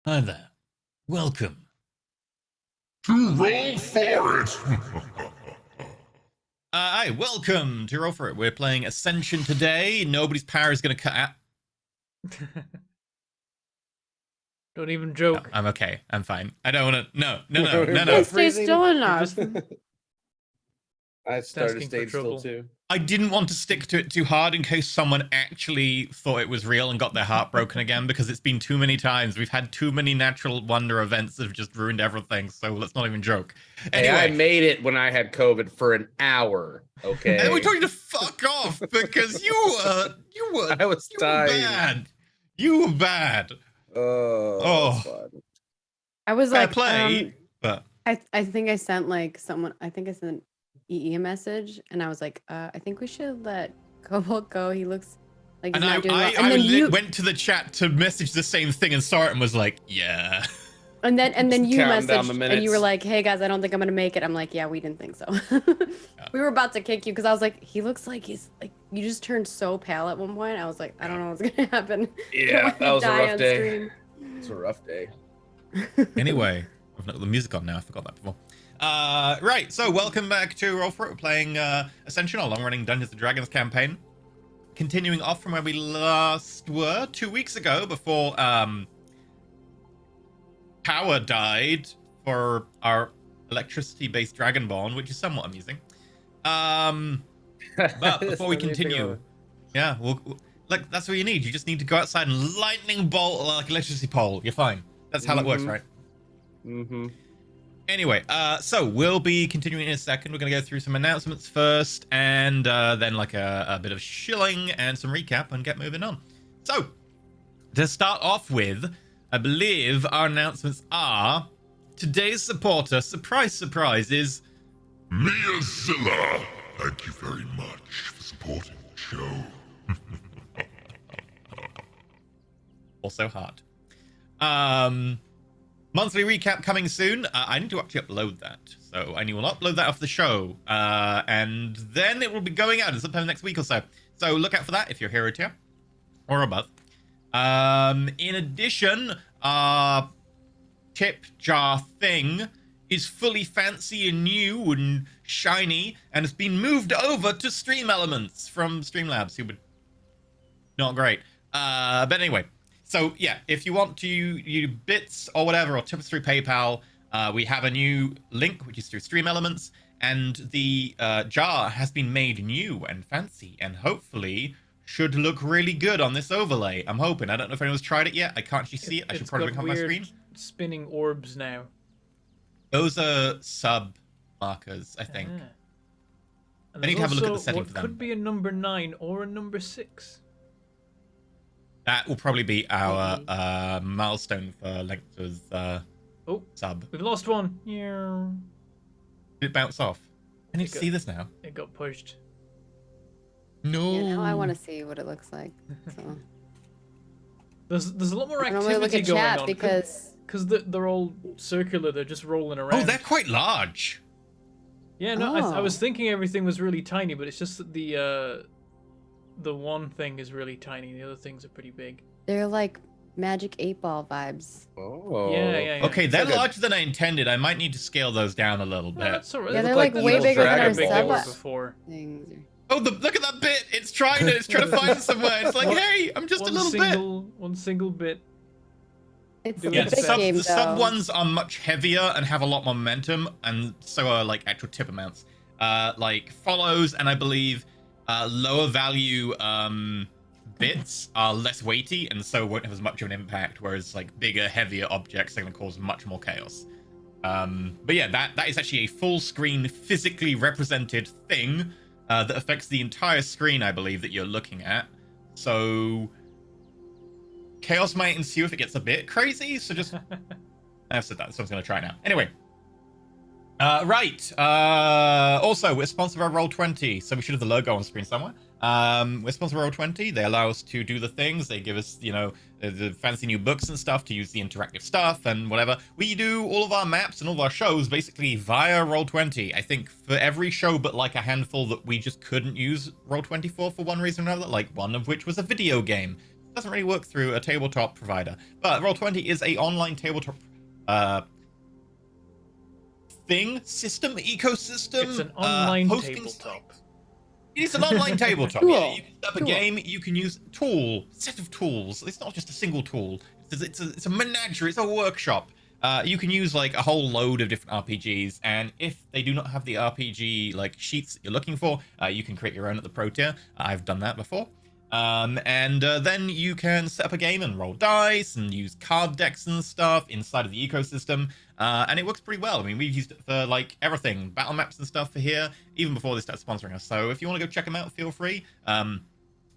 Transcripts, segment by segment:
Hi there. Welcome. To roll for it. Hi, welcome to Roll For It. We're playing Ascension today. Nobody's power is going to cut out. Don't even No, joke. I'm okay. I'm fine. I don't want to. No. Just stay still enough. I started Asking for staying still trouble. too. I didn't want to stick to it too hard in case someone actually thought it was real and got their heart broken again, because it's been too many times. We've had too many natural wonder events that have just ruined everything, so let's not even joke. Hey, I Anyway, made it when I had COVID for an hour. Okay. and we told you to fuck off because you were I was dying. bad. You were bad. Oh, that's fun. I was Fair like, play, but I think I sent like someone. I think I sent EE a message, and I was like, I think we should let Cobalt go. He looks like he's and not doing well. I went to the chat to message the same thing and saw it and was like, yeah. And then you counting down the messaged, and you were minutes. like, hey guys, I don't think I'm gonna make it. I'm like, yeah, we didn't think so. We were about to kick you because I was like, he looks like he's like, you just turned so pale at one point. I was like, I don't know what's gonna happen. Yeah, that was a Die rough on day. stream. It's a rough day. Anyway, I've not got the music on now. I forgot that before. Right, so welcome back to Roll For It. We're playing Ascension, our long-running Dungeons & Dragons campaign. Continuing off from where we last were 2 weeks ago before power died for our electricity-based Dragonborn, which is somewhat amusing. But before we continue, yeah, like that's what you need. You just need to go outside and lightning bolt like electricity pole. You're fine. That's how that works, right? Mm-hmm. Anyway, so we'll be continuing in a second. We're going to go through some announcements first, and then like a bit of shilling and some recap and get moving on. So, to start off with, I believe our announcements are today's supporter, surprise, surprise, is Mia Zilla, thank you very much for supporting the show. also hard. Monthly recap coming soon. I need to actually upload that, so I will upload that off the show, and then it will be going out sometime next week or so. So look out for that if you're hero tier or above. In addition, our tip jar thing is fully fancy and new and shiny, and has been moved over to Stream Elements from Streamlabs, who would not great. But anyway. So yeah, if you want to you bits or whatever, or tip us through PayPal, we have a new link which is through Stream Elements, and the jar has been made new and fancy, and hopefully should look really good on this overlay. I'm hoping. I don't know if anyone's tried it yet. I can't actually see it. I should probably look on my screen. Spinning orbs now. Those are sub markers, I think. And I need to have a look at the setting what for them. could be a number 9 or a number 6. That will probably be our milestone for length of sub. We've lost one. Yeah. Did it bounce off? I need to see this now. It got pushed. No. Yeah, now I want to see what it looks like. So. There's a lot more I normally look activity at going chat on because they're all circular. They're just rolling around. Oh, they're quite large. Yeah, no, I was Oh. thinking everything was really tiny, but it's just that the one thing is really tiny. The other things are pretty big. they're like Magic 8-Ball vibes. Oh. Yeah. Okay, they're like a- larger than I intended. I might need to scale those down a little No, bit. that's all right. Yeah, They they're look like way evil bigger than dragon our big they were sub before. things. Oh, look at that bit! It's trying to find somewhere. It's like, hey, I'm just a little bit. One single bit. It's Yeah, a Yeah, big the sub, game the sub though. ones are much heavier and have a lot more momentum, and so are like actual tip amounts. Like follows, and I believe lower value bits are less weighty and so won't have as much of an impact, whereas like bigger, heavier objects are going to cause much more chaos. But yeah, that is actually a full screen, physically represented thing that affects the entire screen, I believe, that you're looking at. So chaos might ensue if it gets a bit crazy, so just... I've said that, so I'm going to try now. Anyway. Right. Also, we're sponsored by Roll20, so we should have the logo on screen somewhere. We're sponsored by Roll20. They allow us to do the things. They give us, you know, the fancy new books and stuff to use the interactive stuff and whatever. We do all of our maps and all of our shows basically via Roll20. I think for every show but like a handful that we just couldn't use Roll20 for one reason or another, like one of which was a video game. doesn't really work through a tabletop provider. But Roll20 is a online tabletop system, ecosystem. It's an online hosting tabletop. It's an online tabletop. Cool. Yeah, you can set up a Cool. game. You can use set of tools. It's not just a single tool. It's a menagerie. It's a workshop. You can use like a whole load of different RPGs, and if they do not have the RPG like sheets that you're looking for, you can create your own at the pro tier. I've done that before. Then you can set up a game and roll dice and use card decks and stuff inside of the ecosystem. And it works pretty well. I mean, we've used it for like everything, battle maps and stuff for here, even before they start sponsoring us. So if you want to go check them out, feel free.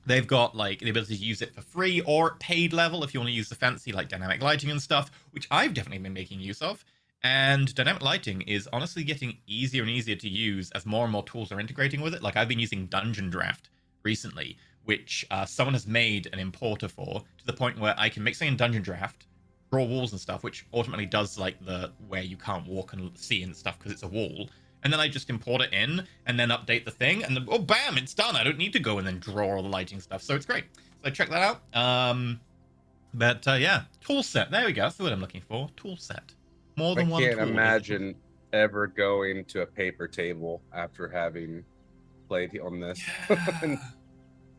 They've got like the ability to use it for free or paid level if you want to use the fancy like dynamic lighting and stuff, which I've definitely been making use of. And dynamic lighting is honestly getting easier and easier to use as more and more tools are integrating with it. Like I've been using Dungeon Draft recently, which someone has made an importer for, to the point where I can make something in Dungeon Draft, draw walls and stuff, which ultimately does like the where you can't walk and see and stuff because it's a wall. And then I just import it in and then update the thing, and then, oh, bam, it's done. I don't need to go and then draw all the lighting stuff. So it's great. So check that out. Yeah, tool set. There we go. That's the word I'm looking for. Tool set. More than one tool. I can't imagine ever going to a paper table after having played on this.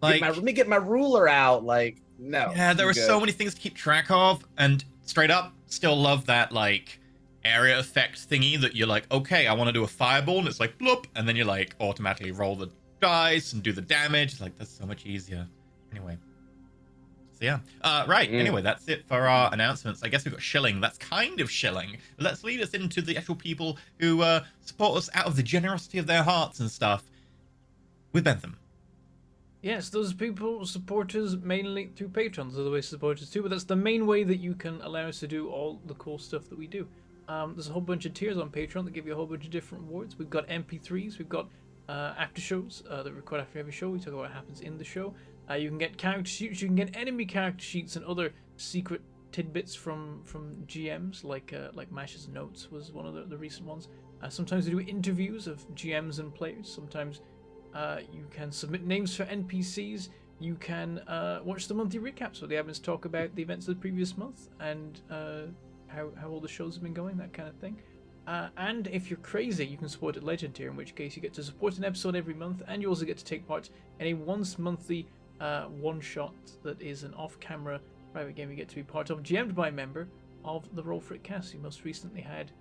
Like, let me get my ruler out. Like, no. Yeah, there are so many things to keep track of, and straight up, still love that like area effect thingy that you're like, okay, I want to do a fireball, and it's like bloop, and then you like automatically roll the dice and do the damage. It's like that's so much easier. Anyway, so yeah, right. Anyway, that's it for our announcements. I guess we've got shilling. That's kind of shilling. But let's lead us into the actual people who support us out of the generosity of their hearts and stuff. With Bentham. Yes, those people support us mainly through patrons, other ways to support us too, but that's the main way that you can allow us to do all the cool stuff that we do. There's a whole bunch of tiers on Patreon that give you a whole bunch of different rewards. We've got MP3s, we've got after shows that record after every show. We talk about what happens in the show. You can get character sheets, you can get enemy character sheets and other secret tidbits from GMs, like Mash's Notes was one of the recent ones. Sometimes we do interviews of GMs and players. Sometimes you can submit names for NPCs. You can watch the monthly recaps where the admins talk about the events of the previous month and how all the shows have been going, that kind of thing. And if you're crazy, you can support at Legend tier, in which case you get to support an episode every month, and you also get to take part in a once monthly one-shot that is an off-camera private game you get to be part of, GM'd by a member of the Roll for It cast. You most recently had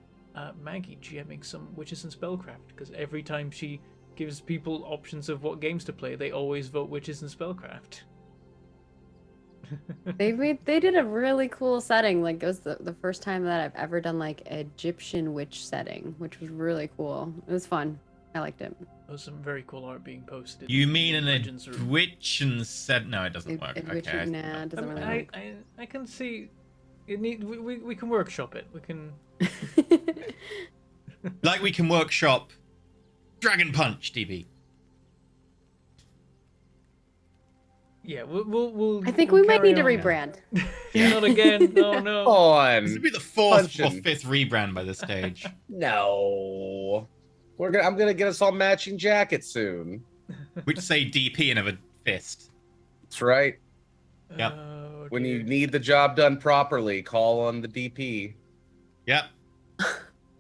Maggie GMing some Witches and Spellcraft, because every time she gives people options of what games to play, they always vote Witches and Spellcraft. They did a really cool setting. Like it was the first time that I've ever done like Egyptian witch setting, which was really cool. It was fun. I liked it. There was some very cool art being posted. You mean in Legends a room. Twitch and said no, it doesn't work. Okay. Nah, it doesn't really work. I can see it we can workshop it. We can Like we can workshop Dragon Punch, DB. we'll I think we'll we might need to carry on. rebrand. Not again. No. On. This would be the fourth or Punching. fifth rebrand by this stage. No. I'm gonna get us all matching jackets soon. Which say DP and have a fist. That's right. Yep. Oh, When you dear. need the job done properly, call on the DP, Yep.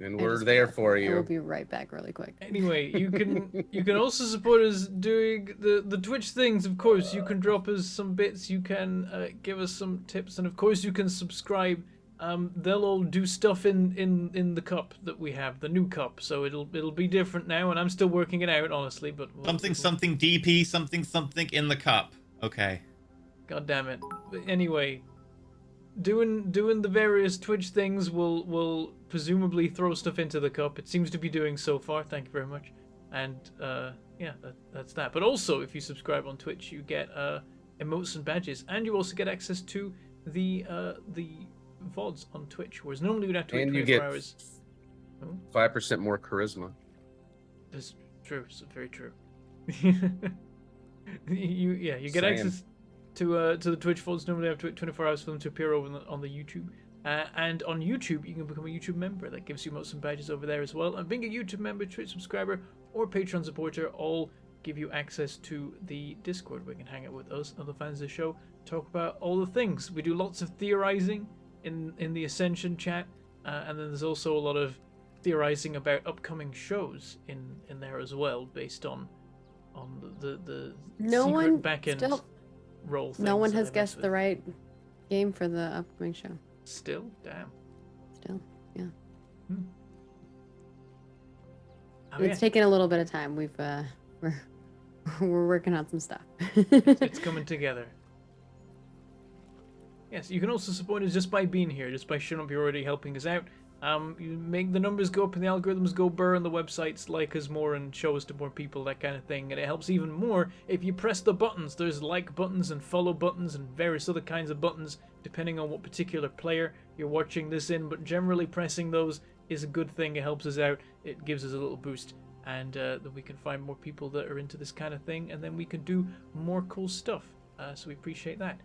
and we're there for I will you. be right back really quick. Anyway, you can also support us doing the Twitch things. Of course, you can drop us some bits. You can give us some tips, and of course, you can subscribe. They'll all do stuff in the cup that we have, the new cup. So it'll be different now, and I'm still working it out, honestly. But Something DP, something in the cup. Okay. God damn it. But anyway, doing the various Twitch things will presumably throw stuff into the cup. It seems to be doing so far. Thank you very much. And yeah, that's that. But also, if you subscribe on Twitch, you get emotes and badges, and you also get access to the VODs on Twitch, whereas normally we'd have to wait And you 24 get hours. 5% more charisma. That's true. It's very true. you get Same. access to the Twitch VODs. Normally, I have to wait 24 hours for them to appear over on the YouTube. And on YouTube, you can become a YouTube member. That gives you emotes and badges over there as well. And being a YouTube member, Twitch subscriber, or Patreon supporter all give you access to the Discord where you can hang out with us, other fans of the show, talk about all the things. We do lots of theorizing in the Ascension chat, and then there's also a lot of theorizing about upcoming shows in there as well, based on the No secret one back-end still- role things. No one that has I mess guessed with. the right game for the upcoming show. Still? Damn. Still, yeah. Oh, It's taken a little bit of time. We're working on some stuff. It's coming together. Yes, you can also support us just by being here, just by showing up. You're already helping us out. You make the numbers go up and the algorithms go burr and the websites like us more and show us to more people, that kind of thing. And it helps even more if you press the buttons. There's like buttons and follow buttons and various other kinds of buttons, depending on what particular player you're watching this in. But generally pressing those is a good thing. It helps us out. It gives us a little boost. And then we can find more people that are into this kind of thing. And then we can do more cool stuff. So we appreciate that.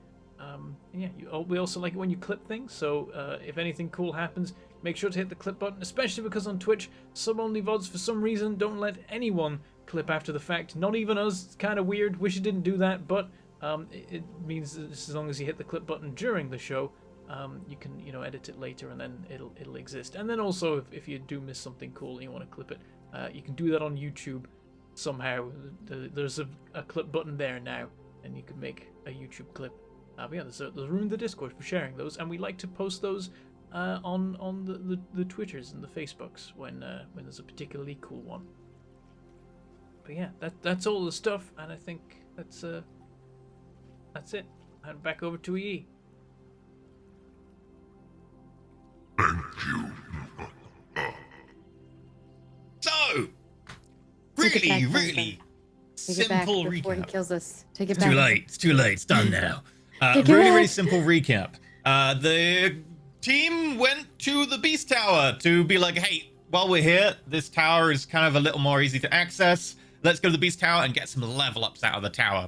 Yeah, we also like it when you clip things, so if anything cool happens, make sure to hit the clip button, especially because on Twitch, sub-only VODs for some reason don't let anyone clip after the fact, not even us. It's kind of weird, wish it didn't do that, but it means that as long as you hit the clip button during the show, you can, edit it later and then it'll exist. And then also, if you do miss something cool and you want to clip it, you can do that on YouTube somehow. There's a clip button there now, and you can make a YouTube clip. But yeah, there's room in the Discord for sharing those, and we like to post those on the Twitters and the Facebooks when there's a particularly cool one. But yeah, that's all the stuff, and I think that's it. And back over to EE. Thank you. So, Take it back, really Take it back simple before he recap. kills us. Take it It's back. too late. It's too late. It's done now. Take it Really back. simple recap. The team went to the Beast Tower to be like, hey, while we're here, this tower is kind of a little more easy to access. Let's go to the Beast Tower and get some level ups out of the tower.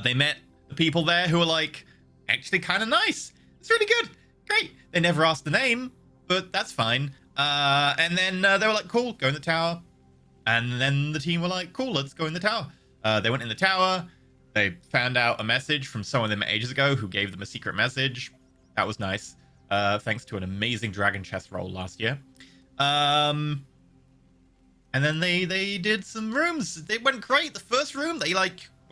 They met the people there who were like, actually kind of nice. It's really good. Great. They never asked the name, but that's fine. And then they were like, cool, go in the tower. And then the team were like, cool, let's go in the tower. They went in the tower. They found out a message from someone they met ages ago who gave them a secret message. That was nice. Thanks to an amazing dragon chest roll last year. And then they did some rooms. They went great. The first room, they were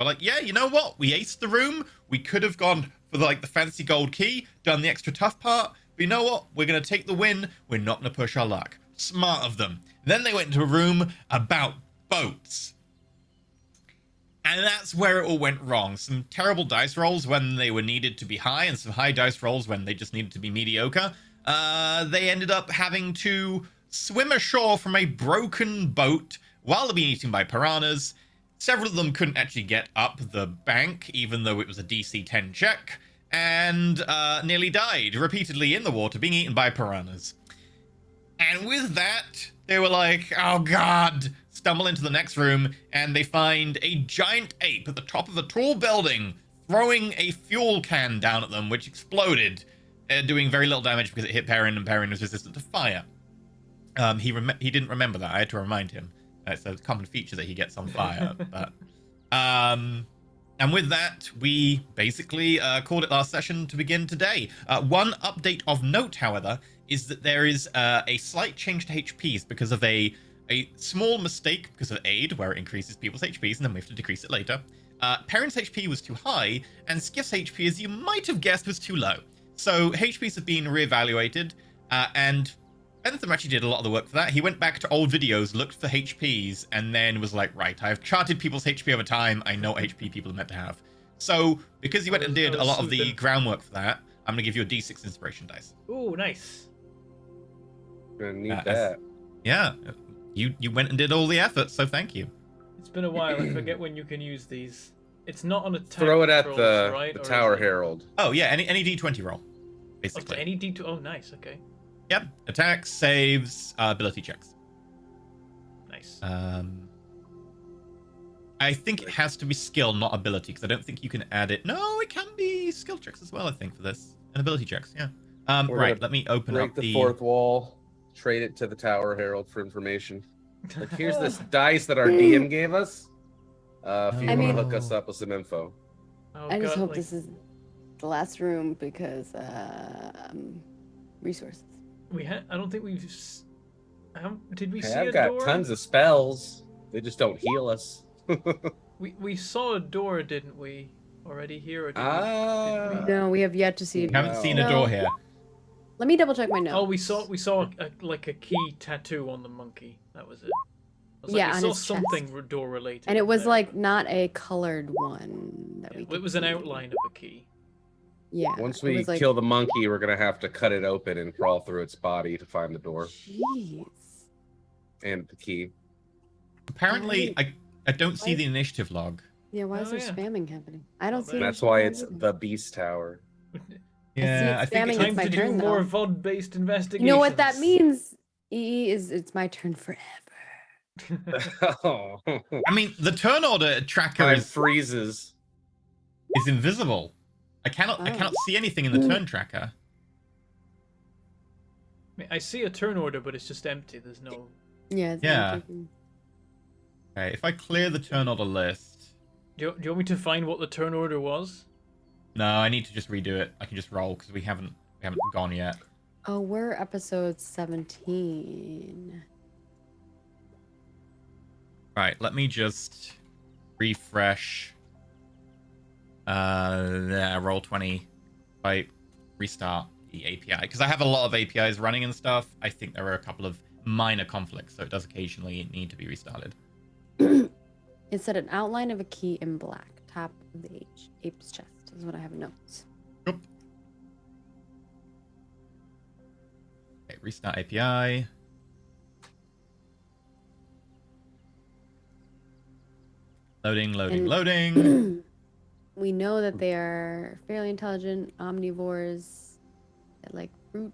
like, yeah, you know what? We aced the room. We could have gone for the fancy gold key, done the extra tough part. But you know what? We're going to take the win. We're not going to push our luck. Smart of them. Then they went into a room about boats. And that's where it all went wrong. Some terrible dice rolls when they were needed to be high, and some high dice rolls when they just needed to be mediocre. They ended up having to swim ashore from a broken boat while being eaten by piranhas. Several of them couldn't actually get up the bank, even though it was a DC 10 check, and nearly died repeatedly in the water, being eaten by piranhas. And with that, they were like, oh god, stumble into the next room, and they find a giant ape at the top of a tall building, throwing a fuel can down at them, which exploded, doing very little damage because it hit Perrin, and Perrin was resistant to fire. He didn't remember that. I had to remind him. It's a common feature that he gets on fire. But and with that, we basically called it last session to begin today. One update of note, however, is that there is a slight change to HPs because of a small mistake because of aid, where it increases people's HPs and then we have to decrease it later. Perrin's HP was too high, and Skiff's HP, as you might have guessed, was too low. So HPs have been reevaluated, and Bentham actually did a lot of the work for that. He went back to old videos, looked for HPs, and then was like, right, I've charted people's HP over time. I know what HP people are meant to have. So because he went and did a lot of the groundwork for that, I'm going to give you a D6 inspiration dice. Ooh, nice. Gonna need that. Yeah, you went and did all the effort, so thank you. It's been a while. I forget when you can use these. It's not on a Throw it at rolls, the, right? the Or is Tower it- Herald. Oh yeah, any D20 roll, Oh, to basically. any D2. Oh, nice. Okay, Yep, attacks, saves, ability checks. nice. I think it has to be skill, not ability, because I don't think you can add it. No, it can be skill checks as well, I think, for this. And ability checks, yeah. We're Right, gonna let me open Break up the fourth wall. Trade it to the Tower Herald for information. Like, here's this dice that our DM gave us. If you I want mean- to hook us up with some info. Oh, I just God, hope like, this is the last room because resources. I don't think we've. Did we Hey, see I've a got door? tons of spells. They just don't heal us. We saw a door, didn't we? Already here, or did Ah. we? No, we have yet to see. We haven't seen a No. door here. Let me double check my notes. Oh, we saw like a key tattoo on the monkey. That was it. I was Yeah, like, on we his saw chest. something door related. And it was there. like not a colored one that Yeah, we. it could was an see. outline of a key. Yeah. Once it we was like, kill the monkey, we're gonna have to cut it open and crawl through its body to find the door Jeez. and the key. Apparently, I don't see the initiative log. Yeah, why is Oh, there yeah. spamming happening? I don't Oh, see. That's anything why wrong it's with it. the Beast Tower. Yeah, I think spamming. it's Time It's my to turn, do more though. VOD-based investigations. You know what that means? EE is it's my turn forever. Oh, I mean, the turn order tracker time is freezes. invisible. I cannot Oh. see anything in the turn tracker. I see a turn order, but it's just empty. There's no. Yeah. It's Yeah. empty. Okay, if I clear the turn order list, Do you want me to find what the turn order was? no, I need to just redo it. I can just roll because we haven't gone yet. Oh, we're episode 17. Right, let me just refresh. Roll 20. I restart the API because I have a lot of APIs running and stuff. I think there are a couple of minor conflicts, so it does occasionally need to be restarted. It said an outline of a key in black, top of the ape's chest is what I have in notes. Yep. Okay, restart API. Loading. And- Loading. We know that they are fairly intelligent omnivores that like fruit,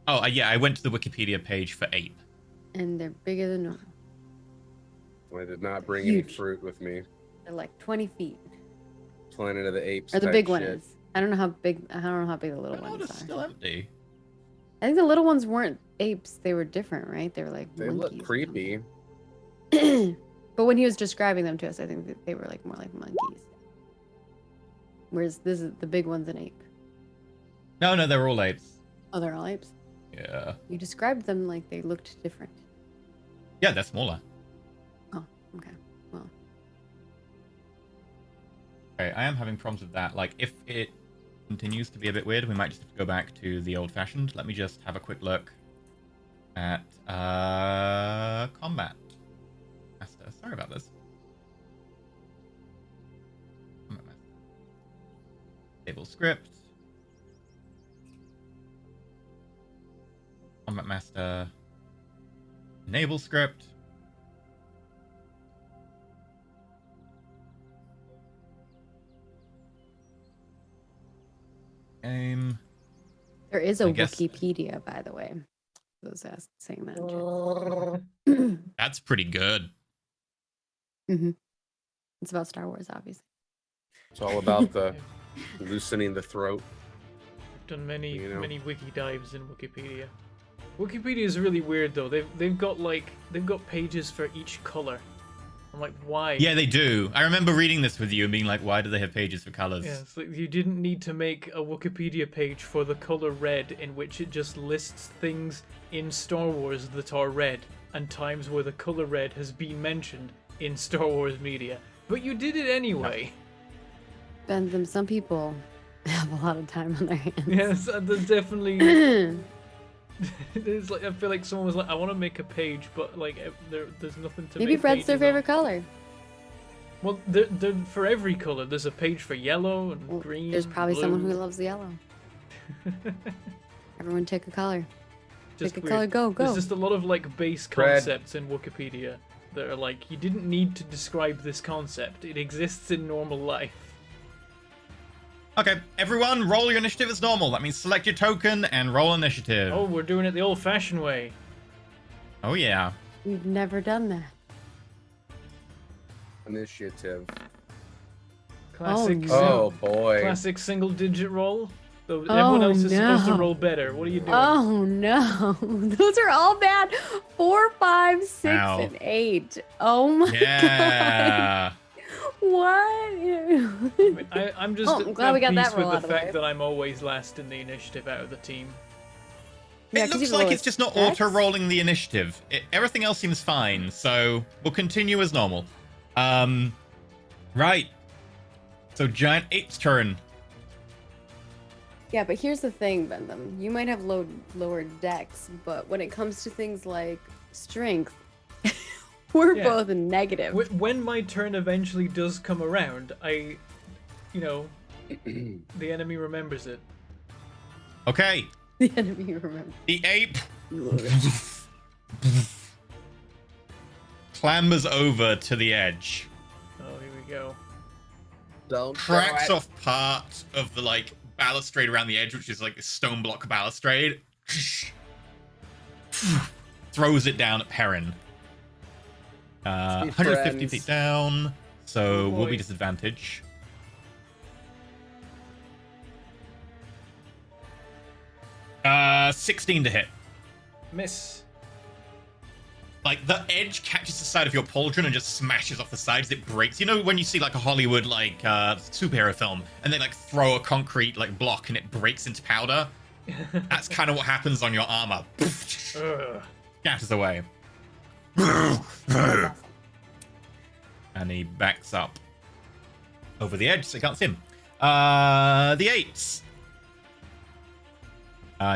Oh, yeah, I went to the Wikipedia page for ape. and they're bigger than normal. I did not bring any Huge. fruit with me. They're like 20 feet. Planet of the Apes. Or the type big one shit. is. I don't know how big. I don't know how big the little Oh, ones it's are. still empty. I think the little ones weren't apes. They were different, right? They were like They monkeys. look creepy. But when he was describing them to us, I think that they were like more like monkeys. Whereas this is the big one's an ape. No, they're all apes. Oh, they're all apes. Yeah. You described them like they looked different. Yeah, they're smaller. Oh, okay. Well, Okay, I am having problems with that. Like, if it continues to be a bit weird, we might just have to go back to the old-fashioned. Let me just have a quick look at combat. Master, sorry about this. Combat master. Table script. Combat master. Enable script. Game. there is a I guess- Wikipedia, by the way. Those saying that. That's pretty good. It's about Star Wars, obviously. It's all about the loosening the throat. Done many You know. many wiki dives in Wikipedia. Wikipedia is really weird though. They've got pages for each color. I'm like, why? Yeah, they do. I remember reading this with you and being like, why do they have pages for colors? Yeah, it's like you didn't need to make a Wikipedia page for the color red in which it just lists things in Star Wars that are red and times where the color red has been mentioned in Star Wars media. But you did it anyway. And some people have a lot of time on their hands. Yes, there's definitely. It's like I feel like someone was like, I want to make a page, but like there's nothing to. Maybe make red's their pages on. favorite color. Well, they're for every color. There's a page for yellow and Well, green. there's probably someone who blue. loves the yellow. Everyone take a color. Just Pick a weird. color, go, go. There's just a lot of like base Red. concepts in Wikipedia that are like, you didn't need to describe this concept. It exists in normal life. Okay, everyone, roll your initiative as normal. That means select your token and roll initiative. Oh, we're doing it the old-fashioned way. Oh, yeah. We've never done that. Initiative. Classic. Oh boy. Classic single-digit roll. Though everyone else is supposed to no. roll better. What are you doing? Oh no, those are all bad. 4, 5, 6, Ow. and 8. Oh my god. Yeah. I'm just I'm glad we got that peace with roll the out of the fact way. that I'm always last in the initiative out of the team. Yeah, It 'cause looks you're the like it's lowest just not dex. auto-rolling the initiative. Everything else seems fine, so we'll continue as normal. Right. So Giant Ape's turn. Yeah, but here's the thing, Bentham. You might have lower dex, but when it comes to things like strength, we're Yeah. both negative. When my turn eventually does come around, the enemy remembers it. Okay. The enemy remember. The ape clambers over to the edge, Oh, here we go. Don't cracks throw it. off part of the like balustrade around the edge, which is like a stone block balustrade. Throws it down at Perrin. Be 150 friends. feet down, so Oh, will be boy. disadvantage. Uh, 16 to hit. Miss. Like the edge catches the side of your pauldron and just smashes off the sides. It breaks. You know when you see like a Hollywood like superhero film and they like throw a concrete like block and it breaks into powder? That's kind of what happens on your armor. Ugh. Scatters away. And he backs up over the edge so you can't see him. The apes.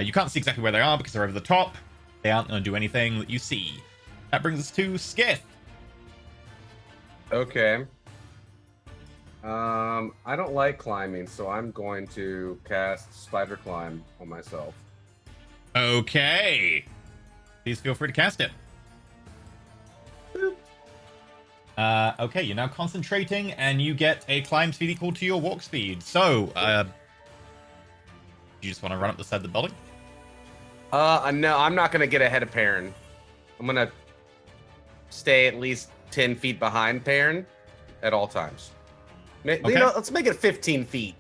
You can't see exactly where they are because they're over the top. They aren't going to do anything that you see. That brings us to Skith. Okay. I don't like climbing, so I'm going to cast Spider Climb on myself. Okay. Please feel free to cast it. Okay, you're now concentrating, and you get a climb speed equal to your walk speed. So, you just want to run up the side of the building? No, I'm not gonna get ahead of Perrin. I'm gonna stay at least 10 feet behind Perrin at all times. You Okay. know, let's make it 15 feet.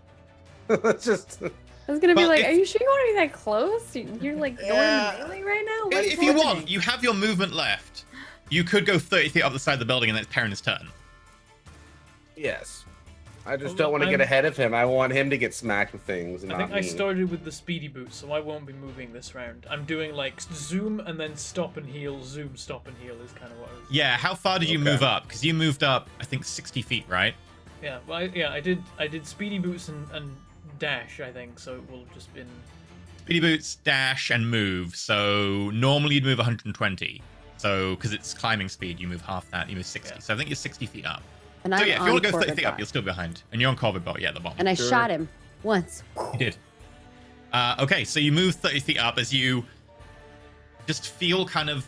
Let's just. I was gonna be Well, like, if- are you sure you want to be that close? You're like going Yeah. melee right now? What is If you want, happening? you have your movement left. You could go 30 feet up the side of the building, and then it's Perrin's turn. Yes. I just Well, don't want to get I'm- ahead of him. I want him to get smacked with things and I not think I me. started with the speedy boots, so I won't be moving this round. I'm doing like zoom and then stop and heal, zoom, stop and heal is kind of what I was. Yeah, how far did you Okay. move up? Because you moved up, I think, 60 feet, right? Yeah, well, I did speedy boots and dash, I think, so it will have just been. Speedy boots, dash, and move. So normally you'd move 120. So because it's climbing speed, you move half that. You move 60. Yeah. So I think you're 60 feet up. And So I'm yeah, if on you want to go 30 Corbett feet up, Bot. you're still behind, and you're on Corbett Bot, yeah, at the bottom. And I Sure. shot him once. You did. Okay, so you move 30 feet up as you just feel kind of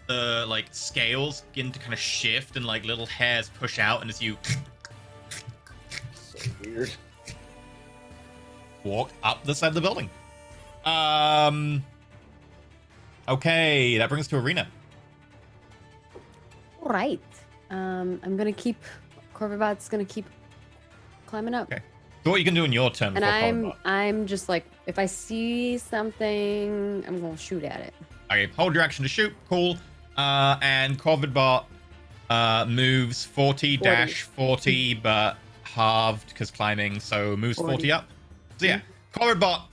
the like scales begin to kind of shift and like little hairs push out, and as you So weird. walk up the side of the building. Okay, that brings us to Arena. All right. I'm gonna keep. Corbett's gonna keep climbing up. Okay. So what are you gonna do in your turn? And before I'm Corbett I'm just like, if I see something, I'm gonna shoot at it. Bot? Okay, hold your action to shoot. Cool. And Corbett Bot moves 40 dash 40, but halved because climbing, so moves 40 up. So yeah, Corbett Bot,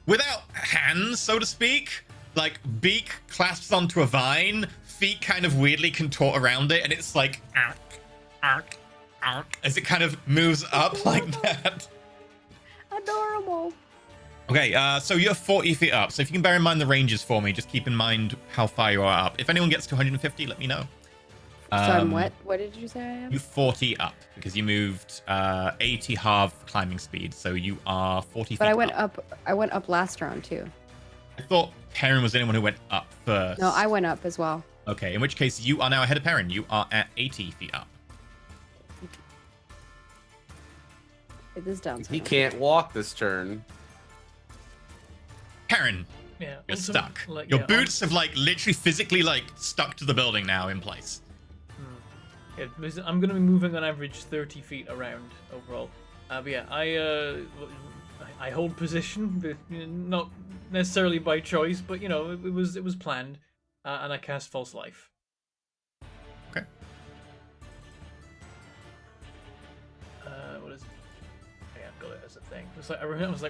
without hands, so to speak, like beak clasps onto a vine, feet kind of weirdly contort around it, and it's like arc, arc, arc, as it kind of moves up like that. Adorable. Okay, so you're 40 feet up. So if you can bear in mind the ranges for me, just keep in mind how far you are up. If anyone gets to 150, let me know. So I'm what? What did you say I am? You 40 up because you moved 80 half climbing speed, so you are 40 feet But I went up. I went up last round too. I thought Perrin was the only one who went up first. No, I went up as well. Okay, in which case you are now ahead of Perrin. You are at 80 feet up. It is down. He can't walk this turn. Perrin, Yeah. you're also, stuck. like, Your yeah, boots have like literally physically like stuck to the building now in place. Yeah, I'm gonna be moving on average 30 feet around overall. But yeah, I hold position, but not necessarily by choice, but you know, it was planned, and I cast False Life. Okay. as a thing. It's like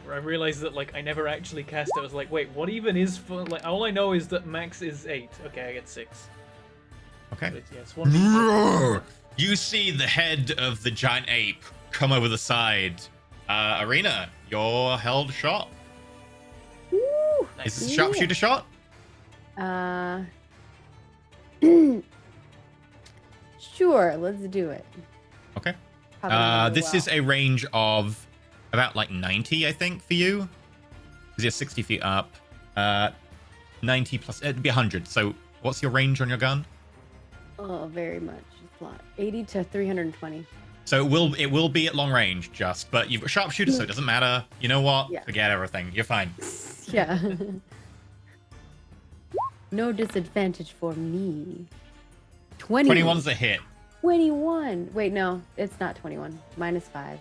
I realized that like I never actually cast it. I was like, wait, what even is for like? All I know is that max is 8. Okay, I get 6. Okay. But, yeah, it's 1d4. You see the head of the giant ape come over the side. Arena, you're held shot. Woo! Is this a sharpshooter shot? Sure, let's do it. Okay. Probably not really This well. is a range of about like 90, I think, for you. Because you're 60 feet up. 90 plus, it'd be 100. So what's your range on your gun? Oh, very much. It's a lot. 80 to 320. So it will be at long range, just, but you've got sharpshooter, so it doesn't matter. You know what? Yeah. Forget everything. You're fine. Yeah. No disadvantage for me. 20. 21's a hit. 21. Wait, no, it's not 21. -5.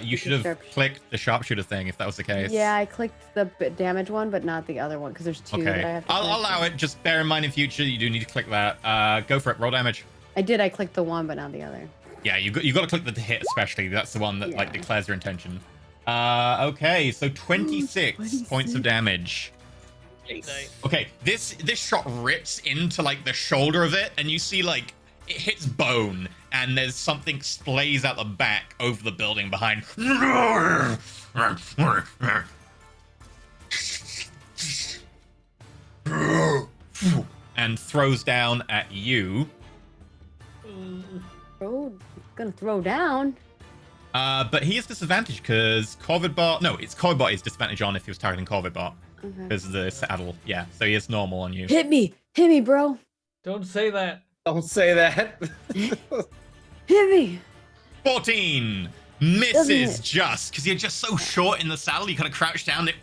You should have Sharpshooter. clicked the sharpshooter thing if that was the case. Yeah, I clicked the damage one, but not the other one because there's 2 that I Okay. have to I'll click. allow it. Just bear in mind in future you do need to click that. Go for it. Roll damage. I did. I clicked the one, but not the other. Yeah, you got to click the hit especially. That's the one that like Yeah. declares your intention. Okay, so 26 points of damage. Nice. Okay, this shot rips into like the shoulder of it, and you see like it hits bone, and there's something splays out the back over the building behind. And throws down at you. Gonna throw down. But he has disadvantage because Corvidbot. No, it's Corvidbot is disadvantage on if he was targeting Corvidbot Okay. because of the saddle. Yeah, so he is normal on you. Hit me, bro. Don't say that. Don't say that. Hit me. 14 Doesn't misses it? just because you're just so short in the saddle. You kind of crouch down it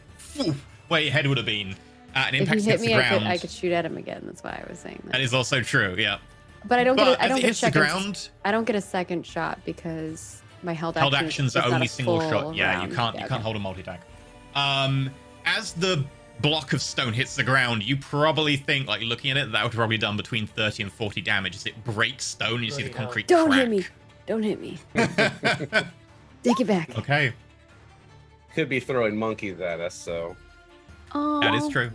where your head would have been. And If impacts he hit against me, the I ground. could shoot at him again. That's why I was saying That that. is also true. Yeah. But I don't But get. I if don't it get a hits the second. ground, I don't get a second shot because my held actions is are not only a single full shot. Yeah, round. you can't okay. hold a multi-attack. As the block of stone hits the ground, you probably think, like looking at it, that would probably done between 30 and 40 damage as it breaks stone. You see the Bloody hell. concrete Don't crack. hit me. Don't hit me. Take it back. Okay, Could be throwing monkeys at us, so. Oh, that is true.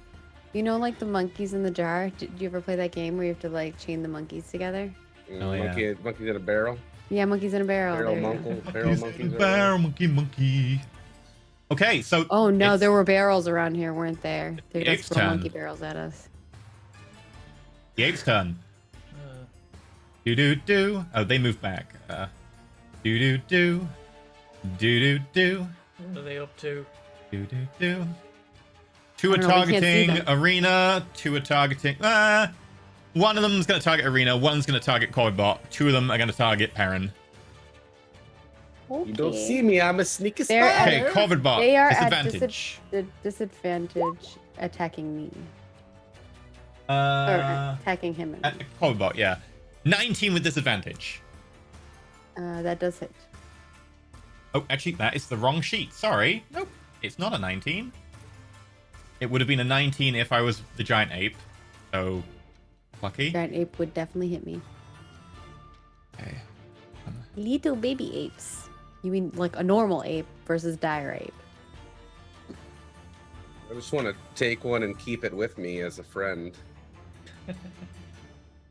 You know, like the monkeys in the jar. Did you ever play that game where you have to like chain the monkeys together? Oh, yeah. Monkeys in a barrel. Yeah, monkeys in a barrel. Barrel there you go. monkeys. Barrel monkeys. Barrel monkey. Okay, so Oh no, it's there were barrels around here, weren't there? They The just ape's throw turn. monkey barrels at us. the ape's turn. Uh, Do. Oh, they move back. Do. Do. what are they up to? Do. Two are I don't know, we can't see targeting them. Arena. Two are targeting. One of them's going to target Arena. One's going to target Corybot. Two of them are going to target Perrin. Okay. You don't see me. I'm a sneaky They're at- spider. Okay, Corvidbot. They are at disadvantage. disadvantage attacking me. Or Uh, attacking him. Corvidbot, yeah. 19 with disadvantage. That does hit. Oh, actually, that is the wrong sheet. Sorry. Nope. It's not a 19. It would have been a 19 if I was the giant ape. So, lucky. Giant ape would definitely hit me. Okay. Little baby apes. You mean like a normal ape versus dire ape? I just want to take one and keep it with me as a friend.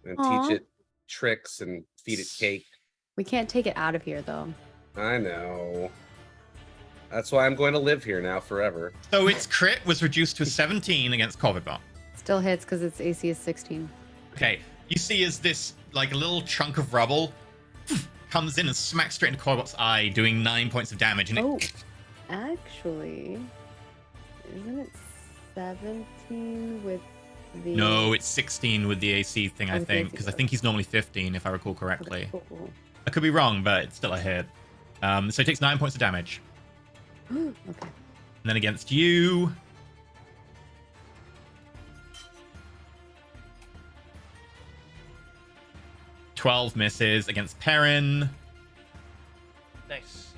And Aw. teach it tricks and feed it cake. We can't take it out of here though. I know. That's why I'm going to live here now forever. So its crit was reduced to a 17 against Corvidbot. Still hits because its AC is 16. Okay, you see as this, like, a little chunk of rubble comes in and smacks straight into Corvidbot's eye, doing 9 points of damage, and Oh, it... actually, isn't it 17 with the? No, it's 16 with the AC thing, I with the think, AC, because I think he's normally 15, if I recall correctly. Okay, cool. I could be wrong, but it's still a hit. So it takes 9 points of damage. Okay. And then against you... ...12 misses against Perrin. Nice.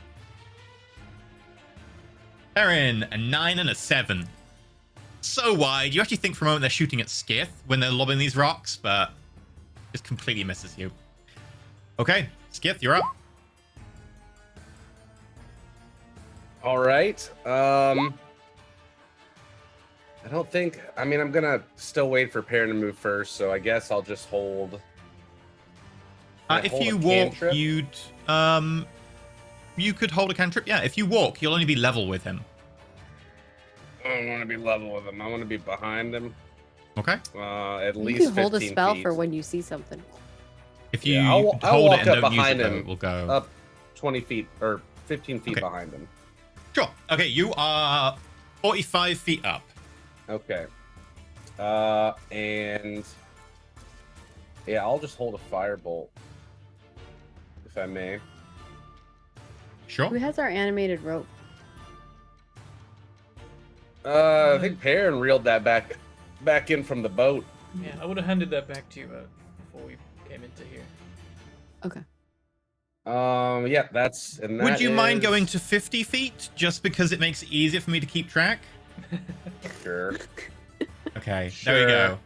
Perrin, a 9 and a 7. So wide. You actually think for a moment they're shooting at Skith when they're lobbing these rocks, but just completely misses you. Okay, Skith, you're up. All right. I don't think. I mean, I'm gonna still wait for Perrin to move first, so I guess I'll just hold. Can I If hold a you walk, cantrip? you could hold a cantrip. Yeah, if you walk, you'll only be level with him. I don't want to be level with him. I want to be behind him. Okay. At You least can hold a 15 spell feet. for when you see something. If you, Yeah, you I'll could hold walk it and up don't use behind it, though, him. it will go Up 20 feet or 15 feet Okay. behind him. Sure. Okay, you are 45 feet up. Okay. And yeah, I'll just hold a firebolt, if I may. Sure. Who has our animated rope? I think Perrin reeled that back in from the boat. Yeah, I would have handed that back to you before we came into here. Okay. Yeah, that's and Would that you mind is- going to 50 feet just because it makes it easier for me to keep track? Sure. Okay, there we Sure. go.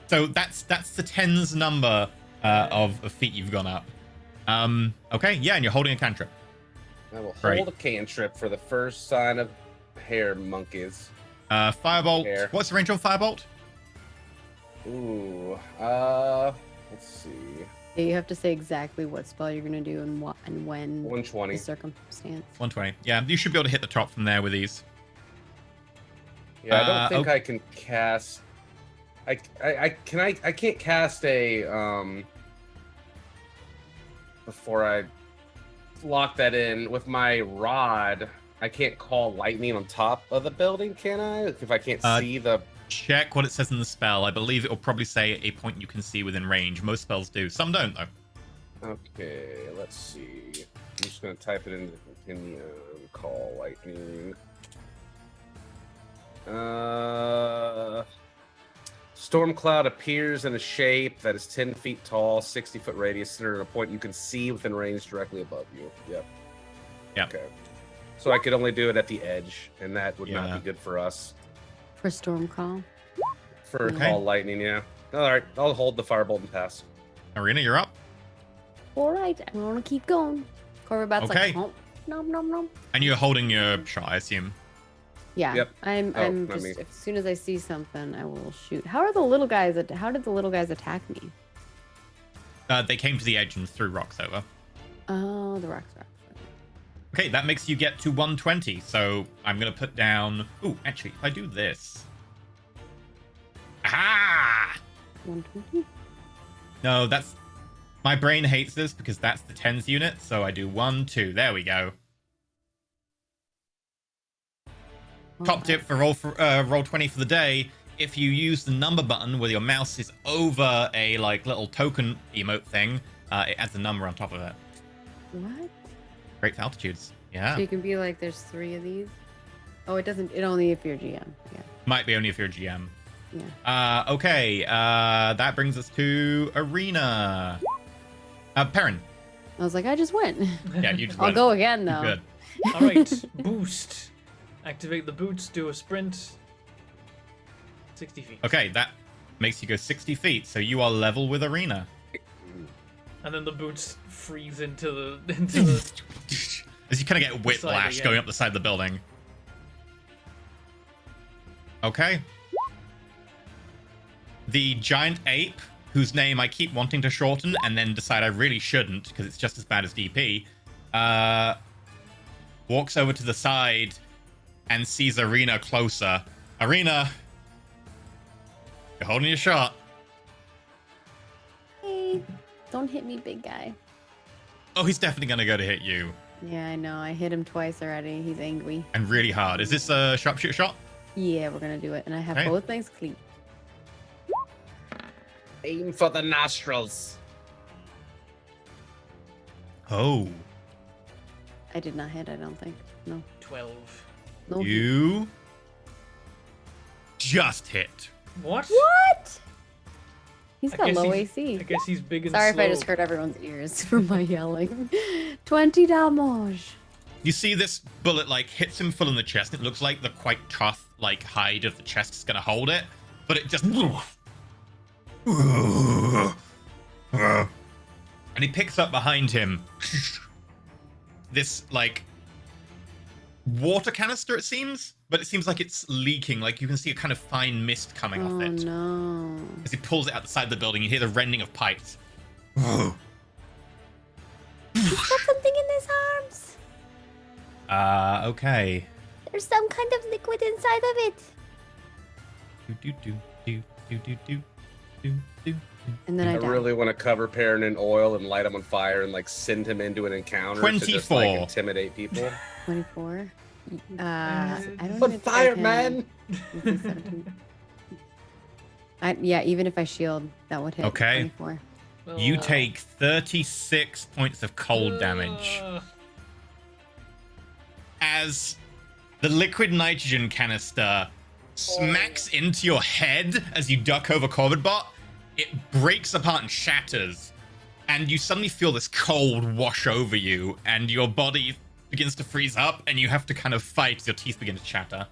So that's the tens number of feet you've gone up. Okay, yeah, and you're holding a cantrip. I will Right. hold a cantrip for the first sign of hair monkeys. Firebolt. Here. What's the range on Firebolt? Ooh. Let's see. Yeah, you have to say exactly what spell you're gonna do and what and when 120. the circumstance. 120. Yeah, you should be able to hit the top from there with these. Yeah, I don't think okay. I can cast. I can't cast a before I lock that in with my rod. I can't call lightning on top of the building, can I? If I can't see the. Check what it says in the spell. I believe it will probably say a point you can see within range. Most spells do. Some don't, though. Okay, let's see. I'm just gonna type it in the call lightning. Storm cloud appears in a shape that is 10 feet tall, 60-foot radius, centered at a point you can see within range directly above you. Yep. Yep. Okay. So I could only do it at the edge, and that would Yeah. not be good for us. For storm call. For Okay. call lightning, yeah. All right, I'll hold the firebolt and pass. Arena, you're up. Alright, I'm gonna keep going. Corvabat's Okay. like, oh, nom nom nom. And you're holding your shot, I assume. Yeah. Yep. I'm Oh, I'm not just me. as soon as I see something I will shoot. How did the little guys attack me? They came to the edge and threw rocks over. Oh, the rocks. Okay, that makes you get to 120. So I'm going to put down... Ooh, actually, if I do this... Aha! 120. No, that's... My brain hates this because that's the tens unit. So I do 1, 2. There we go. Top tip for roll 20 for the day. If you use the number button where your mouse is over a little token emote thing, it adds a number on top of it. What? Great for altitudes. Yeah. So you can be like, there's 3 of these. Oh, it doesn't. It only if you're GM. Yeah. Might be only if you're GM. Yeah. Okay. That brings us to Arena. Perrin. I was like, I just went. Yeah, you just I'll went. go again though. Good. All right, boost. Activate the boots. Do a sprint. 60 feet. Okay, that makes you go 60 feet. So you are level with Arena. And then the boots freeze into the As you kind of get whiplash again. going up the side of the building. Okay. The giant ape, whose name I keep wanting to shorten and then decide I really shouldn't because it's just as bad as DP, walks over to the side and sees Arena closer. Arena, you're holding your shot. Hey, don't hit me, big guy. Oh, he's definitely going to go to hit you. Yeah, I know. I hit him twice already. He's angry. And really hard. Is this a sharpshooter shot? Yeah, we're gonna do it, and I have Okay. both things clean. Aim for the nostrils. Oh. I did not hit. I don't think. No. 12. No. You just hit. What? What? He's I got guess low he's- AC. I guess he's big and Sorry if slow. I just hurt everyone's ears from my yelling. 20 damage. You see this bullet hits him full in the chest. It looks like the quite tough hide of the chest is gonna hold it, but it just and he picks up behind him this water canister, it seems, but it seems like it's leaking. Like you can see a kind of fine mist coming off Oh it. no. As he pulls it out the side of the building, you hear the rending of pipes. He's got something in his arms. Okay. There's some kind of liquid inside of it. And then I I die. really want to cover Perrin in oil and light him on fire and like send him into an encounter to just 24. like intimidate people. 24. I don't On even fire, think man! This is 17. Yeah, even if I shield, that would hit. Okay. 24. You take 36 points of cold damage as the liquid nitrogen canister smacks into your head as you duck over Corvidbot. It breaks apart and shatters, and you suddenly feel this cold wash over you, and your body begins to freeze up, and you have to kind of fight as your teeth begin to chatter.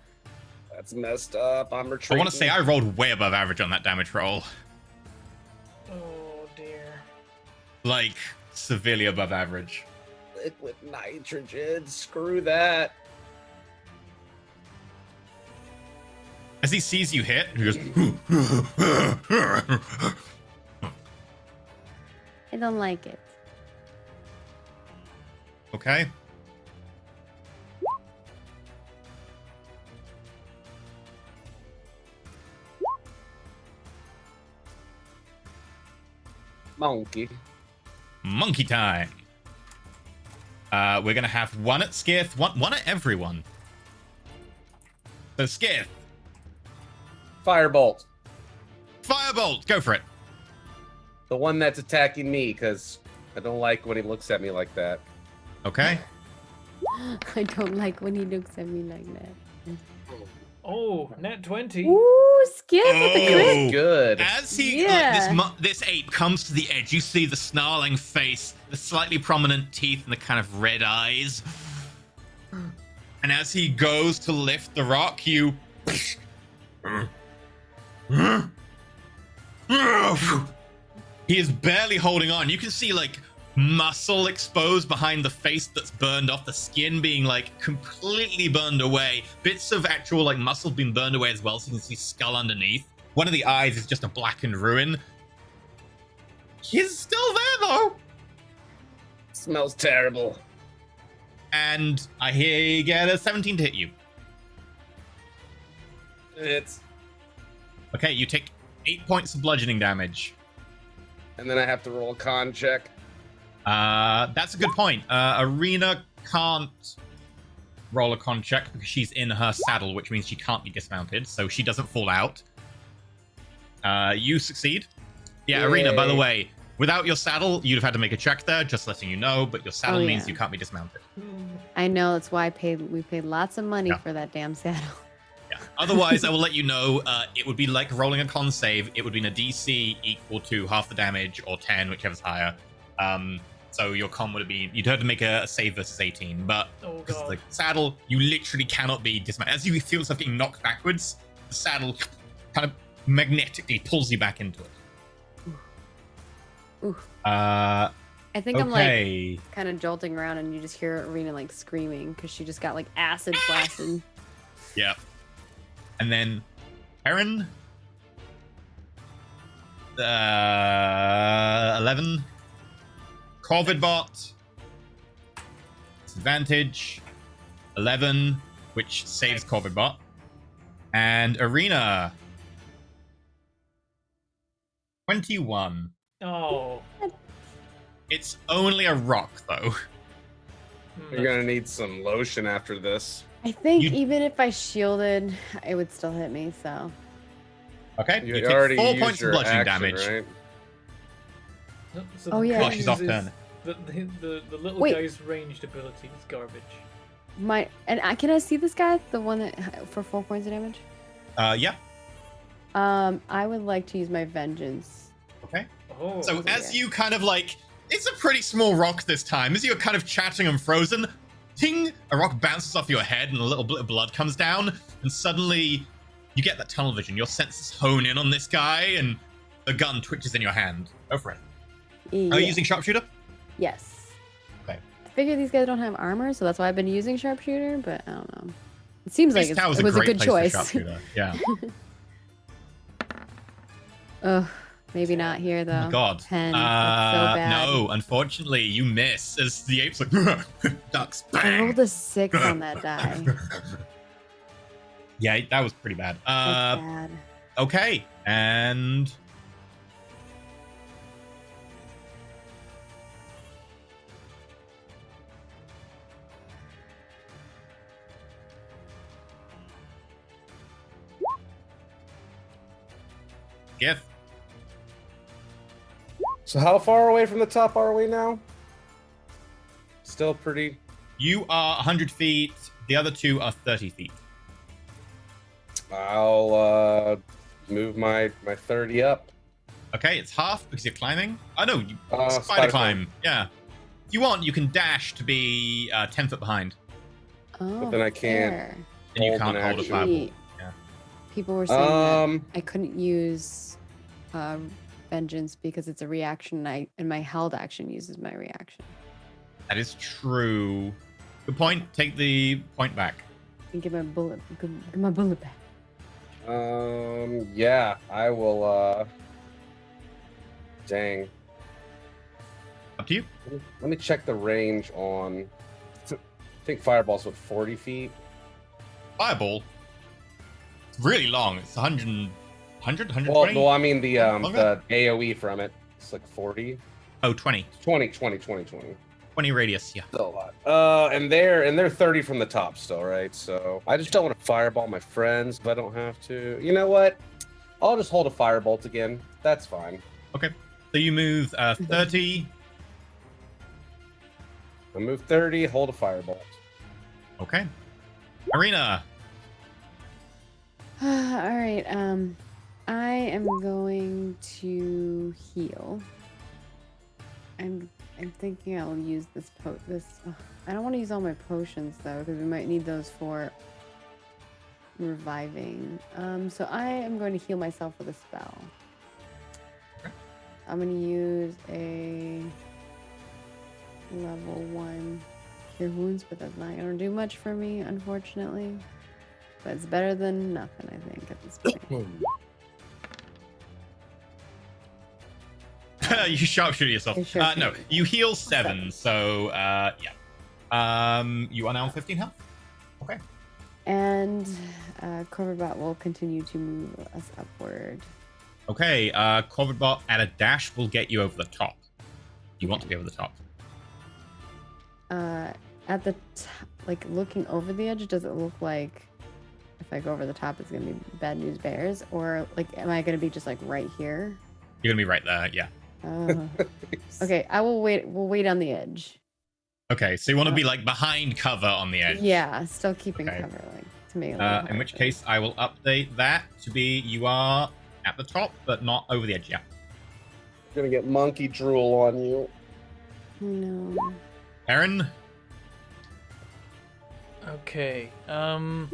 That's messed up. I'm I retreating. want to say I rolled way above average on that damage roll. Oh dear. Like, severely above average. Liquid nitrogen. Screw that. As he sees you hit, he goes, I don't like it. okay. Monkey. Monkey time. We're gonna have one at Skith, one at everyone. So Skith, Firebolt. Firebolt, go for it. The one that's attacking me, because I don't like when he looks at me like that. Okay. I don't like when he looks at me like that. Oh, net 20. Ooh, Skip with the Oh. crit. Good. As he, Yeah. this ape comes to the edge, you see the snarling face, the slightly prominent teeth, and the kind of red eyes. And as he goes to lift the rock, you. He is barely holding on. You can see like muscle exposed behind the face that's burned off, the skin being like completely burned away, bits of actual like muscle being burned away as well, so you can see skull underneath. One of the eyes is just a blackened ruin. He's still there though, Smells terrible. and I hear you get a 17 to hit you. It's. Okay, you take 8 points of bludgeoning damage. And then I have to roll a con check. That's a good point. Arena can't roll a con check because she's in her saddle, which means she can't be dismounted, so she doesn't fall out. You succeed. Yeah, Arena, by the Yay. way, without your saddle, you'd have had to make a check there, just letting you know, but your saddle Oh, means yeah. you can't be dismounted. I know, that's why we paid lots of money Yeah. for that damn saddle. Yeah. Otherwise, I will let you know, it would be like rolling a con save. It would be in a DC equal to half the damage or 10, whichever's higher. So your con would have been, you'd have to make a save versus 18, but Oh because god. the saddle, you literally cannot be dismounted. As you feel yourself getting knocked backwards, the saddle kind of magnetically pulls you back into it. Ooh. Uh, I think I'm like okay. kind of jolting around and you just hear Arena like screaming because she just got like acid blasted. Yeah. And then Aaron. 11. Corvidbot. Disadvantage. 11, which saves Corvidbot. And Arena. 21. Oh. It's only a rock, though. You're gonna need some lotion after this. I think You- even if I shielded, it would still hit me, so. Okay, You you take already 4 used points of your bludgeoning action, damage. right? So Oh, the yeah. Oh, good she's news off is turn. The little Wait. guy's ranged ability is garbage. Can I see this guy? The one that for 4 points of damage? Yeah, I would like to use my vengeance. okay. Oh. So yeah. as you kind of like, it's a pretty small rock this time. As you're kind of chatting and frozen, ting, a rock bounces off your head and a little bit of blood comes down, and suddenly you get that tunnel vision. Your senses hone in on this guy, and the gun twitches in your hand. Go for it. Are Yeah. you using sharpshooter? Yes. Okay. figure these guys don't have armor, so that's why I've been using sharpshooter. But I don't know. It seems like This it tower's was a great good place for choice. sharpshooter. Yeah. Ugh, maybe not here though. Oh my God. 10. That's so bad. No, unfortunately, you miss as the ape's like ducks. I Bang. rolled a 6 on that die. Yeah, that was pretty bad. That's bad. Okay, and Gith. So how far away from the top are we now? Still pretty. You are 100 feet. The other two are 30 feet. I'll move my 30 up. Okay, it's half because you're climbing. Oh no, you Spider spider climb. Yeah. If you want, you can dash to be 10 foot behind, Oh, then I can't. fair. and you Hold can't an hold a action. fireball. Actually, Yeah. people were saying Um, that I couldn't use vengeance because it's a reaction, and my held action uses my reaction. That is true. Good point. Take the point back. And give my bullet back. yeah, I will. Dang. Up to you. Let me check the range on. I think fireball's what 40 feet. Fireball. It's really long. It's 100, 120? Well, I mean the Longer? AOE from it. It's like 40. Oh, 20. 20. 20 radius, yeah. Still a lot. And they're 30 from the top still, right? So I just don't want to fireball my friends if I don't have to. You know what? I'll just hold a firebolt again. That's fine. Okay. So you move 30. I move 30, hold a firebolt. Okay. Arena. All right. I am going to heal. I'm thinking I'll use this I don't want to use all my potions though, because we might need those for reviving. So I am going to heal myself with a spell. Okay. I'm going to use a level 1 cure wounds, but that's not going to do much for me, unfortunately. But it's better than nothing, I think, at this point. You sharpshooter yourself. I sharpshooter. No, you heal 7. So, yeah. You are now on 15 health. Okay. And Coverbot will continue to move us upward. Okay. Covered bot at a dash will get you over the top. You want to be over the top. At the like looking over the edge, does it look like if I go over the top, it's gonna be bad news bears, or like am I gonna be just like right here? You're gonna be right there. Yeah. Okay, I will wait. We'll wait on the edge. Okay. So you want to be like behind cover on the edge. Yeah, still keeping Okay. cover, like to me. In which case, I will update that to be you are at the top, but not over the edge yet. Gonna get monkey drool on you. No. Aaron. Okay. I'm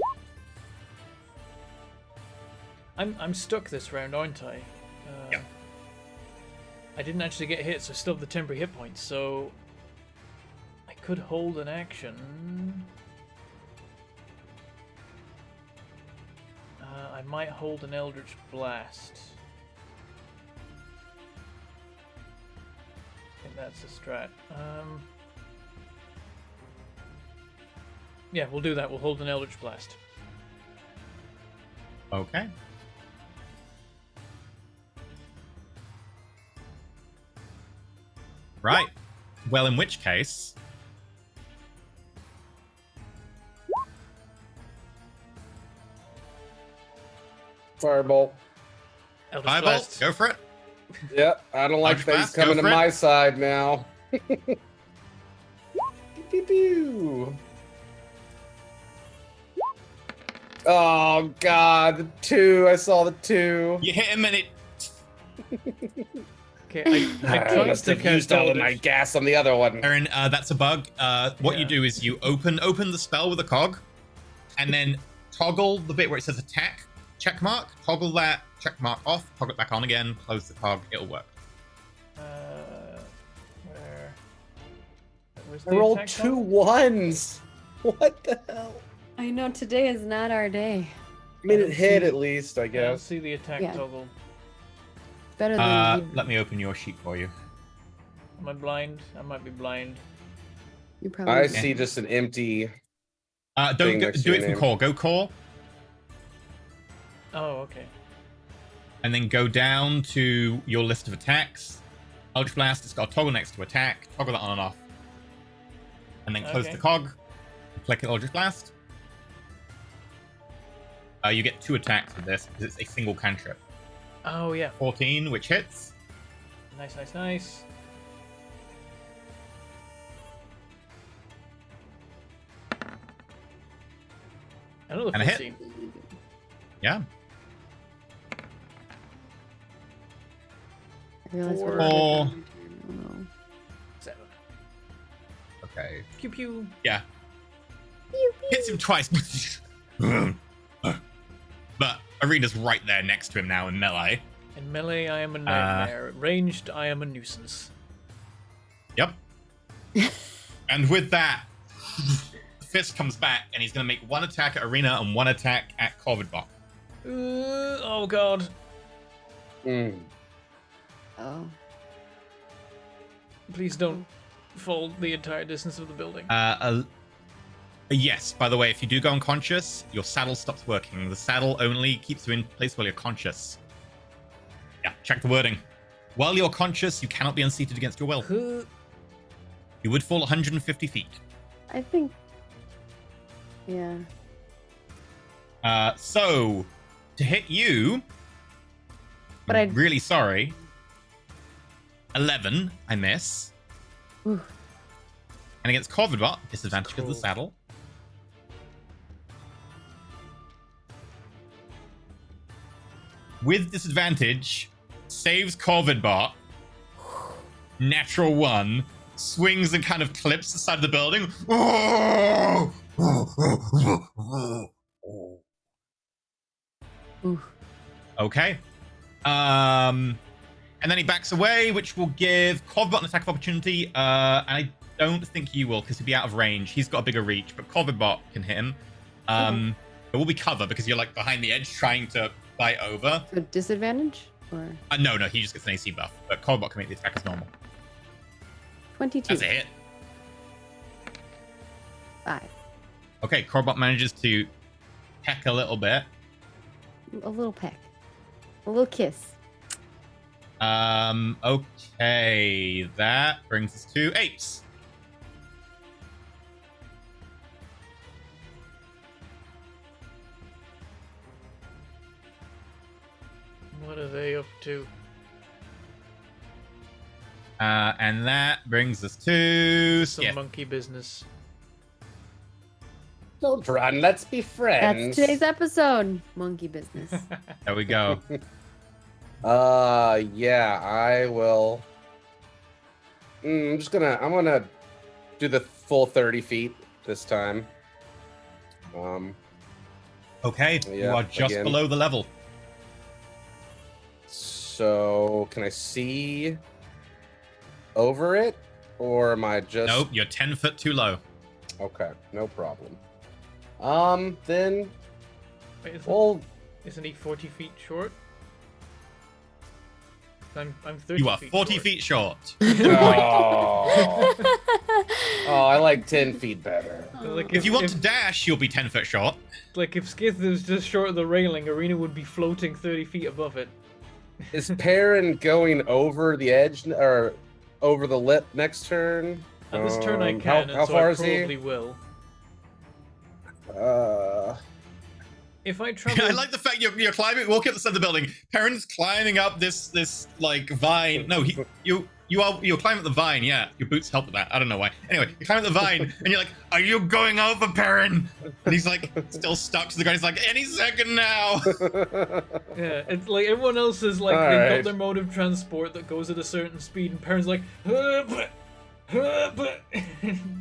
stuck this round, aren't I? Yeah. I didn't actually get hit, so I still have the temporary hit points. So I could hold an action. I might hold an Eldritch Blast. I think that's a strat. Yeah, we'll do that. We'll hold an Eldritch Blast. Okay. Right. Well, in which case, Firebolt. Eldritch Firebolt, Blast. go for it. Yep, I don't like Eldritch that he's Blast, go coming to for it. my side now. Pew, pew. Oh god, the 2. I saw the 2. You hit him and it. Okay, I I tried must to have used cast all of my Eldritch. gas on the other one. Aaron, that's a bug. What you Yeah. do is you open the spell with a cog, and then toggle the bit where it says attack check mark. Toggle that check mark off. Toggle it back on again. Close the cog. It'll work. Where Where's I the rolled attack 2 on? 1s. What the hell? I know today is not our day. I mean, I it don't hit see- at least, I I don't guess. see the attack Yeah. toggle. It's better than you. Let me open your sheet for you. Am I blind? I might be blind. You probably. I do. see just an empty. Don't Thing go, next to do your it from name. core. Go core, Oh, okay. and then go down to your list of attacks. Eldritch Blast. It's got a toggle next to attack. Toggle that on and off, and then close Okay. the cog. Click Eldritch Blast. You get 2 attacks with this because it's a single cantrip. Oh yeah. 14, which hits. Nice, nice, nice. Another And a hit. 15. Yeah. I realize Four. we're already Or- on my turn. Oh, no. 7. Okay. Pew pew. Yeah. Hits him twice. But Arena's right there next to him now in melee. In melee, I am a nightmare. Ranged, I am a nuisance. Yep. And with that, Fist comes back and he's going to make 1 attack at Arena and 1 attack at Corvidbot. Oh god. Mm. Oh. Please don't fall the entire distance of the building. Yes, by the way, if you do go unconscious, your saddle stops working. The saddle only keeps you in place while you're conscious. Yeah, check the wording. While you're conscious, you cannot be unseated against your will. You would fall 150 feet. I think. Yeah. So, to hit you, But I'm I- really sorry. 11, I miss. Ooh. And against Corvidbot, disadvantage because of the Cool. saddle. With disadvantage, saves Corvidbot. Natural 1. Swings and kind of clips the side of the building. Ooh. Okay. And then he backs away, which will give Corvidbot an attack of opportunity. And I don't think you will, because he'll be out of range. He's got a bigger reach, but Corvidbot can hit him. It will be cover because you're like behind the edge trying to fight over. So disadvantage or No, he just gets an AC buff. But Corvidbot can make the attack as normal. 22. That's a hit. 5. Okay, Corvidbot manages to peck a little bit. A little peck. A little kiss. Okay, that brings us to apes. What are they up to? And that brings us to Some Skiff. monkey business. Don't run. Let's be friends. That's today's episode. Monkey business. There we go. Yeah, I will. I'm gonna do the full 30 feet this time. Okay, you Yeah, are just again. below the level. So can I see over it, or am I just? Nope, you're 10 foot too low. Okay, no problem. Then Wait, well, isn't he 40 feet short? I'm 30 You are feet 40 short. feet short. oh, I like 10 feet better. Like If you want to dash, you'll be 10 foot short. Like if Skith was just short of the railing, Arena would be floating 30 feet above it. Is Perrin going over the edge or over the lip next turn? At this turn I How can, and so far I is probably he? will. If I I travel, like the fact you're climbing, walking up the side of the building. Perrin's climbing up this like vine. No, you're climbing up the vine. Yeah, your boots help with that. I don't know why. Anyway, you climb up the vine, and you're like, "Are you going over, Perrin?" And he's like, still stuck to the ground. He's like, "Any second now." yeah, it's like everyone else is like they've Alright. got their mode of transport that goes at a certain speed, and Perrin's like,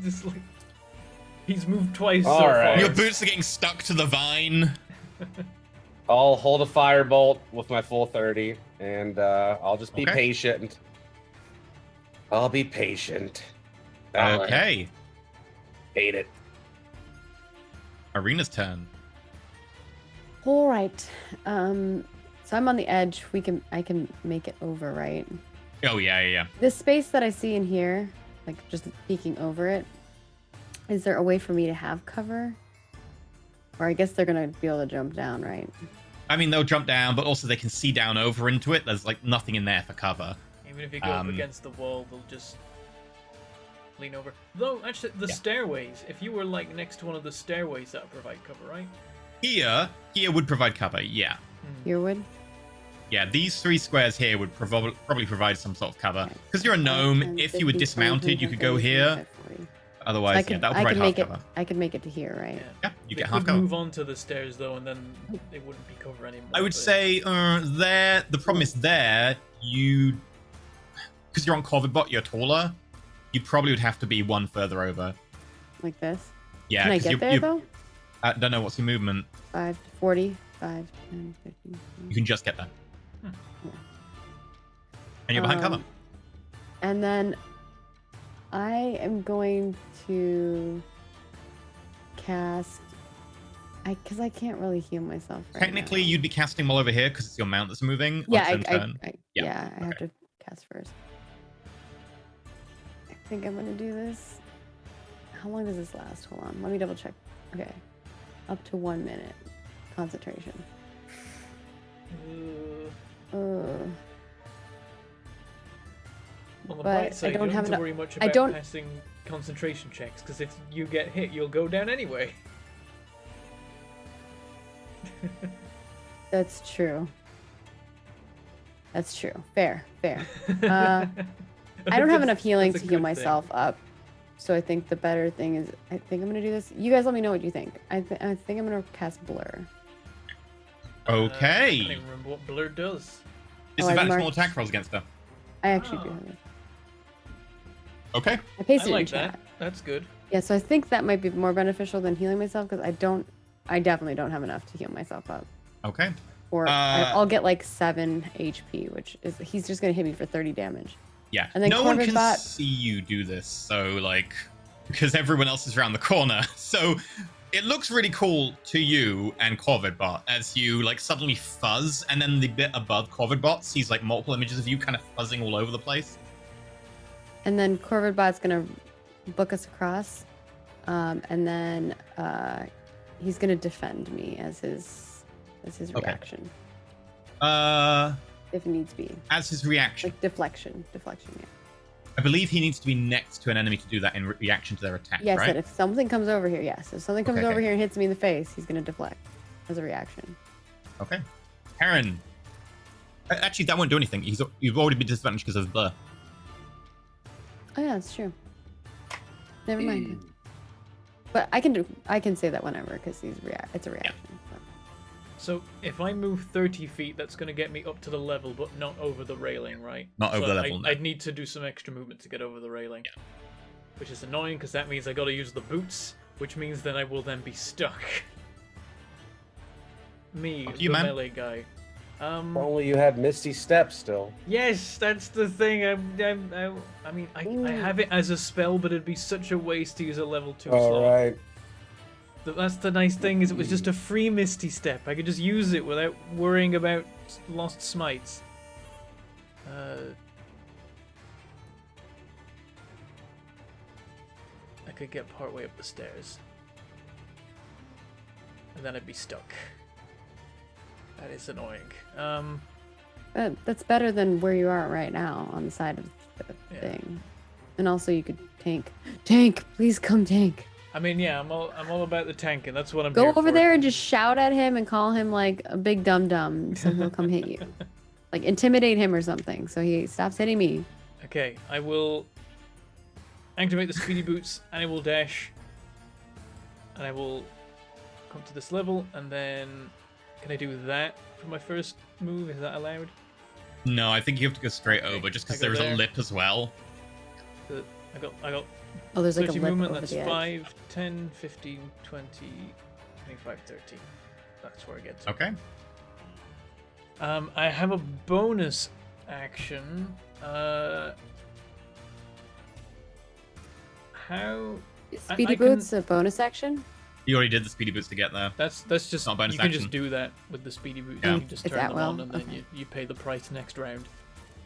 just like he's moved twice so Alright. far. Your boots are getting stuck to the vine. I'll hold a firebolt with my full 30, and I'll just be Okay. patient. I'll be patient. Okay. Hate it. Arena's turn. All right. So I'm on the edge. I can make it over, right? Oh, yeah. This space that I see in here, like just peeking over it, is there a way for me to have cover? Or I guess they're gonna be able to jump down, right? I mean, they'll jump down, but also they can see down over into it. There's like nothing in there for cover. Even if you go up against the wall, they'll just lean over. Though, actually, the stairways, if you were like next to one of the stairways, that would provide cover, right? Here would provide cover, yeah. Here would? Yeah, these 3 squares here would probably provide some sort of cover. Because you're a gnome, if you were dismounted, you could go here. Otherwise, that would provide half cover. I could make it to here, right? Yeah, you they get half could cover. move on to the stairs, though, and then it wouldn't be cover anymore. I would say there. The problem is there. Because you're on Corvidbot, you're taller. You probably would have to be one further over. Like this? Yeah. Can I get there, though? I don't know what's your movement. 5 to 40, 5, 10, 15. You can just get there. Yeah. And you're behind cover. And then I am going to cast. Because I can't really heal myself. Right Technically, now. you'd be casting them all over here because it's your mount that's moving. Yeah, on turn. I have to cast first. I think I'm gonna do this. How long does this last? Hold on, let me double check. Okay, up to 1 minute. Concentration. On the But bright side, I don't you have have to enough- worry much I about don't- passing concentration checks, because if you get hit, you'll go down anyway. That's true. That's true. Fair. I don't have enough healing to heal myself up. So I think the better thing is, I think I'm gonna do this. You guys let me know what you think. I think I'm gonna cast Blur. I Okay. can't even remember what Blur does. Disadvantage marked- all attack rolls against her. I actually do have it. Okay. I pasted I like it in chat. that. That's good. Yeah, so I think that might be more beneficial than healing myself because I definitely don't have enough to heal myself up. Okay. Or I'll get like 7 HP, which is he's just gonna hit me for 30 damage. Yeah. And then No one can Corvidbot- see you do this, so like, because everyone else is around the corner. So it looks really cool to you and Corvidbot as you like suddenly fuzz, and then the bit above Corvidbot sees like multiple images of you kind of fuzzing all over the place. And then Corvidbot's gonna book us across, and then he's gonna defend me as his reaction if it needs to be. As his reaction, Like deflection, yeah. I believe he needs to be next to an enemy to do that in reaction to their attack, Yes, right? and if something comes over here, yes. If something comes Okay, over okay. here and hits me in the face, he's gonna deflect as a reaction. Okay. Heron. Actually, that won't do anything. You've already been disadvantaged because of Blur. Oh yeah, that's true. Never mind. But I can say that whenever because it's a reaction. But- So if I move 30 feet, that's going to get me up to the level, but not over the railing, right? Not over So the level, no. I'd need to do some extra movement to get over the railing. Yeah. Which is annoying, because that means I got to use the boots, which means then I will then be stuck. Me, Up to the you, man. melee guy. If only you had Misty Step still. Yes, that's the thing. I mean, I have it as a spell, but it'd be such a waste to use a level 2 slot. Alright. That's the nice thing, is it was just a free Misty Step. I could just use it without worrying about lost smites. I could get partway up the stairs. And then I'd be stuck. That is annoying. But that's better than where you are right now on the side of the thing. And also you could tank. Tank, please come tank. I mean, yeah, I'm all about the tank, and that's what I'm Go here over for. there and just shout at him and call him like a big dum dum so he'll come hit you. Like intimidate him or something so he stops hitting me. Okay, I will activate the speedy boots, and I will dash, and I will come to this level, and then can I do that for my first move? Is that allowed? No, I think you have to go straight Okay, over, just I because go there is there. a lip as well. I got Oh, there's like a 30 lip movement, over that's the edge. 5, 10, 15, 20, 25, 30. That's where I get to. Okay. I have a bonus action. How? Speedy I can- boots, a bonus action. You already did the speedy boots to get there. That's just Not a bonus you can action. just do that with the speedy boots. Yeah. You can just It's turn at them will? on and then Okay. you pay the price next round.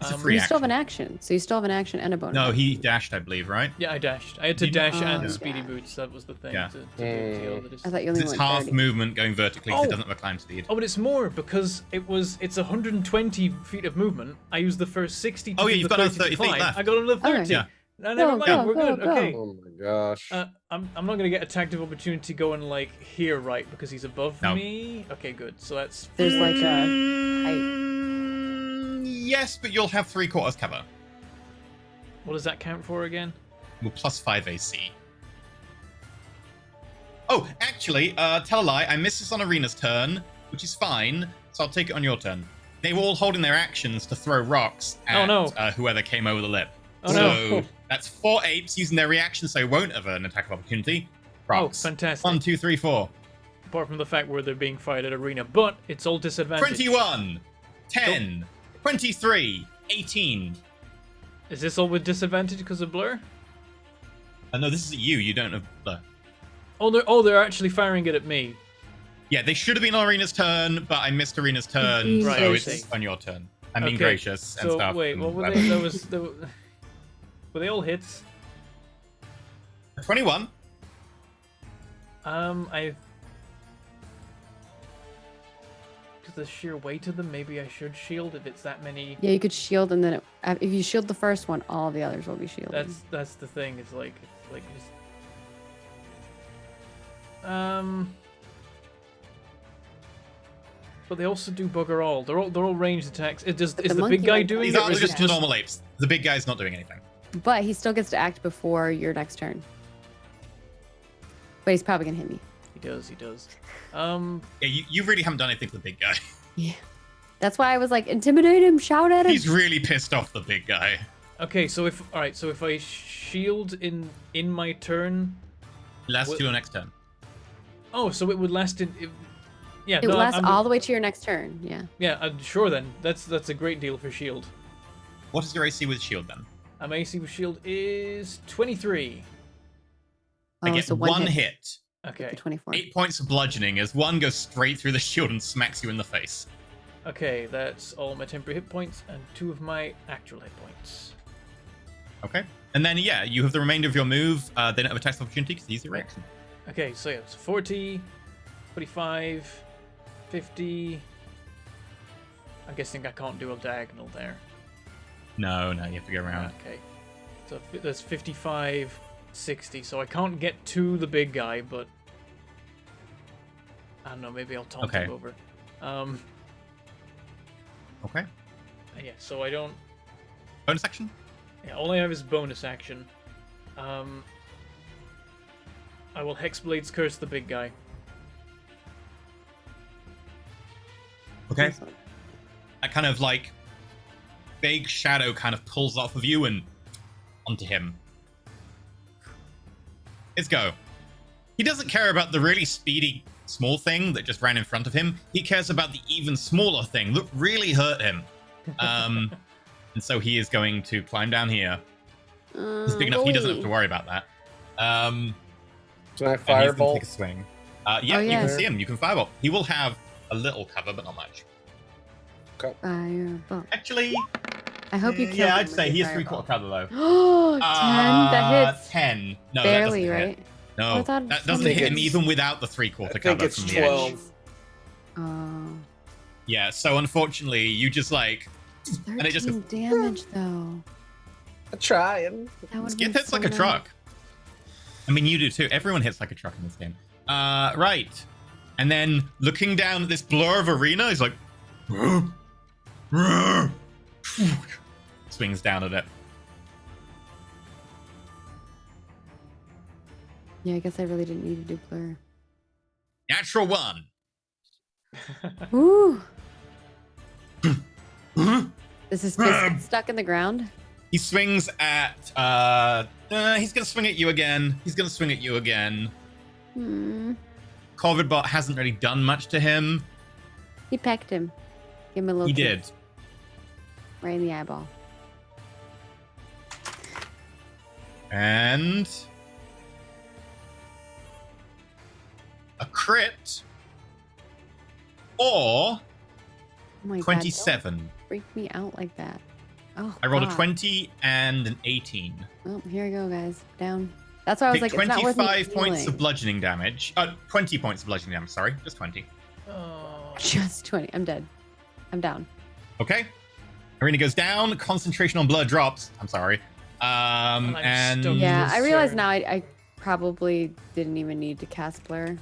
It's a But free you still have an action. action, so you still have an action and a bonus. No, action. he dashed, I believe, right? Yeah, I dashed. I had to You- dash Oh, and yeah. speedy boots. That was the thing Yeah. to deal with the I distance. thought you only It's went half 30. movement going vertically because Oh. it doesn't have a climb speed. Oh, but it's more because it's 120 feet of movement. I used the first 60 to Oh, yeah, do you've the got 30 another 30 to feet climb. left. I got another 30. Okay. Yeah. No, never Go, mind. go, We're go, good. go. Okay. Oh my gosh. I'm not gonna get attacked of opportunity going like here, right? Because he's above No. me. Okay, good. So that's There's like a Yes, but you'll have 3/4 cover. what does that count for again? Well, plus 5 AC. Oh, actually, tell a lie. I missed this on Arena's turn, which is fine. So I'll take it on your turn. They were all holding their actions to throw rocks at whoever came over the lip. Oh, so no. that's 4 apes using their reaction, so won't have an attack of opportunity. Rocks. Oh, fantastic. 1, 2, 3, 4. Apart from the fact where they're being fired at arena, but it's all disadvantage. 21, 10, 23, 18. Is this all with disadvantage because of blur? No, this is at you. You don't have blur. They're actually firing it at me. Yeah, they should have been on Arena's turn, but I missed Arena's turn, Right, so I it's see. on your turn. I'm being Okay, gracious and so stuff. wait, and what were whatever. they? Were they all hits? 21. I. Because the sheer weight of them, maybe I should shield if it's that many. Yeah, you could shield, and then if you shield the first one, all the others will be shielded. That's the thing. It's like just. But they also do bugger all. They're all ranged attacks. Is the the monkey big guy might- doing These it? are Or is just it normal apes. The big guy's not doing anything. But he still gets to act before your next turn. But he's probably gonna hit me. He does. Yeah, you really haven't done anything to the big guy. Yeah. That's why I was like, intimidate him, shout at him. He's really pissed off the big guy. Okay, so if I shield in my turn. Last What- to your next turn. Oh, so it would last yeah. It no, lasts I'm, all the way to your next turn. Yeah. Yeah, sure then. That's a great deal for shield. What is your AC with shield then? My AC with shield is 23. I get so one hit. Okay. 24. 8 points of bludgeoning as one goes straight through the shield and smacks you in the face. Okay, that's all my temporary hit points and 2 of my actual hit points. Okay. And then, yeah, you have the remainder of your move. They don't have attack of opportunity because it's easy reaction. Okay, so yeah, it's 40, 45, 50. I'm guessing I can't do a diagonal there. No, you have to go around. Okay. So that's 55, 60. So I can't get to the big guy, but I don't know, maybe I'll taunt Okay. him over. Okay. Yeah, so I don't. Bonus action? Yeah, all I have is bonus action. I will Hexblades curse the big guy. Okay. That kind of like big shadow kind of pulls off of you and onto him. Let's go. He doesn't care about the really speedy small thing that just ran in front of him. He cares about the even smaller thing that really hurt him. And so he is going to climb down here. He's big enough, he doesn't have to worry about that. Can I And he's gonna fireball? take a swing. Oh, You yeah. can see him. You can fireball. He will have a little cover, but not much. Fireball. Actually, I hope you kill yeah, him I'd with say your he has fireball. 3/4 cover though. 10? That hits 10. No, barely, that doesn't right? hit. No, I thought that doesn't something- hit him it's- even without the 3/4 I think cover it's from the edge. 12. Oh. Yeah, so unfortunately, you just like 13 it just goes- damage, though. I'm trying. That would it hits like a truck. I mean, you do too. Everyone hits like a truck in this game. Right. And then looking down at this blur of arena, he's like, swings down at it. Yeah, I guess I really didn't need to do blur. Natural 1. Ooh. Is his fist stuck in the ground? He swings at. He's gonna swing at you again. He's gonna swing at you again. Corvidbot hasn't really done much to him. He pecked him. Give him a little He kick did. right in the eyeball. And crit or Oh my God, 27. don't freak me out like that. Oh, I rolled a God. 20 and an 18. Oh, here we go, guys. Down. That's why I was Take like, it's not worth me 25 points of healing. bludgeoning damage. 20 points of bludgeoning damage, sorry. Just 20. Oh. Just 20. I'm dead. I'm down. Okay. Arena goes down. Concentration on blood drops. I'm sorry. I'm And stuck. Yeah, this I realize turn. now I probably didn't even need to cast Blur.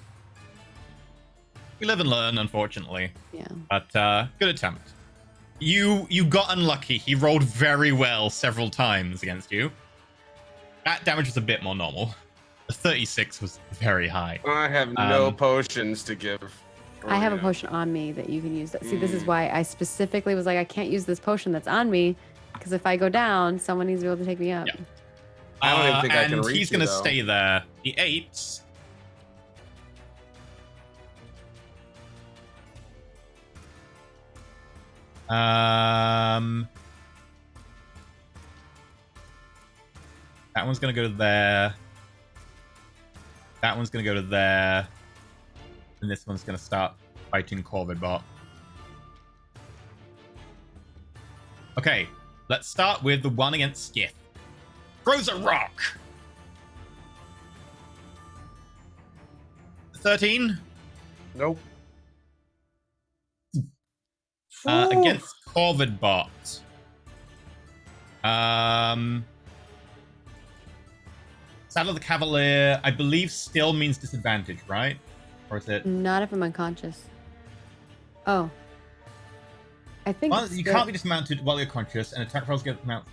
we live and learn, unfortunately. Yeah. But good attempt. You got unlucky. He rolled very well several times against you. That damage was a bit more normal. The 36 was very high. I have no Um, potions to give. I have a Arena. potion on me that you can use. See, this is why I specifically was like, I can't use this potion that's on me because if I go down, someone needs to be able to take me up. Yeah. I don't even think I can and reach he's you, gonna though. stay there. The 8s. That one's gonna go to there. That one's gonna go to there. And this one's gonna start fighting Corvidbot. Okay, let's start with the one against Skiff. Throws a rock. 13 Nope. against Corvidbot. Saddle of the Cavalier, I believe, still means disadvantage, right? Or is it? Not if I'm unconscious. Oh. I think Well, it's you still- can't be dismounted while you're conscious, and attack rolls against the mount.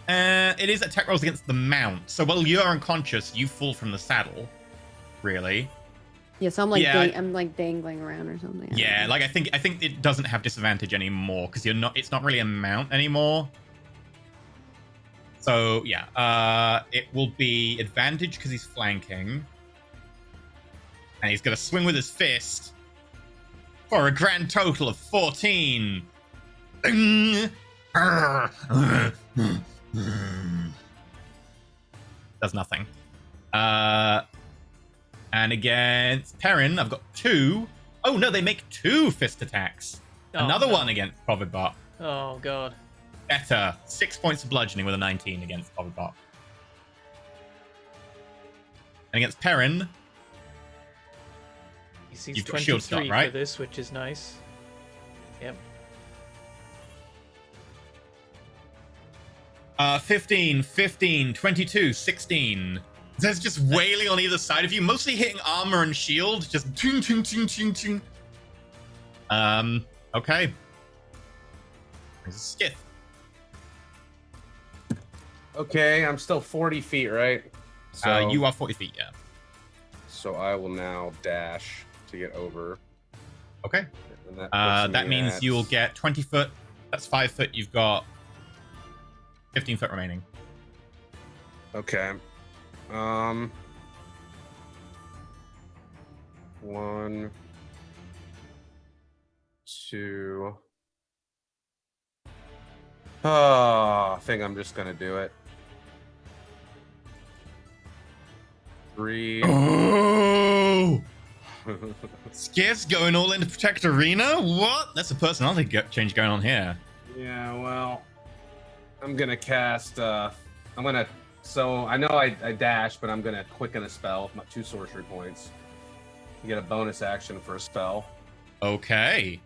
It is attack rolls against the mount. So while you're unconscious, you fall from the saddle. Really? Yeah, so I'm like, Yeah. I'm like dangling around or something. I don't Yeah, know. like I think it doesn't have disadvantage anymore because you're not. It's not really a mount anymore. So yeah, it will be advantage because he's flanking, and he's gonna swing with his fist for a grand total of 14. Does nothing. And against Perrin, I've got 2. Oh no, they make 2 fist attacks. Oh, Another no. one against Providbot. Oh god. Better. 6 points of bludgeoning with a 19 against Providbot. And against Perrin, He sees You've got shield 23 slot, right? for this, which is nice. Yep. 15, 15, 22, 16. There's just wailing on either side of you, mostly hitting armor and shield. Just ting, ting, ting, ting, ting. Okay. There's a Skiff. Okay, I'm still 40 feet, right? So You are 40 feet, yeah. So I will now dash to get over. Okay. And that, That means you'll get 20 foot. That's 5 foot. You've got 15 foot remaining. Okay. 1, 2. I think I'm just gonna do it. 3. Oh! Skiff's going all in to protect Arena? What? That's a personality change going on here. Yeah, well, I'm gonna cast. So I know I dash, but I'm gonna quicken a spell with my 2 sorcery points. You get a bonus action for a spell, Okay.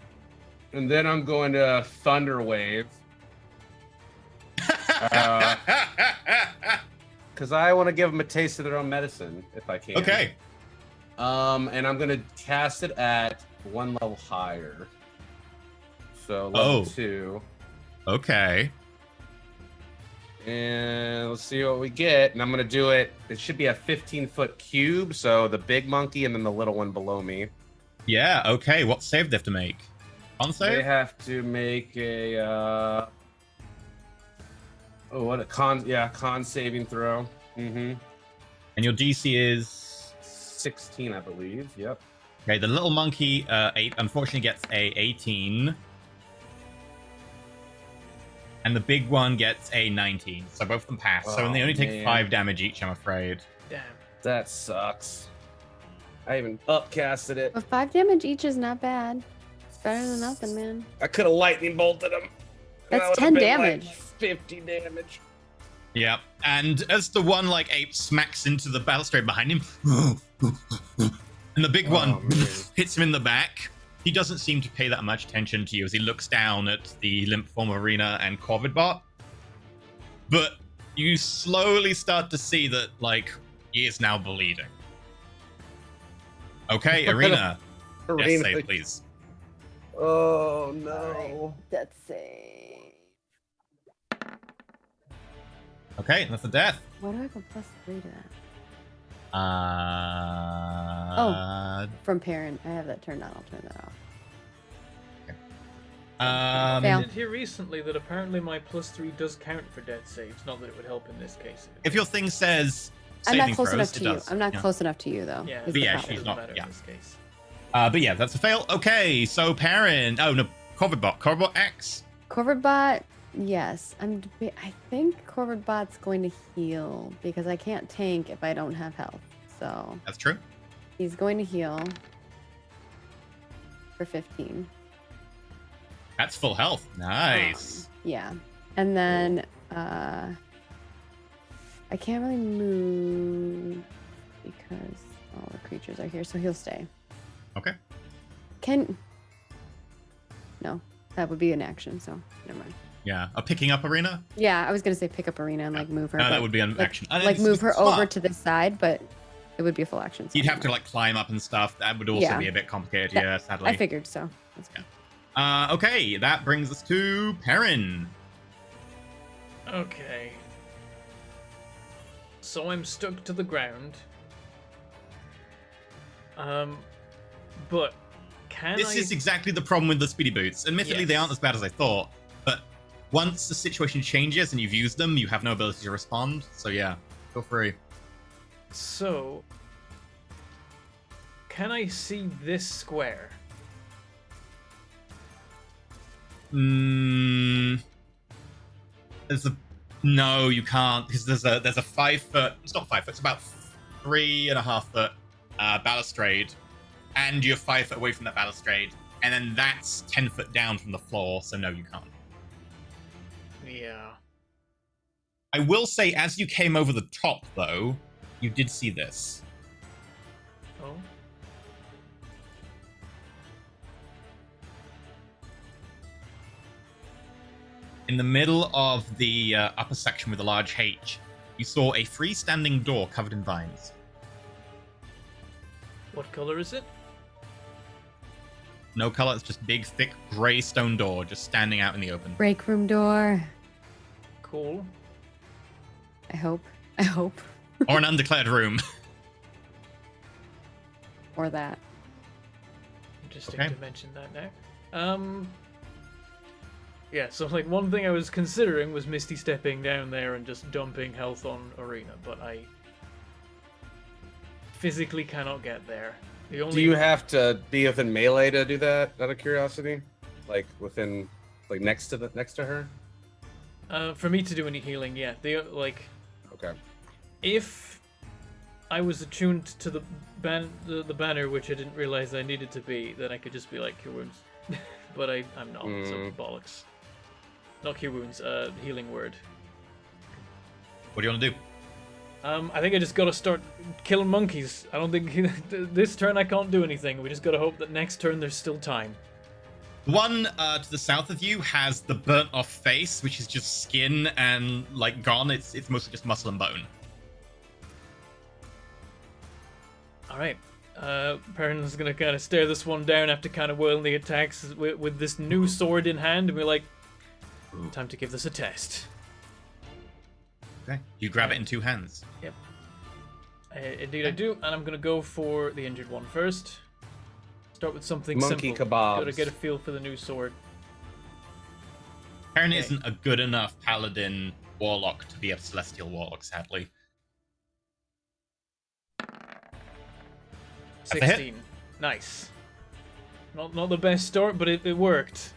and then I'm going to Thunder Wave because I want to give them a taste of their own medicine if I can. Okay. And I'm gonna cast it at 1 level higher. So level 2. Okay. And let's see what we get. And I'm going to do it. It should be a 15-foot cube. So the big monkey and then the little one below me. Yeah, okay. What save do they have to make? Con They save? have to make a... con saving throw. Mm-hmm. And your DC is... 16, I believe. Yep. Okay, the little monkey 8 unfortunately gets a 18. And the big one gets a 19. So both of them pass. So Oh, they only take man. 5 damage each, I'm afraid. Damn. That sucks. I even upcasted it. But 5 damage each is not bad. It's better than nothing, man. I could have lightning bolted him. That's That would've 10 been, damage. Like 50 damage. Yeah, and as the one like ape smacks into the balustrade behind him, and the big one man. hits him in the back, he doesn't seem to pay that much attention to you as he looks down at the limp form Arena and Corvidbot. But you slowly start to see that like he is now bleeding. Okay, Arena. Yes, Arena. save, please. Oh no. That's save. Okay, that's a death. Why do I go +3 to that? From parent. I have that turned on. I'll turn that off. I Fail. did hear recently that apparently my +3 does count for death saves. Not that it would help in this case. If your thing says I'm saving not close throws, enough it to you. does. I'm not Yeah. close enough to you though. Yeah, is But the yeah, problem. she's doesn't not- matter yeah. in this case. But yeah, that's a fail. Okay, so Perrin. Oh no, Corvidbot X. Corvidbot, yes. I think Corvidbot's going to heal because I can't tank if I don't have health. So That's true. he's going to heal for 15. That's full health. Nice. Yeah. And then I can't really move because all the creatures are here, so he'll stay. Okay. No, that would be an action, so never mind. Yeah, a picking up Arena. Yeah, I was gonna say pick up Arena and like move her. No, but, that would be an like, action. Like move her over to this side, but it would be a full action. So You'd have to like climb up and stuff. That would also Yeah. be a bit complicated. Yeah, Yeah, sadly. I figured so. That's fine. Okay, that brings us to Perrin. Okay. So I'm stuck to the ground. But can This I... is exactly the problem with the speedy boots. Admittedly, they Yes. aren't as bad as I thought, but once the situation changes and you've used them, you have no ability to respond. So yeah, feel free. So... Can I see this square? There's a no, you can't because there's a 5 foot. It's not 5 foot. It's about 3.5 foot balustrade, and you're 5 foot away from that balustrade, and then that's 10 foot down from the floor. So no, you can't. Yeah. I will say, as you came over the top, though, you did see this. Oh. In the middle of the upper section with a large H, you saw a freestanding door covered in vines. What color is it? No color, it's just big, thick, grey stone door just standing out in the open. Break room door. Cool. I hope. I hope. Or an undeclared room. Or that. Interesting Okay. to mention that now. Yeah, so like one thing I was considering was Misty stepping down there and just dumping health on Arena, but I physically cannot get there. The only Do you have to be within melee to do that? Out of curiosity, like within, like next to her. for me to do any healing, yeah. Like Okay. if I was attuned to the banner, which I didn't realize I needed to be, then I could just be like cure wounds. But I'm not, so bollocks. Not cure wounds, healing word. What do you want to do? I think I just gotta start killing monkeys. I don't think this turn I can't do anything. We just gotta hope that next turn there's still time. The one to the south of you has the burnt off face, which is just skin and like gone. It's mostly just muscle and bone. Alright. Perrin's gonna kind of stare this one down after kind of whirling the attacks with this new sword in hand and be like, time to give this a test. Okay. You grab it in 2 hands. Yep. Indeed I do, and I'm gonna go for the injured one first. Start with something Monkey simple. kebabs. Gotta get a feel for the new sword. Perrin Okay. isn't a good enough paladin warlock to be a celestial warlock, sadly. That's a hit. 16. Nice. Not the best start, but it worked.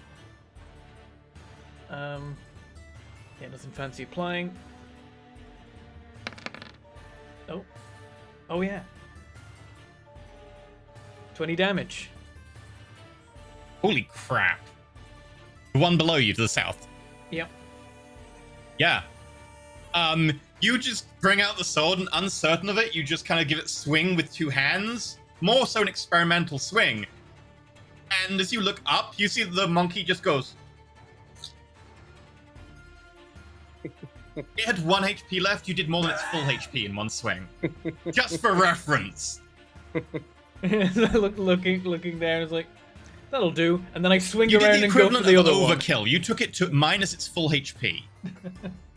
Yeah, nothing fancy applying. Oh. Oh yeah. 20 damage. Holy crap. The one below you to the south. Yep. Yeah. You just bring out the sword and uncertain of it, you just kind of give it swing with two hands. More so an experimental swing. And as you look up, you see the monkey just goes. It had 1 HP left, you did more than its full HP in one swing. Just for reference. looking there, it's like, that'll do. And then I swing You did around the and go for equivalent the of other one. overkill. You took it to minus its full HP.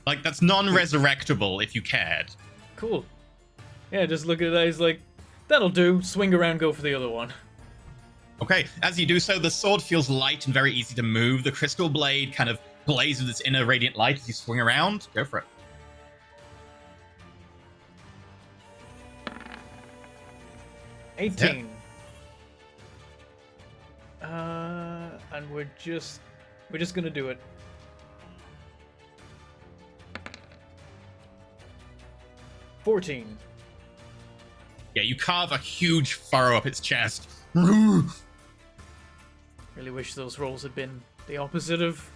Like, that's non-resurrectable if you cared. Cool. Yeah, just look at it, he's like, that'll do. Swing around, go for the other one. Okay, as you do so, the sword feels light and very easy to move. The crystal blade kind of blazes with its inner radiant light as you swing around. Go for it. Yeah. 18. And we're just gonna do it. $14. Yeah, you carve a huge furrow up its chest. Really wish those rolls had been the opposite of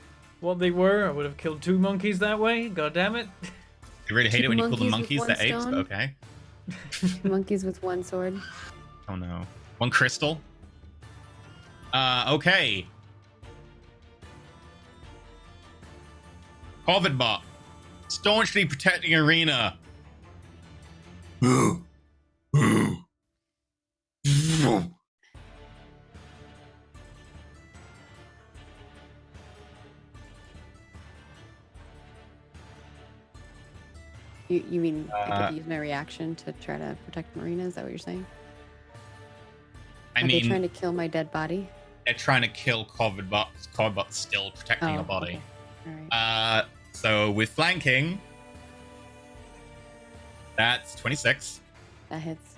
what they were. I would have killed 2 monkeys that way. God damn it. I really hate it when you call them Monkeys monkeys, with they're apes, one but stone? okay. Monkeys with 1 sword. Oh no. 1 crystal. Okay. Corvidbot. Staunchly protecting Arena. You mean I could use my reaction to try to protect Marina? Is that what you're saying? I Are they trying mean, to kill my dead body? they're trying to kill Corvidbot because Corvidbot's still protecting your body. Okay. All right. So with flanking, that's 26. That hits.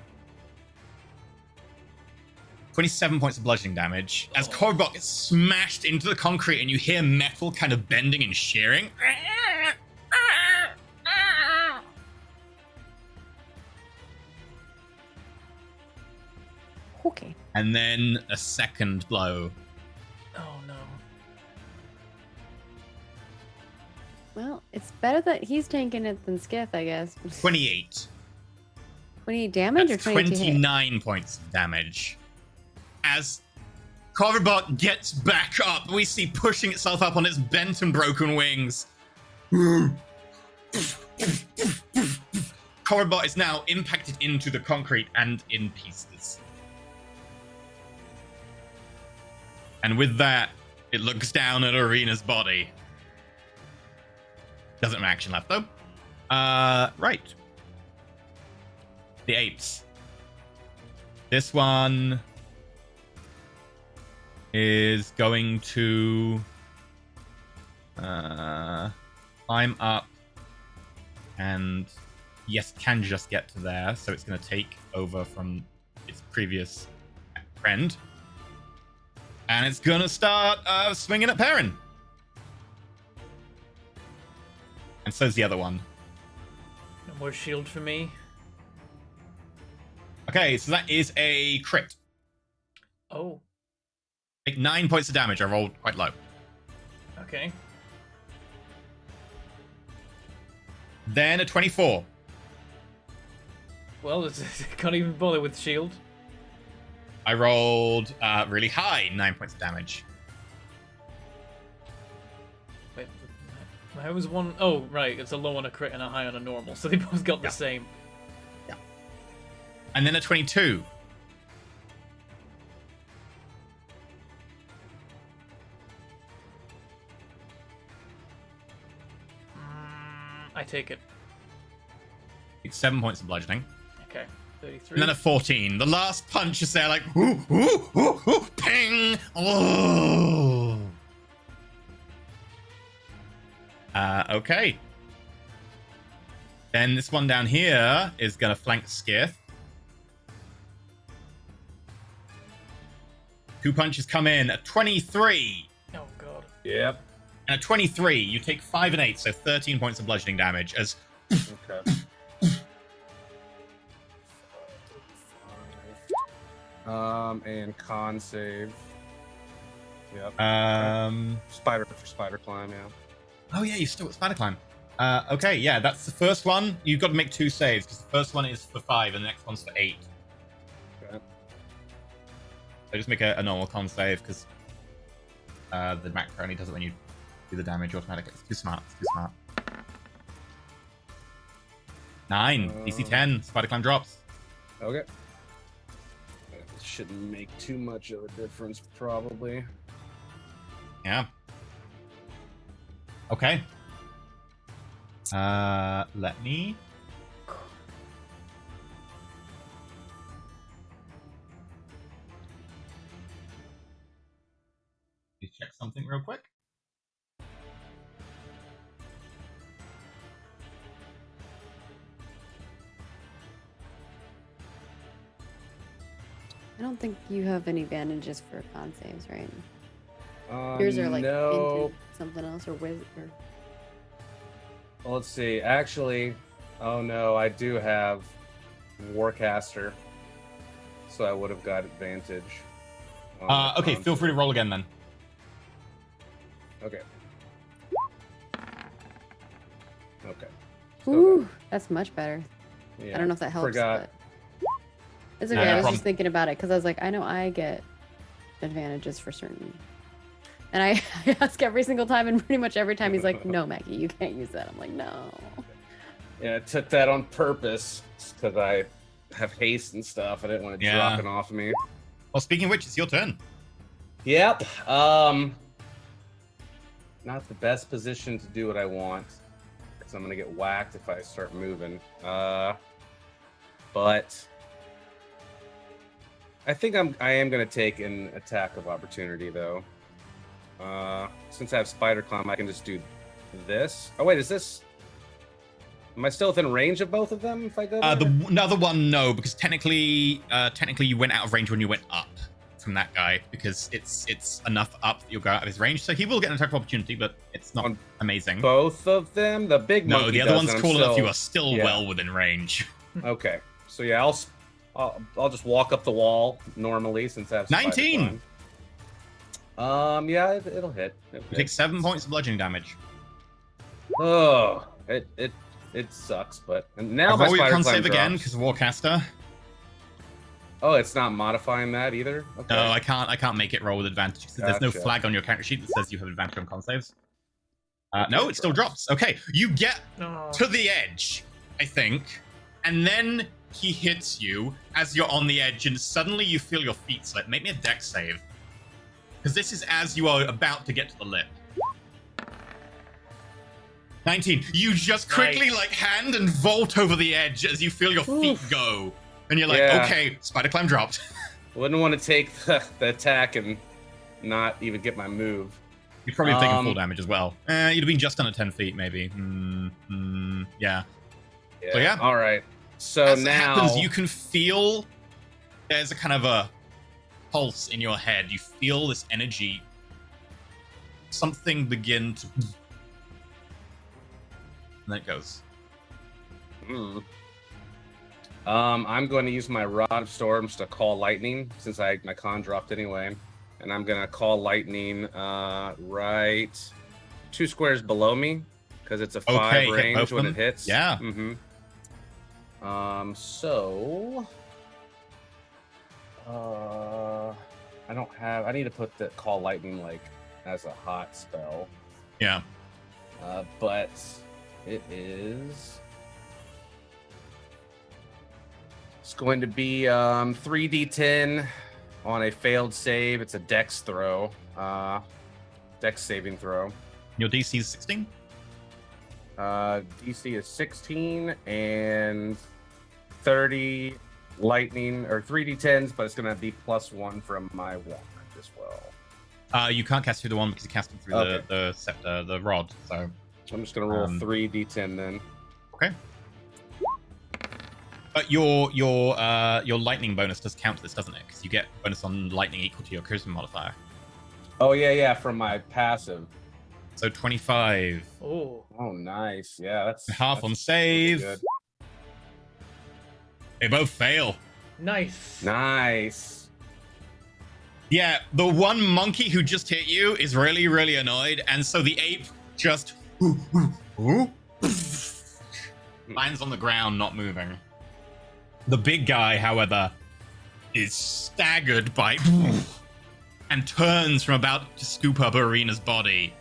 27 points of bludgeoning damage as Corvidbot gets smashed into the concrete and you hear metal kind of bending and shearing. Okay. And then a second blow. Oh no. Well, it's better that he's tanking it than Skith, I guess. 28. 28 damage That's or 22 hit? 29 points of damage. As Corvidbot gets back up, we see pushing itself up on its bent and broken wings. Corvidbot is now impacted into the concrete and in pieces. And with that, it looks down at Arena's body. Doesn't have action left, though. Right. The apes. This one is going to climb up and yes, can just get to there, so it's going to take over from its previous friend. And it's going to start swinging at Perrin. And so's the other one. No more shield for me. Okay, so that is a crit. Oh, Take 9 points of damage. I rolled quite low. okay. Then a 24. Well, can't even bother with shield. I rolled really high, 9 points of damage. Wait, how was one? Oh, right. It's a low on a crit and a high on a normal, so they both got the same. Yeah. And then a 22. I take it. It's 7 points of bludgeoning. Okay, 33. And then a 14. The last punch is there, like, ooh, ooh, ooh, ooh, ping. Oh. Okay. Then this one down here is going to flank Skith. 2 punches come in. A 23. Oh god. Yep. And a 23. You take 5 and 8, so 13 points of bludgeoning damage as Okay. And con save. Yep. Spider climb, yeah. Oh yeah, you still got spider climb. Okay, yeah, that's the first one. You've got to make 2 saves because the first one is for 5 and the next one's for 8. Okay. So just make a normal con save because the macro only does it when you do the damage automatically. It's too smart. It's too smart. 9. DC 10. Spider climb drops. Okay. It shouldn't make too much of a difference, probably. Yeah. Okay. Let me. Just check something real quick. I don't think you have any advantages for con saves, right? Yours are like no. into something else or wizard. Or... Well, let's see. Actually, oh no, I do have Warcaster, so I would have got advantage. Okay, feel free to roll again then. Okay. Okay. Ooh, that's much better. Yeah, I don't know if that helps. Forgot. But... It's No, okay. no I was problem. just thinking about it because I was like, I know I get advantages for certain. And I ask every single time, and pretty much every time he's like, "No, Maggie, you can't use that." I'm like, "No." Yeah, I took that on purpose because I have haste and stuff. I didn't want to drop it off of me. Well, speaking of which, it's your turn. Yep. Not the best position to do what I want, because I'm gonna get whacked if I start moving. But I think I am gonna take an attack of opportunity though. Since I have spider climb, I can just do this. Oh wait, is this? Am I still within range of both of them if I go there? The another one, no, because technically you went out of range when you went up from that guy, because it's enough up that you'll go out of his range. So he will get an attack of opportunity, but it's not amazing. Both of them? The big monkey No, the other doesn't. one's I'm cool enough. still- You are still well within range. Okay, so yeah, I'll just walk up the wall normally since I have spider 19. climb. Yeah, it'll hit. You take 7 points of bludgeoning damage. Oh, it sucks, but and now my Roll your spider con climb save again drops. because Warcaster. Oh, it's not modifying that either. Okay. No, I can't make it roll with advantage because there's no Gotcha. flag on your character sheet that says you have advantage on con saves. No, it still drops. Okay, you get to the edge, I think, and then he hits you as you're on the edge, and suddenly you feel your feet slip. Make me a dex save, because this is as you are about to get to the lip. 19. You just quickly hand and vault over the edge as you feel your feet go, and you're like, Yeah. okay, spider climb dropped. Wouldn't want to take the attack and not even get my move. You'd probably have taken full damage as well. You'd have been just under 10 feet, maybe. Yeah. So yeah. All right. So As now it happens, you can feel there's a kind of a pulse in your head. You feel this energy. Something begin to. And then it goes. I'm going to use my Rod of Storms to call lightning since my con dropped anyway. And I'm going to call lightning right 2 squares below me because it's a 5 hit range both when of it them? hits. Yeah. So I need to put the call lightning as a hot spell. Yeah. But it is. It's going to be 3d10 on a failed save. It's a dex throw. Dex saving throw. Your DC is 16? DC is 16 and 30 lightning or 3d10s, but it's going to be +1 from my walk as well. You can't cast through the one because you cast it through Okay. the scepter, the rod. So I'm just going to roll 3d10 then. okay. But your lightning bonus does count to this, doesn't it? Because you get bonus on lightning equal to your charisma modifier. Oh yeah, from my passive. So 25. Oh. Oh, nice. Yeah, that's Half on that's save. good. They both fail. Nice. Nice. Yeah, the one monkey who just hit you is really, really annoyed, and so the ape just lands on the ground, not moving. The big guy, however, is staggered by and turns from about to scoop up Arena's body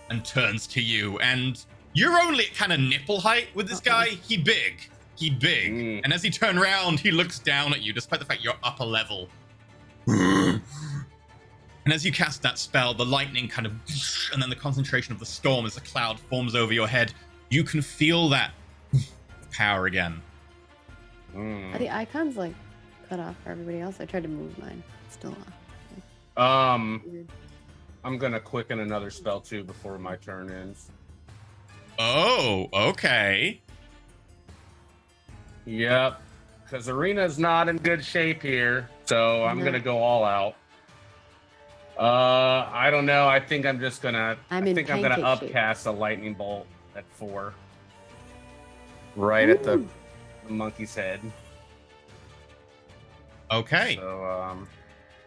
and turns to you. And you're only at kind of nipple height with this guy. He big. And as he turns around, he looks down at you, despite the fact you're upper level. And as you cast that spell, the lightning kind of, and then the concentration of the storm as the cloud forms over your head, you can feel that power again. Are the icons like cut off for everybody else? I tried to move mine. It's still off. Weird. I'm gonna quicken another spell too before my turn ends. Oh, okay. Yep, because Arena's not in good shape here, so I'm No. gonna go all out. I don't know. I think I'm just gonna. I'm I in think I'm gonna pancake shape. upcast a lightning bolt at 4, right at the Ooh. monkey's head. Okay. So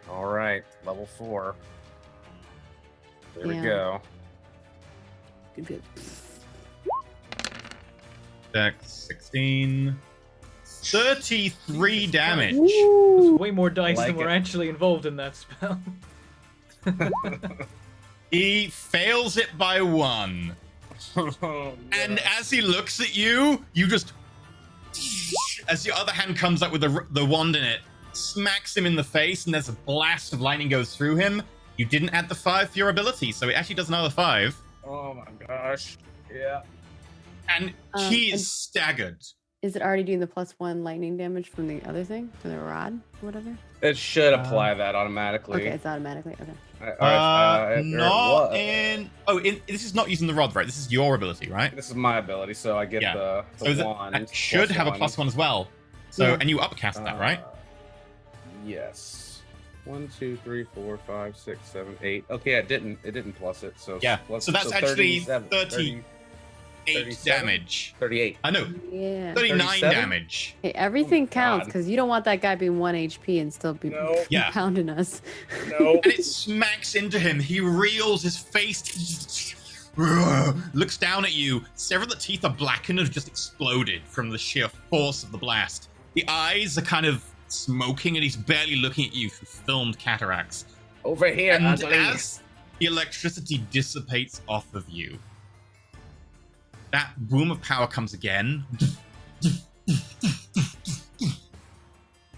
all right, level 4. There we Yeah. go. Good. Dex 16. 33 damage. There's Ooh. way more dice Like than were it. actually involved in that spell. He fails it by 1. And as he looks at you, you just, as your other hand comes up with the wand in it, smacks him in the face, and there's a blast of lightning goes through him. You didn't add the 5 for your ability, so it actually does another 5. Oh my gosh. Yeah. And he and- is staggered. Is it already doing the +1 lightning damage from the other thing? From the rod? Or whatever? It should apply that automatically. Okay, it's automatically. Okay. Not in. Oh, this is not using the rod, right? This is your ability, right? This is my ability, so I get Yeah. the So wand. that should have a +1 as well. So, Yeah. and you upcast that, right? Yes. 1, 2, 3, 4, 5, 6, 7, 8. Okay, it didn't plus it. So Yeah. plus, So that's actually 37, 38 37? damage. 38. I know. Yeah. 39 37? damage. Hey, everything counts God. because you don't want that guy being 1 HP and still be No. Yeah. pounding us. No. And it smacks into him. He reels, his face looks down at you. Several of the teeth are blackened and have just exploded from the sheer force of the blast. The eyes are kind of smoking, and he's barely looking at you through filmed cataracts. Over here, And ugly. as the electricity dissipates off of you, that boom of power comes again.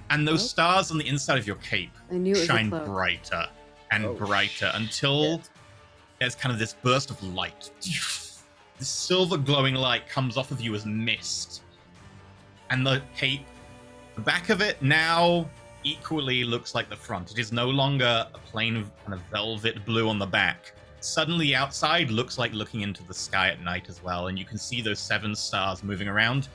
And those stars on the inside of your cape I knew it was a shine cloak. brighter and Oh, brighter until there's kind of this burst of light. This silver glowing light comes off of you as mist. And the cape, the back of it now equally looks like the front. It is no longer a plain of kind of velvet blue on the back. Suddenly the outside looks like looking into the sky at night as well, and you can see those 7 stars moving around.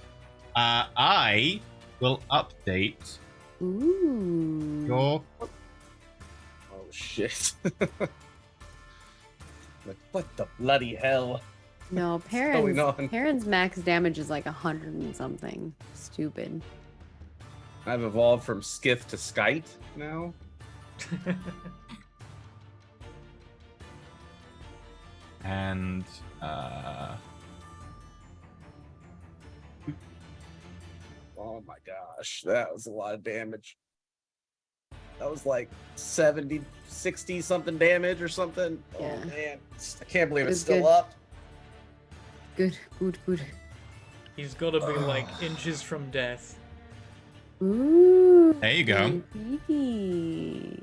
I will update Ooh. your Oh shit. Like, what the bloody hell? No, going on? Perrin's max damage is like 100 and something. Stupid. I've evolved from Skith to Skite now. and Oh my gosh, that was a lot of damage. That was like 70, 60 something damage or something. Yeah. Oh man, I can't believe It it's was still good. up. Good. He's got to be like inches from death. Ooh. There you go. Pretty.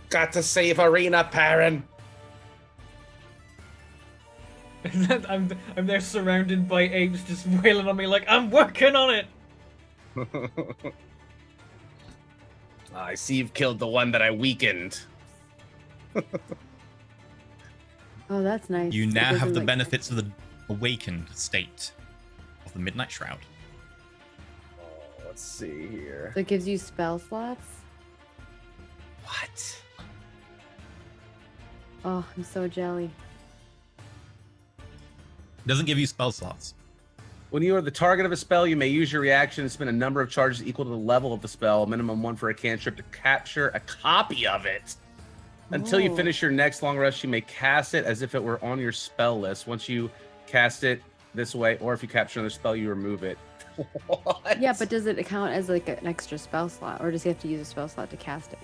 Got to save Arena, Perrin. I'm there surrounded by apes just wailing on me like, I'm working on it! I see you've killed the one that I weakened. Oh, that's nice. you It now have doesn't, the like, benefits of the awakened state of the Midnight Shroud. Oh, let's see here. So it gives you spell slots? What? Oh, I'm so jelly. It doesn't give you spell slots. When you are the target of a spell, you may use your reaction to spend a number of charges equal to the level of the spell, minimum 1 for a cantrip, to capture a copy of it. Until you Ooh. finish your next long rest, you may cast it as if it were on your spell list. Once you cast it this way, or if you capture another spell, you remove it. What? Yeah, but does it count as like an extra spell slot, or does he have to use a spell slot to cast it?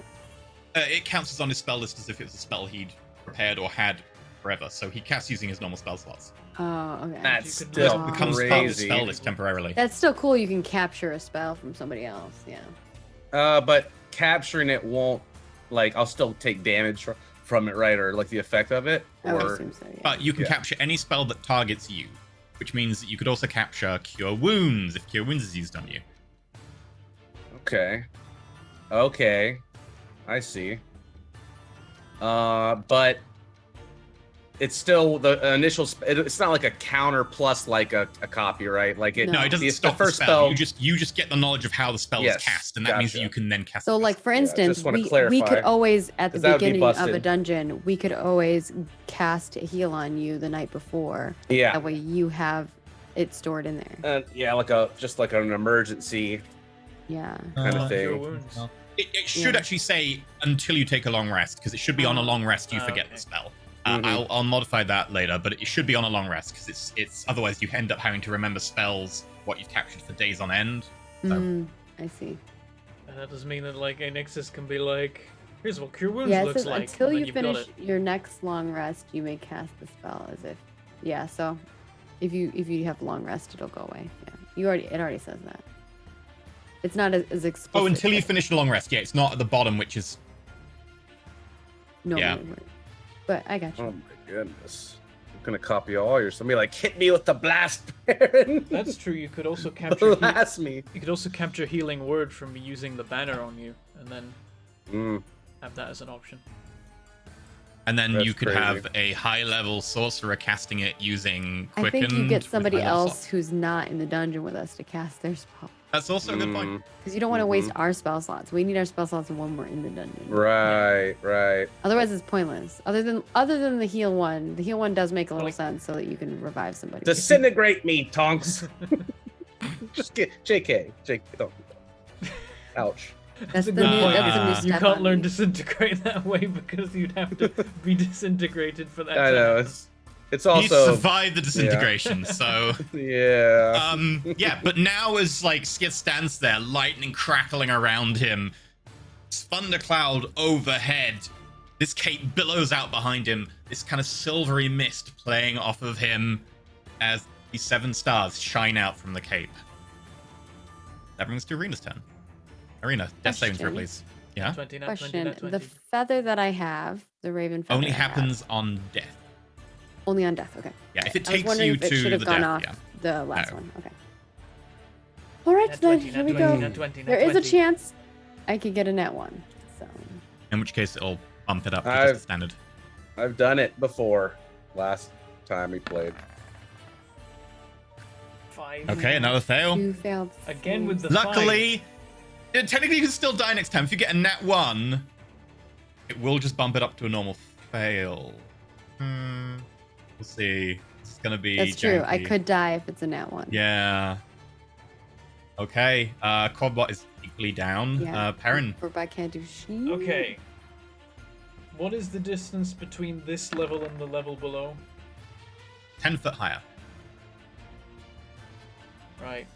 It counts as on his spell list as if it was a spell he'd prepared or had forever, so he casts using his normal spell slots. Oh, okay. That's You could still just It becomes part of his crazy. spell list temporarily. That's still cool. You can capture a spell from somebody else. Yeah. But capturing it won't, like, I'll still take damage from it, right? Or like the effect of it? I would Or assume so. Yeah. But you can Yeah. capture any spell that targets you, which means that you could also capture Cure Wounds if Cure Wounds is used on you. okay, I see. But it's still the initial. It's not like a counter plus like a copy, right? Like it. No, it doesn't the stop the first spell. You just get the knowledge of how the spell Yes, is cast, and that means that gotcha. you can then cast. So, the like for Yeah, instance, just wanna we clarify, could always at the 'cause that would be beginning of a busted. dungeon, we could always cast heal on you the night before. Yeah. That way you have it stored in there. Yeah, like just like an emergency Yeah. kind Uh, of Cure thing. wounds. It should Yeah. actually say until you take a long rest, because it should be on a long rest you forget okay. the spell. Mhm. I'll modify that later, but it should be on a long rest because it's otherwise you end up having to remember spells what you've captured for days on end. So- I see. And that does mean that like a Nexus can be like, here's what Cure Wounds Yeah, it looks says like. until and then you you've got finish it. your next long rest, you may cast the spell as if. Yeah. So, if you have long rest, it'll go away. Yeah. It already says that. It's not as explicit. Oh, until you but- finish the long rest. Yeah, it's not at the bottom, which is No. yeah. But I got you. Oh my goodness! I'm gonna copy all yours. Somebody like hit me with the blast, Baron. That's true. You could also capture. Blast me. You could also capture Healing Word from using the banner on you, and then Mm. have that as an option. and then That's you could crazy. have a high level sorcerer casting it using I quickened. think you get with somebody high level else slots. who's not in the dungeon with us to cast their spell. That's also a good point. Because you don't want to waste Mhm. our spell slots. We need our spell slots when we're in the dungeon. Right. Otherwise, it's pointless. Other than the heal one does make a little Like- sense so that you can revive somebody. Disintegrate me, Tonks. Just get JK. Don't. Ouch. That's the good new. point. That's the new You step. You can't on learn me. disintegrate that way because you'd have to be disintegrated for that. I to know. happen. It's He also survived the disintegration, so yeah. yeah. But now as like Skid stands there, lightning crackling around him, thundercloud overhead, this cape billows out behind him, this kind of silvery mist playing off of him as the 7 stars shine out from the cape. That brings to Arena's turn. Arena, death saving throw, Question. please. Yeah. 20, not 20, Question: not 20. the feather that I have, the raven feather, Only I have, happens on death. only on death. Okay. Yeah, if it I was takes wondering you if it to should the have gone death, off yeah. the last No. one. Okay. All right, Not then 20, here not we 20, go. not 20, not There is a 20. chance I could get a net one. So In which case it'll bump it up to I've- just a standard. I've done it before. Last time we played. 5. Okay, another fail. you failed. Again with the Luckily, technically you can still die next time. If you get a nat 1, it will just bump it up to a normal fail. We'll see. It's gonna be That's true. I janky. could die if it's a net one. Yeah. Okay. Quadbot is equally down. Yeah. Perrin. Or I can't do she. Okay. What is the distance between this level and the level below? 10 foot higher. Right.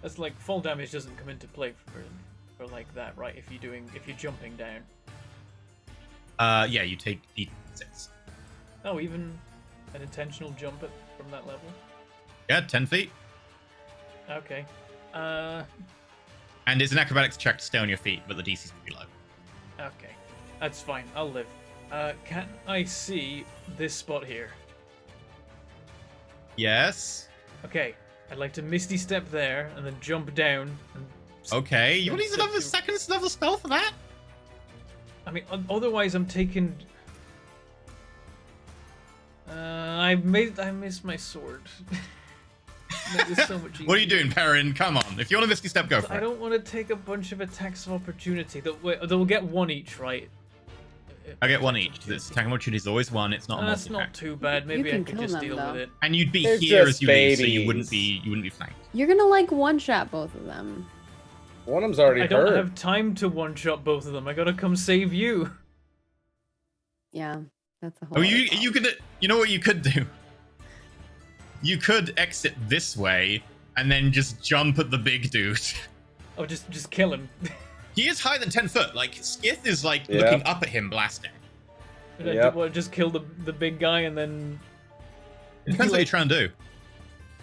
That's like fall damage doesn't come into play for like that, right? If you're jumping down. Yeah, you take D6. Oh, even an intentional jump from that level. Yeah, 10 feet. Okay. And it's an acrobatics check to stay on your feet, but the DC's pretty low. Okay. That's fine. I'll live. Can I see this spot here? Yes. Okay. I'd like to Misty Step there and then jump down. And Okay. You want to use Step another two. second level spell for that? I mean, otherwise I'm taking. I missed my sword. Make this so much What are you easier. doing, Perrin? Come on. If you want a Misty Step, go for I it. don't want to take a bunch of attacks of opportunity. They'll get one each, right? I get one each because its attack opportunity is always one. It's not a That's multi-attack. not too bad. Maybe I can could kill just them, deal with though. it. And you'd be They're here just as you leave, so you wouldn't babies. be flanked. You're gonna like one-shot both of them. One of them's already I don't hurt. have time to one-shot both of them. I gotta come save you. Yeah, that's a whole. Oh, other you problem. could. You know what you could do? You could exit this way and then just jump at the big dude. Oh, just kill him. He is higher than 10 foot. Like, Skith is, like, Yeah. looking up at him, blasting. Yep. Just kill the big guy and then. It depends what you're trying to do.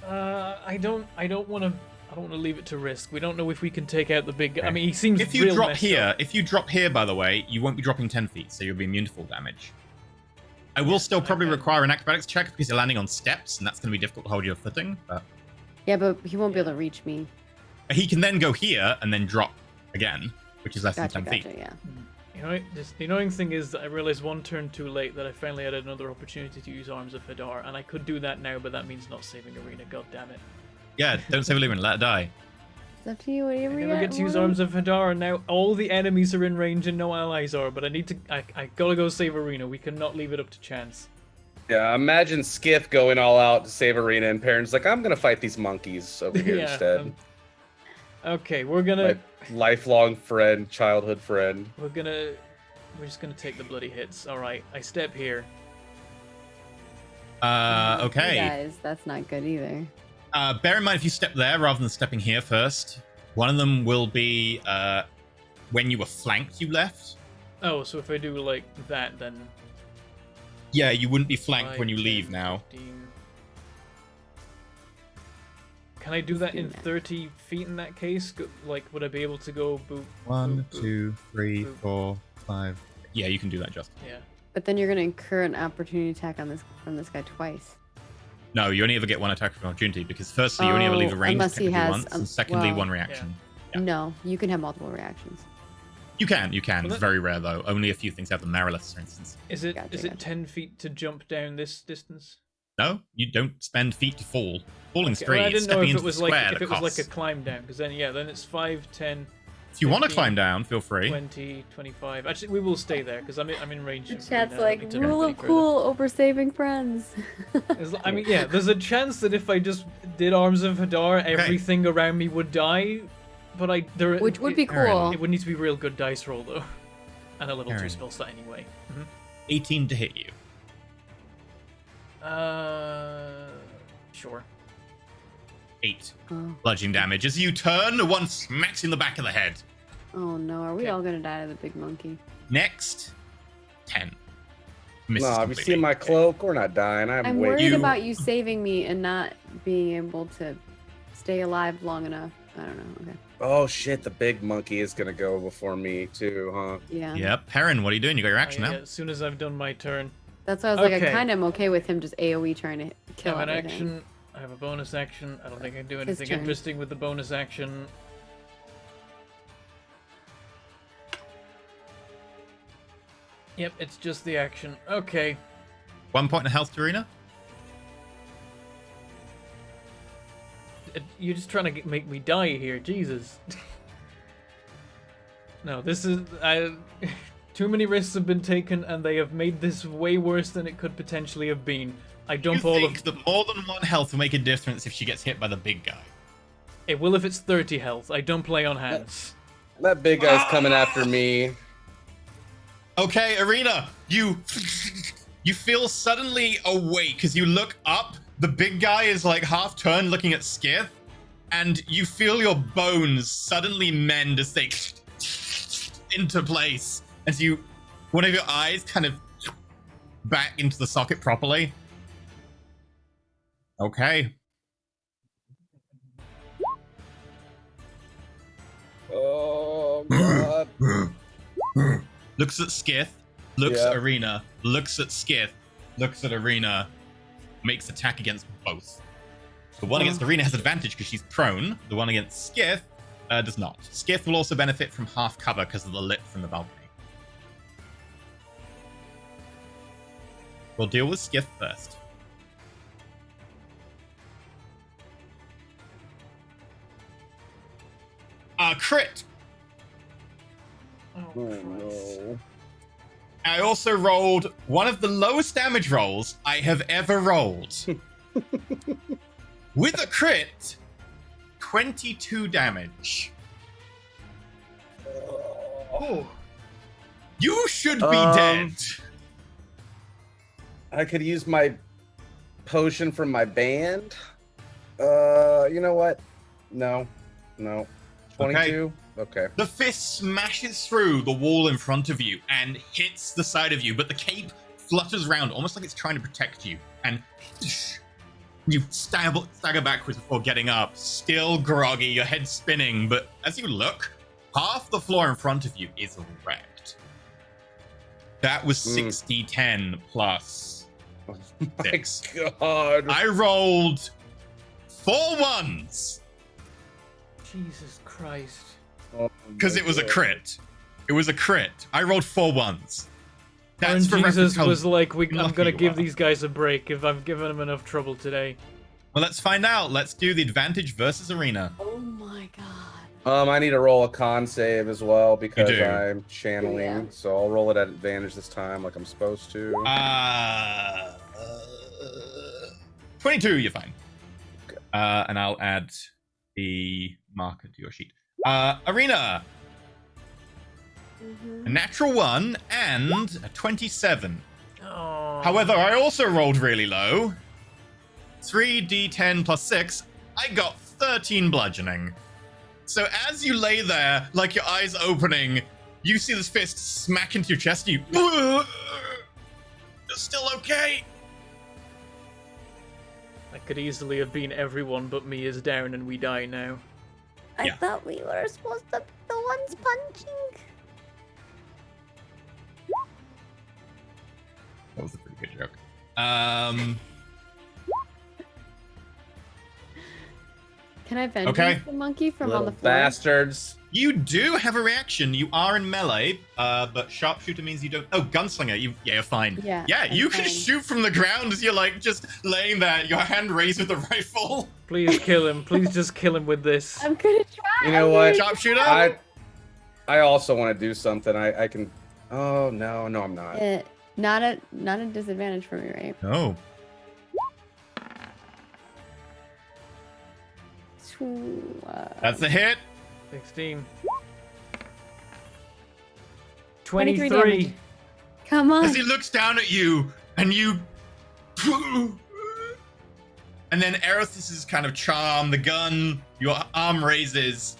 I don't want to leave it to risk. We don't know if we can take out the big guy. I mean, he seems If you real drop messed here, up. if you drop here, by the way, you won't be dropping 10 feet, so you'll be immune to full damage. I will still probably okay. require an acrobatics check because you're landing on steps, and that's going to be difficult to hold your footing. But Yeah, but he won't be able to reach me. he can then go here and then drop again, which is less Gotcha, than 10 gotcha. feet. Yeah. You know, just the annoying thing is that I realized one turn too late that I finally had another opportunity to use Arms of Hadar, and I could do that now, but that means not saving Arena. God damn it! Yeah, don't save a living, let it die. It's up to you. Whatever I you never get to use Arms of Hadar, and now all the enemies are in range and no allies are. But I need to. I gotta go save Arena. We cannot leave it up to chance. Yeah, imagine Skiff going all out to save Arena, and Perrin's like, I'm gonna fight these monkeys over here Yeah, instead. Okay, we're gonna. My lifelong friend, childhood friend. We're just gonna take the bloody hits. All right, I step here. Okay. Guys, that's not good either. Bear in mind, if you step there rather than stepping here first, one of them will be when you were flanked, you left. Oh, so if I do like that, then. Yeah, you wouldn't be flanked 5, when you 10, leave now. 15. Can I do that in do that. 30 feet in that case? Like, would I be able to go boop? One, boop, boop? 2, 3, boop. 4, 5. Yeah, you can do that, Justin. Yeah. But then you're gonna incur an opportunity attack on this from this guy twice. No, you only ever get one attack of opportunity because firstly, you only ever leave a Oh, range unless he technically has, once, and secondly, well, one reaction. Yeah. No, you can have multiple reactions. You can. Well, It's that- very rare though. Only a few things have the Mariliths, for instance. Is it Gotcha, is it gotcha. 10 feet to jump down this distance? No, you don't spend feet to fall. Falling Okay, straight, well, I didn't know stepping if into it was the like square if that it was like costs. a climb down, because then yeah, then it's 5, 10, If you want to 15, climb down, feel free. 20, 25. Actually, we will stay there because I'm in range. The of chat's Arena. I don't like need to move rule any of further. cool over saving friends. I mean, yeah, there's a chance that if I just did Arms of Hadar, everything around me would die. But Which would be cool. It would need to be real good dice roll though, and a level 2 Aaron. spell slot anyway. 18 to hit you. Sure. 8 Oh. bludgeoning damage. As you turn, one smacks you in the back of the head. Oh no, are we Okay. all gonna die to the big monkey? Next, 10. Misses No, have you completely. seen my cloak? We're not dying. I'm I'm waiting. worried You- about you saving me and not being able to stay alive long enough. I don't know. Okay. Oh shit, the big monkey is gonna go before me too, huh? Yeah. Yep, Perrin, what are you doing? You got your action Yeah, now? as soon as I've done my turn, That's why I was like, I Okay. kind of am okay with him just AoE trying to I kill have an everything. action. I have a bonus action. I don't think I can do His anything turn. interesting with the bonus action. Yep, it's just the action. Okay. 1 point of health to Arena. You're just trying to make me die here, Jesus. No, this is too many risks have been taken, and they have made this way worse than it could potentially have been. I You dump all think of that more than 1 health will make a difference if she gets hit by the big guy? it. Will if it's 30 health. I dump lay on hands. That big guy's coming after me. Okay, Arena, you feel suddenly awake as you look up. The big guy is like half turned looking at Skith, and you feel your bones suddenly mend as they into place as you one of your eyes kind of back into the socket properly. Okay. Oh god. Looks at Skith, looks Yeah. at Arena, looks at Skith, looks at Arena, makes attack against both. The one against Arena has advantage because she's prone. The one against Skith does not. Skith will also benefit from half cover because of the lip from the balcony. We'll deal with Skith first. Crit! Oh, Oh Christ. no. I also rolled one of the lowest damage rolls I have ever rolled. With a crit, 22 damage. Oh. You should be dead. I could use my potion from my band. You know what? No. 22? Okay. The fist smashes through the wall in front of you and hits the side of you, but the cape flutters around almost like it's trying to protect you. And you stagger backwards before getting up, still groggy, your head spinning. But as you look, half the floor in front of you is wrecked. That was 6d10 plus Oh 6. my god. I rolled 4 ones Jesus Christ. because it was a crit. It was a crit. I rolled 4 ones. And That's for Jesus reference how was like, I'm lucky gonna you give are. these guys a break if I've given them enough trouble today. Well, let's find out. Let's do the advantage versus arena. Oh my god. I need to roll a con save as well because do. I'm channeling, Yeah. so I'll roll it at advantage this time, like I'm supposed to. 22, you're fine. And I'll add the marker to your sheet. Arena, Mhm. a natural 1 and a 27. Oh. However, I also rolled really low. 3d10 plus 6. I got 13 bludgeoning. So as you lay there, like your eyes opening, you see this fist smack into your chest. You, you're still okay. That could easily have been everyone but me is down and we die now. I Yeah. thought we were supposed to be the ones punching. That was a pretty good joke. Can I avenge Okay. the monkey from on Little the floor? bastards. You do have a reaction. You are in melee, but sharpshooter means you don't. Oh, gunslinger. You're fine. Yeah, I'm you can fine. shoot from the ground as you're like just laying there, your hand raised with the rifle. Please kill him. Please just kill him with this. I'm gonna try. You know what? Sharpshooter. I also want to do something. I can. Oh no, I'm not. Not a disadvantage for me, right? No. That's a hit. 16. 23 23. damage. Come on. As he looks down at you, and you. And then Aerith's kind of charm, the gun, your arm raises.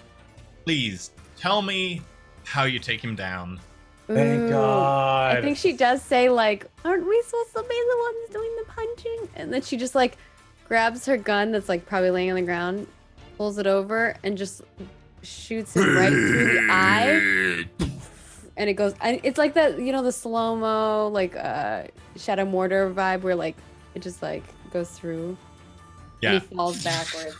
Please tell me how you take him down. Thank Ooh. God. I think she does say like, aren't we supposed to be the ones doing the punching? And then she just like grabs her gun that's like probably laying on the ground, pulls it over, and just shoots him right through the eye. And it goes, it's like that, you know, the slow-mo, like Shadow Mortar vibe where like it just like goes through. Yeah. And he falls backwards.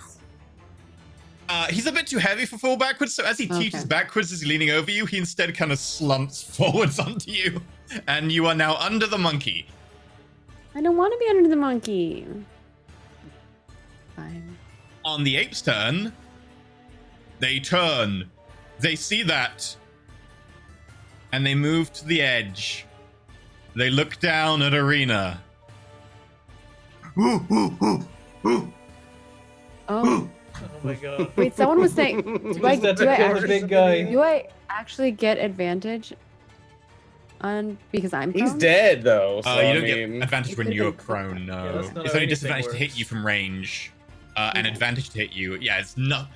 He's a bit too heavy for fall backwards, so as he teaches Okay. backwards as he's leaning over you, he instead kind of slumps forwards onto you, and you are now under the monkey. I don't want to be under the monkey. Fine. On the ape's turn, they turn. They see that, and they move to the edge. They look down at Arena. Oh, Oh my god. wait, someone was saying, do I, That do I kill the actually, big guy. do I actually get advantage on because I'm He's prone? dead though. So You I don't mean, get advantage when It's you're a- prone, no. Yeah, that's not It's how only anything disadvantage to hit works. you from range, and Okay. advantage to hit you. Yeah, it's not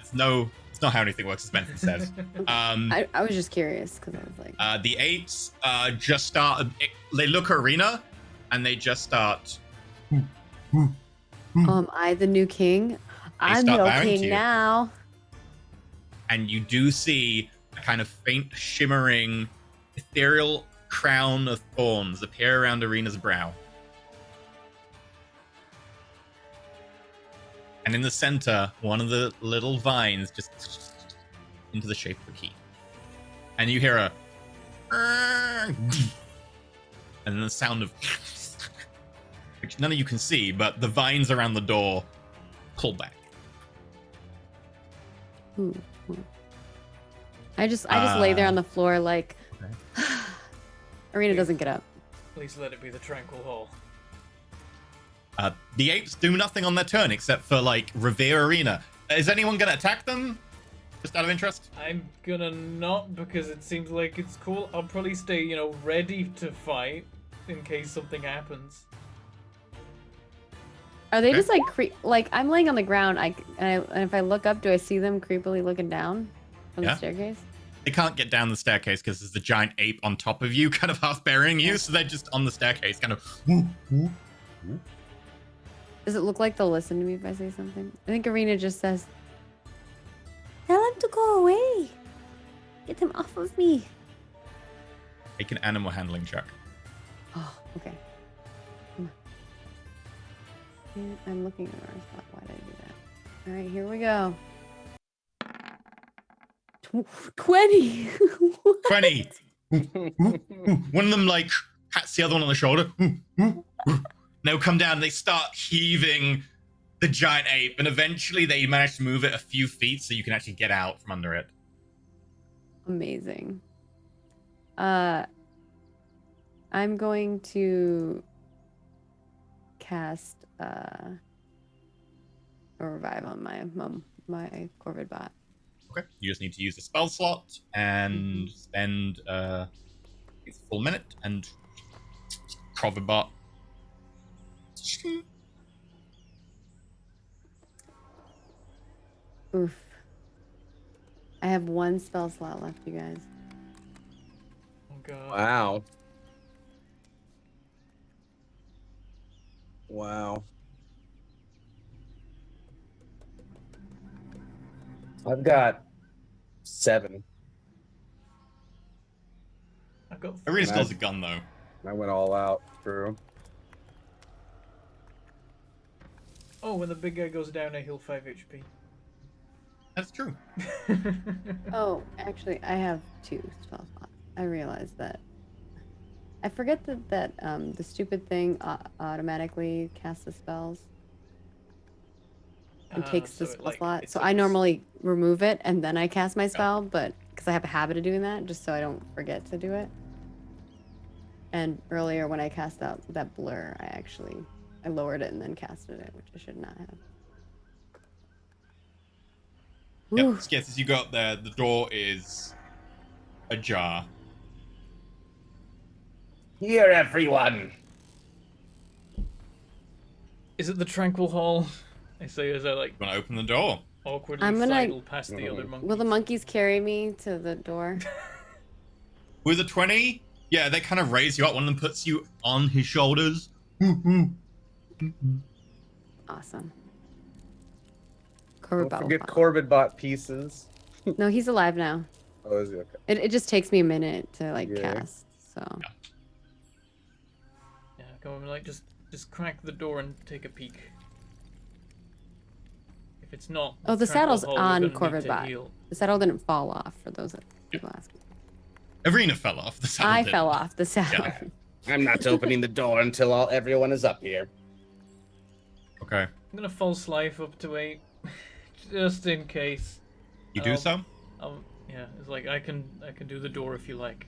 how anything works, as Benson says. I was just curious because I was like, The apes just start. They look at Arena, and they just start. I the new king? I'm start your bowing to king you. now. And you do see a kind of faint, shimmering, ethereal crown of thorns appear around Arena's brow. And in the center, one of the little vines just into the shape of a key. And you hear a and then the sound of which none of you can see, but the vines around the door pull back. Ooh. I just lay there on the floor like, Okay. Arena doesn't get up. Please let it be the Tranquil Hall. The apes do nothing on their turn except for like revere Arena. Is anyone gonna attack them? Just out of interest? I'm gonna not because it seems like it's cool. I'll probably stay, you know, ready to fight in case something happens. Are they Okay. just like I'm laying on the ground? And if I look up, do I see them creepily looking down from Yeah. the staircase? They can't get down the staircase because there's a giant ape on top of you, kind of half burying you. So they're just on the staircase, kind of. Does it look like they'll listen to me if I say something? I think Arena just says, "Tell him to go away. Get him off of me." Make an animal handling check. Oh, okay. Come on. Yeah, I'm looking at our spot. Why did I do that? All right, here we go. 20. 20. One of them like pats the other one on the shoulder. They'll come down. They start heaving the giant ape, and eventually they manage to move it a few feet so you can actually get out from under it. Amazing. I'm going to cast a revive on my Corvid bot. Okay. You just need to use the spell slot and spend a full minute and Provibot. Oof. I have one spell slot left, you guys. Oh god. Wow. Wow. I've got 7. I've got Arena still has a gun though. I went all out. True. Oh, when the big guy goes down, I heal 5 HP. That's true. Oh, actually, I have 2 spell slots. I realized that. I forget that the stupid thing automatically casts the spells and takes so the it, spell like, slot. it's So like I this- normally remove it and then I cast my spell, but because I have a habit of doing that, just so I don't forget to do it. And earlier when I cast out that blur, I lowered it and then casted it, which I should not have. Yep. Whew. Skits, as you go up there, the door is ajar. Here, everyone. Is it the Tranquil Hall? I say as I like You want to open the door? awkwardly I'm gonna- sidle past the other monkeys. Will the monkeys carry me to the door? With a 20? Yeah, they kind of raise you up. One of them puts you on his shoulders. Awesome. Don't Corbett forget Corbett bought pieces. No, he's alive now. Oh, is he? Okay. It just takes me a minute to like Yeah. cast. So Yeah, come on, like just crack the door and take a peek. If it's not, Oh, the Tranquil saddle's Hall, we're on gonna need Corvid to bot. heal. the saddle didn't fall off for those that people asking. Arena fell off. The saddle I didn't. fell off the saddle. Yeah. I'm not opening the door until everyone is up here. Okay. I'm gonna false life up to 8, just in case. You do so? Yeah, it's like I can do the door if you like.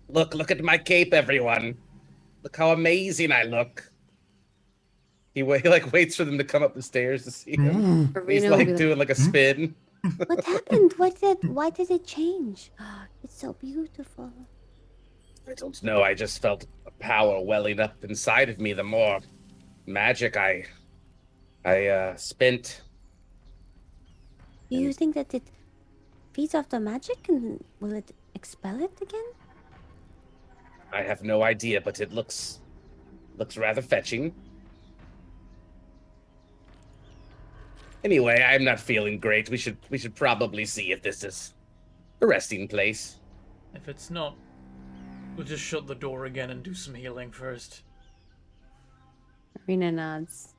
Look at my cape, everyone. Look how amazing I look. He like waits for them to come up the stairs to see him. He's Arena will be like doing like a spin. What happened? Why did it change? It's so beautiful. I don't know. I just felt a power welling up inside of me. The more magic I spent. Do you think that it feeds off the magic and will it expel it again? I have no idea, but it looks rather fetching. Anyway, I'm not feeling great. We should probably see if this is a resting place. If it's not, we'll just shut the door again and do some healing first. Arena nods.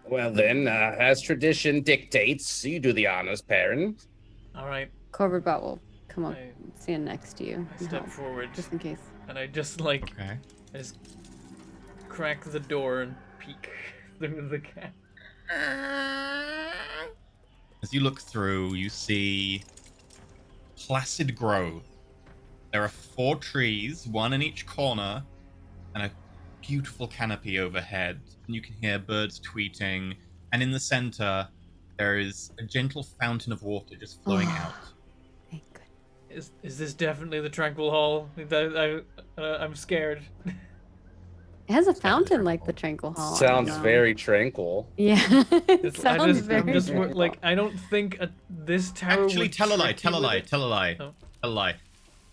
Well then, as tradition dictates, you do the honors, parent. All right, Corbett bot will come up, I- stand next to you, I and step help, forward just in case. and I just like Okay. I just crack the door and peek through the gap. As you look through, you see placid grove There are 4 trees, one in each corner, and a beautiful canopy overhead. And you can hear birds tweeting. And in the center, there is a gentle fountain of water just flowing out. Thank goodness. Is this definitely the Tranquil Hall? I'm scared. It has a definitely fountain like tranquil. the Tranquil Hall. I Sounds don't know. very tranquil. Yeah, it It's- sounds I'm very. just tranquil. like I don't think this tower Actually, would tell a lie, trick you tell a with lie, it. tell a lie, Oh. tell a lie.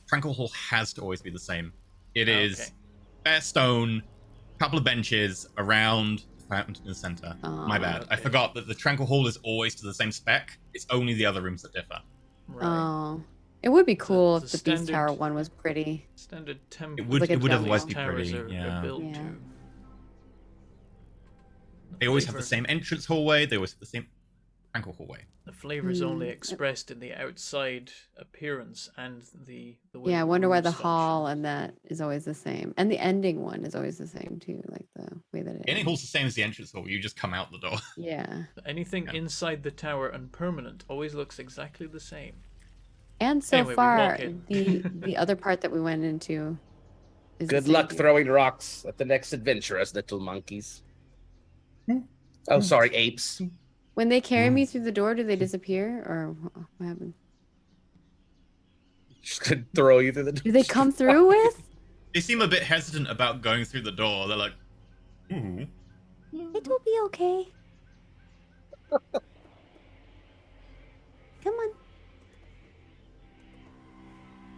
Tranquil Hall has to always be the same. It Okay. is bare stone, couple of benches around the fountain in the center. My bad. I okay. forgot that the Tranquil Hall is always to the same spec. It's only the other rooms that differ. Right. Oh, it would be cool it's if a the Beast standard- Tower one was pretty. Standard temple. It would, like a it would jumbo. otherwise be Towers pretty. are Yeah. built Yeah. to. They always have the flavor- same entrance hallway. They always have the same Tranquil hallway. The flavor is only Hmm. expressed in the outside appearance and the way Yeah, I the wonder why rooms the hall function. and that is always the same, and the ending one is always the same too, like the way that it. Ending ends. hall's the same as the entrance hall. You just come out the door. Yeah, Anything Yeah. inside the tower and permanent always looks exactly the same. and so Anyway, we far walk in. the other part that we went into. Is the Good same luck too. throwing rocks at the next adventurers, little monkeys. Oh, sorry, apes. When they carry me through the door, do they disappear or what happens? Just gonna throw you through the door. Do they come through with? They seem a bit hesitant about going through the door. They're like, ooh. It will be okay. Come on.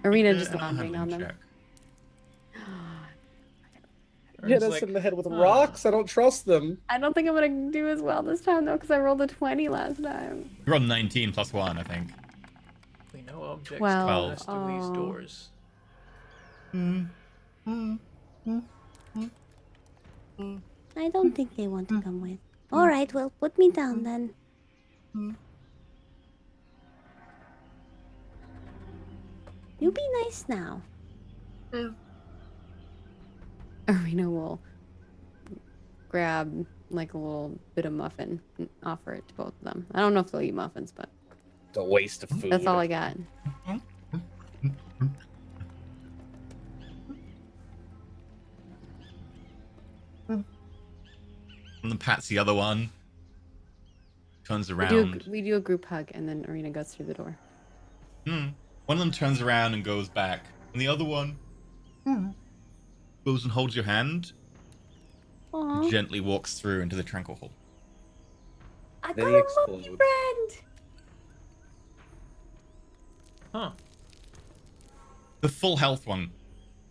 Arena Yeah, just lounging handling on them. check. Hit It's us like, in the head with huh. rocks. I don't trust them. I don't think I'm gonna do as well this time though, because I rolled a 20 last time. You're on 19 plus 1, I think. We know objects 12. pass through these Oh. doors. I don't think they want to come with. All right, well, put me down then. You be nice now. Arena will grab like a little bit of muffin and offer it to both of them. I don't know if they'll eat muffins, but It's a waste of food. that's all I got. And then pats the other one. Turns We around. do a group hug, and then Arena goes through the door. One of them turns around and goes back. And the other one goes and holds your hand. Aw, And gently walks through into the Tranquil Hall. I Then got he a monkey explode. friend. Huh. The full health one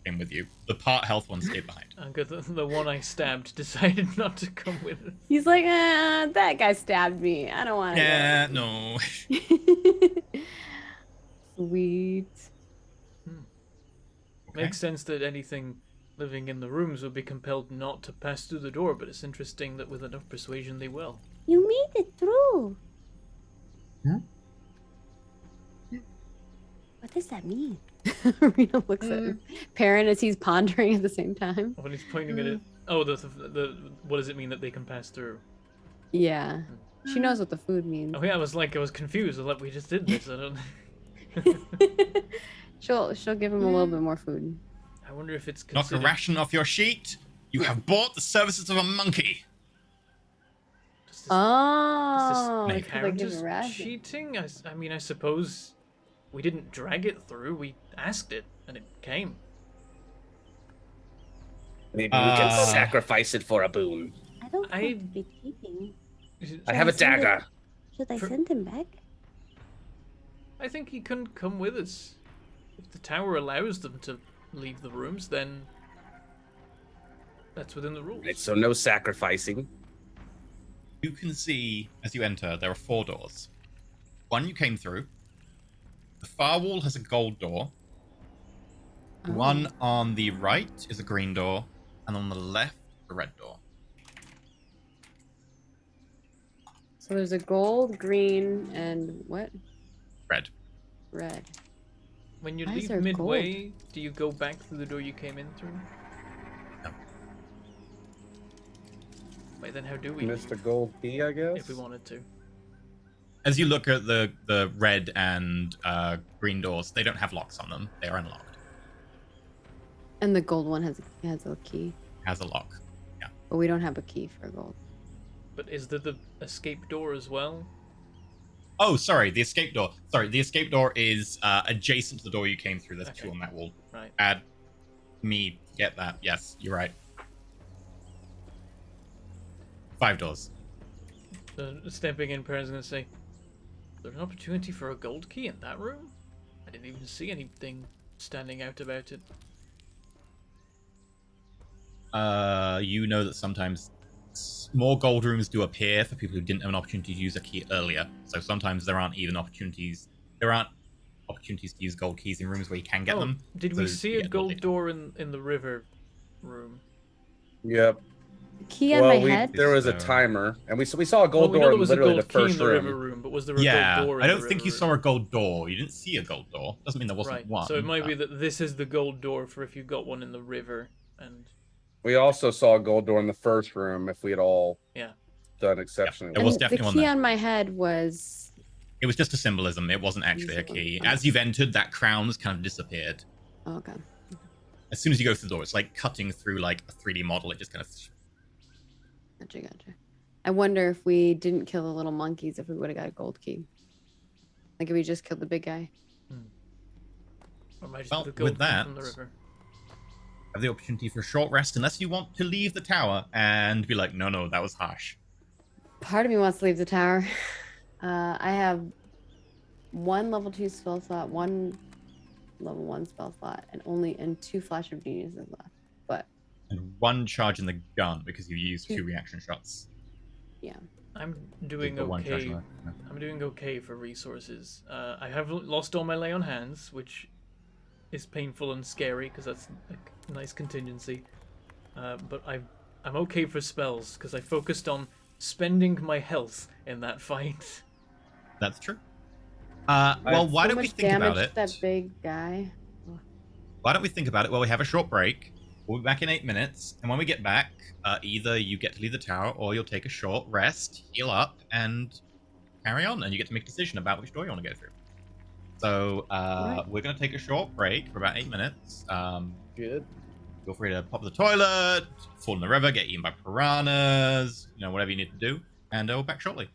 came with you. The part health one stayed behind. Good. The one I stabbed decided not to come with us. He's like, that guy stabbed me. I don't want to. Yeah, no. Sweet. Okay. Makes sense that anything living in the rooms would be compelled not to pass through the door, but it's interesting that with enough persuasion they will. You made it through. What does that mean? Arena looks at Perrin as he's pondering at the same time. When he's pointing at it, oh, the what does it mean that they can pass through? Yeah. She knows what the food means. Oh yeah, I was confused. I was like, we just did this. I don't. She'll give him a little bit more food. I wonder if it's Knock a considered. ration off your sheet. You have bought the services of a monkey. Does this, Oh, make it's 'cause I count give as a ration. cheating? I mean, I suppose we didn't drag it through. We asked it, and it came. Maybe we can Uh, sacrifice it for a boon. I don't I- want to be cheating. I have a send it- dagger. Should I For- send him back? I think he can come with us. If the tower allows them to leave the rooms, then that's within the rules. Right, so no sacrificing. You can see as you enter, there are 4 doors. One you came through. The far wall has a gold door. The Oh. one on the right is a green door, and on the left, a red door. So there's a gold, green, and what? Red. Red. When you Why is leave there midway, do you go back through the door you came in through? No. Wait, then how do we? Mr. Gold Key, I guess. If we wanted to. As you look at the red and green doors, they don't have locks on them. They are unlocked. And the gold one has a key, Has a lock. but we don't have a key for gold. But is there the escape door as well? Oh, sorry, the escape door. Sorry, the escape door is adjacent to the door you came through. There's Okay. 2 on that wall. Right. Add me, get that. Yes, you're right. 5 doors. Stepping in, Perrin's gonna say, "There's an opportunity for a gold key in that room? I didn't even see anything standing out about it." You know that sometimes more gold rooms do appear for people who didn't have an opportunity to use a key earlier. So sometimes there aren't opportunities to use gold keys in rooms where you can get them. Did we So, see a yeah, gold later. door in the river room? Yep. Key on my Well, head. there was a So- timer, and we saw a gold we know door there in was a literally gold the key in first the river room. room, but was there a Yeah, gold door in I the don't think river you room? saw a gold door. You didn't see a gold door. Doesn't mean there wasn't Right, one. so it might be that this is the gold door for if you got one in the river, and We also saw a gold door in the first room if we had all yeah. done exceptionally There well. was And the definitely one key there. on my head was It was just a symbolism. It wasn't actually a key. As you've entered, that crown's kind of disappeared. okay. As soon as you go through the door, it's like cutting through like a 3D model. It just kind of. Gotcha. I wonder if we didn't kill the little monkeys, if we would have got a gold key. Like if we just killed the big guy. Or might just Well, be the gold with key that- from the river. Have the opportunity for a short rest, unless you want to leave the tower and be like, no, that was harsh. Part of me wants to leave the tower. I have 1 level 2 spell slot, 1 level 1 spell slot, and 2 flash of geniuses left. But And 1 charge in the gun because you used 2 reaction shots. yeah. I'm doing You've got 1 charge okay. left. Yeah. I'm doing okay for resources. I have lost all my lay on hands, which is painful and scary because that's a nice contingency. But I'm okay for spells because I focused on spending my health in that fight. That's true. Well, why So don't we much think about damage it? to that big guy. Why don't we think about it? Well, we have a short break. We'll be back in 8 minutes, and when we get back, either you get to leave the tower, or you'll take a short rest, heal up, and carry on, and you get to make a decision about which door you want to go through. So we're going to take a short break for about 8 minutes. Good. Feel free to pop to the toilet, fall in the river, get eaten by piranhas, whatever you need to do, and we'll back shortly.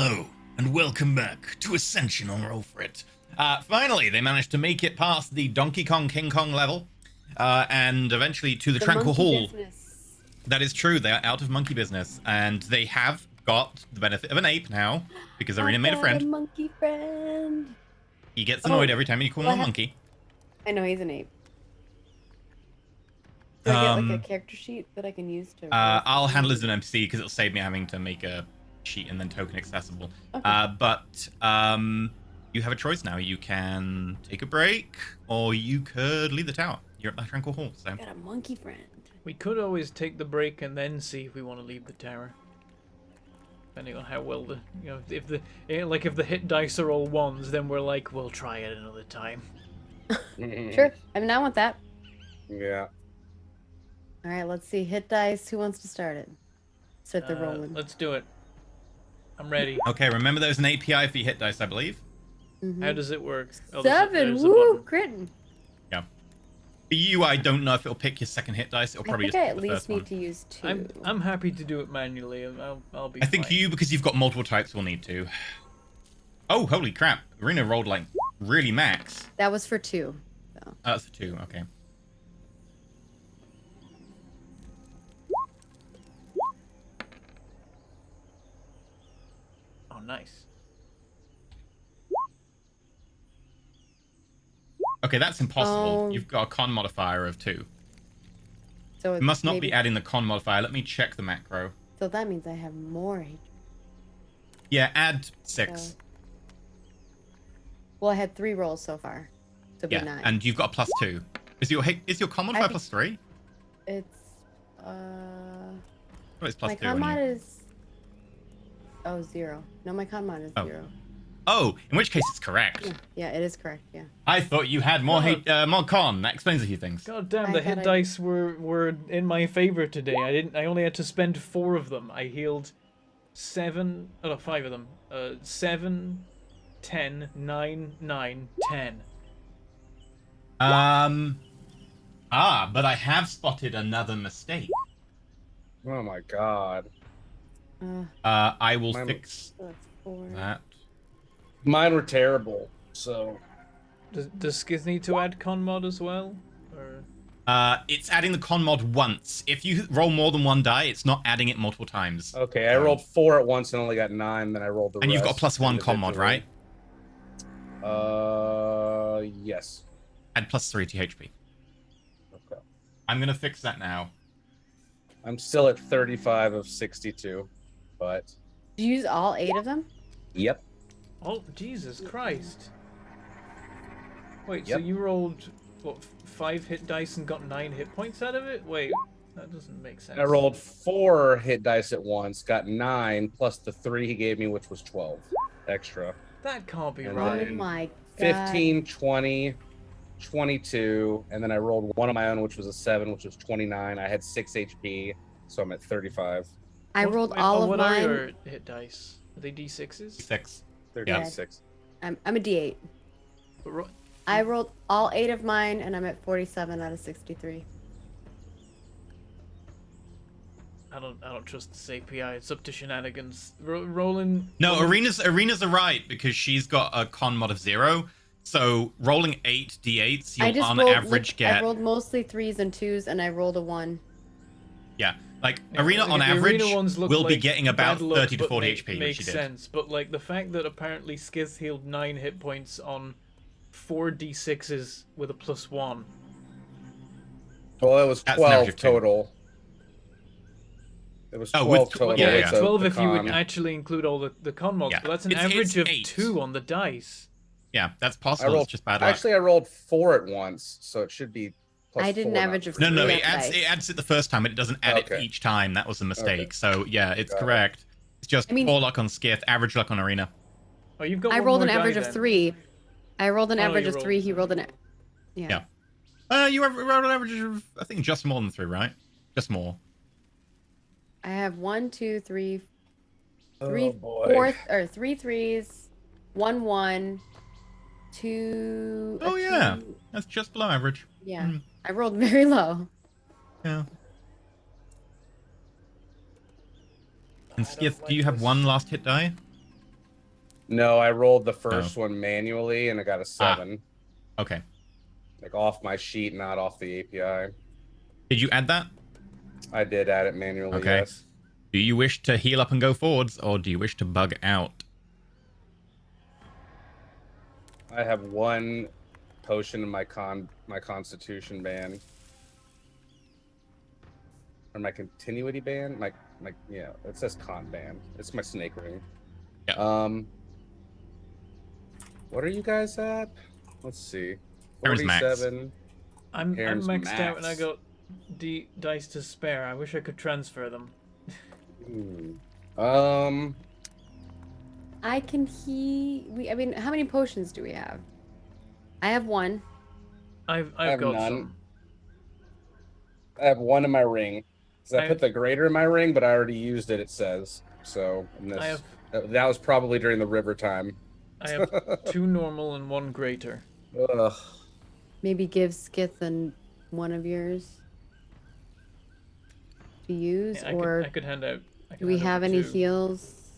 Hello, and welcome back to Ascension on Roll For It. Finally, they managed to make it past the Donkey Kong King Kong level, and eventually to the Tranquil monkey Hall. business. That is true, they are out of monkey business, and they have got the benefit of an ape now, because Arena I've made a got friend. monkey friend. He gets annoyed Oh, every time you call well, him I a have- monkey. I know he's an ape. Do I get like a Um, character sheet that I can use to? I'll handle it as an MC because it'll save me having to make a sheet and then token accessible. Okay. But you have a choice now. You can take a break, or you could leave the tower. You're at the Tranquil Hall, so. I got a monkey friend. We could always take the break and then see if we want to leave the tower. Depending on how well the, if the hit dice are all ones, then we're like, we'll try it another time. Sure. I mean, I want that. Yeah. All right, let's see. Hit dice. Who wants to start it? Start the rolling. Let's do it. I'm ready. Okay, remember there's an API for your hit dice, I believe. Mhm. How does it work? Oh, 7. there's a Woo! button. Critting. Yeah. For you, I don't know if it'll pick your second hit dice. It'll I probably think just I pick at the least first need one. to use 2. I'm happy to do it manually. I'll be. I think fine. you, because you've got multiple types, will need to. Oh, holy crap. Arena rolled like really max. That was for 2. So. Oh, that's a 2, okay. Oh, nice. Okay, that's impossible. Oh. You've got a con modifier of 2. So It must not maybe, be adding the con modifier. Let me check the macro. So that means I have more. Yeah, add 6. So- Well, I had 3 rolls so far. So it'd be Yeah, 9. and you've got a +2. Is your con modifier think- +3? It's Oh, it's my +2 con on mod you. is 0. No, my con mod is Oh. 0. Oh, in which case it's correct. Yeah, it is correct. Yeah. I thought you had more God. more con. That explains a few things. God damn, I the hit thought I- dice were in my favor today. I only had to spend 4 of them. I healed 7, 5 of them. 7, 10, 9, 9, 10. But I have spotted another mistake. Oh my god. I will Mine- fix So that's 4. that. Mine were terrible. So Does Skiz need to add con mod as well? Or It's adding the con mod once. If you roll more than 1 die, it's not adding it multiple times. okay, I rolled 4 at once and only got 9. Then I rolled the And you've got a rest +1 con mod, right? Yes. Add +3 to HP. Okay. I'm gonna fix that now. I'm still at 35 of 62, but Did you use all 8 of them? yep. oh, Jesus Christ! Wait, so Yep. you rolled what 5 hit dice and got 9 hit points out of it? Wait, that doesn't make sense. I rolled 4 hit dice at once, got 9 plus the 3 he gave me, which was 12 extra. That can't be And right. Oh then my god. 15, 20, 22, and then I rolled one of my own, which was a 7, which was 29. I had 6 HP, so I'm at 35. I What- rolled wait, all of what are mine. your hit dice? Are they d6s? 6. 36. I'm a D8. But ro- I rolled all 8 of mine, and I'm at 47 out of 63. I don't trust this API. It's up to shenanigans. Rolling. No, Arena's are right because she's got a con mod of 0. So rolling 8 d8s, I you'll just on rolled. average I get rolled mostly 3s and 2s, and I rolled a 1. yeah. Like Yeah, Arena like, on the average arena ones look will be like getting about bad luck, 30 to but 40 make- HP, which makes she did. sense. But like the fact that apparently Skiz healed 9 hit points on 4 d6s with a +1. Well, it was That's an 12 average of 2. total. It was Oh, 12 with- total. yeah, with yeah. the- 12 the if you would con. actually include all the con mods, Yeah. but that's an It's average of 8. 2 on the dice. Yeah, that's I possible. rolled It's just bad luck. Actually, I rolled 4 at once, so it should be plus I did an 4, average not of 3. No, three it on adds dice. it adds it the first time, but it doesn't add it Okay. each time. That was the mistake. Okay. So yeah, it's Got it. correct. It's just I mean- poor luck on Skith, average luck on Arena. Oh, you've got I one rolled more an die average of then. 3. I rolled an Oh, average you of rolled- 3. He rolled an. Yeah. Yeah. You have rolled an average of I think just more than 3, right? Just more. I have 1, 2, 3, Oh, 3 boy. 4 or 3 3s, 1 1, 2. a Oh yeah, 2. that's just below average. Yeah. Hmm. I rolled very low. Yeah. And I don't Skith, do like you have this. 1 last hit die? No, I rolled the first one manually and I got a 7. Okay. Like off my sheet, not off the API. Did you add that? I did add it manually, Okay. yes. Do you wish to heal up and go forwards, or do you wish to bug out? I have 1 potion in my constitution band. Or my continuity band? My yeah, it says con band. It's my snake ring. Yeah. What are you guys at? Let's see. Aaron's max. 47. I'm Aaron's maxed out and I max. got dice to spare. I wish I could transfer them. I can I mean, how many potions do we have? I have 1. I've have got none. some. I have 1 in my ring. Because I I- put the greater in my ring, but I already used it, it says. So, I have that was probably during the river time. I have 2 normal and 1 greater. Ugh. Maybe give Skith one of yours to use, Yeah, or I could hand out. do we have any 2. heals?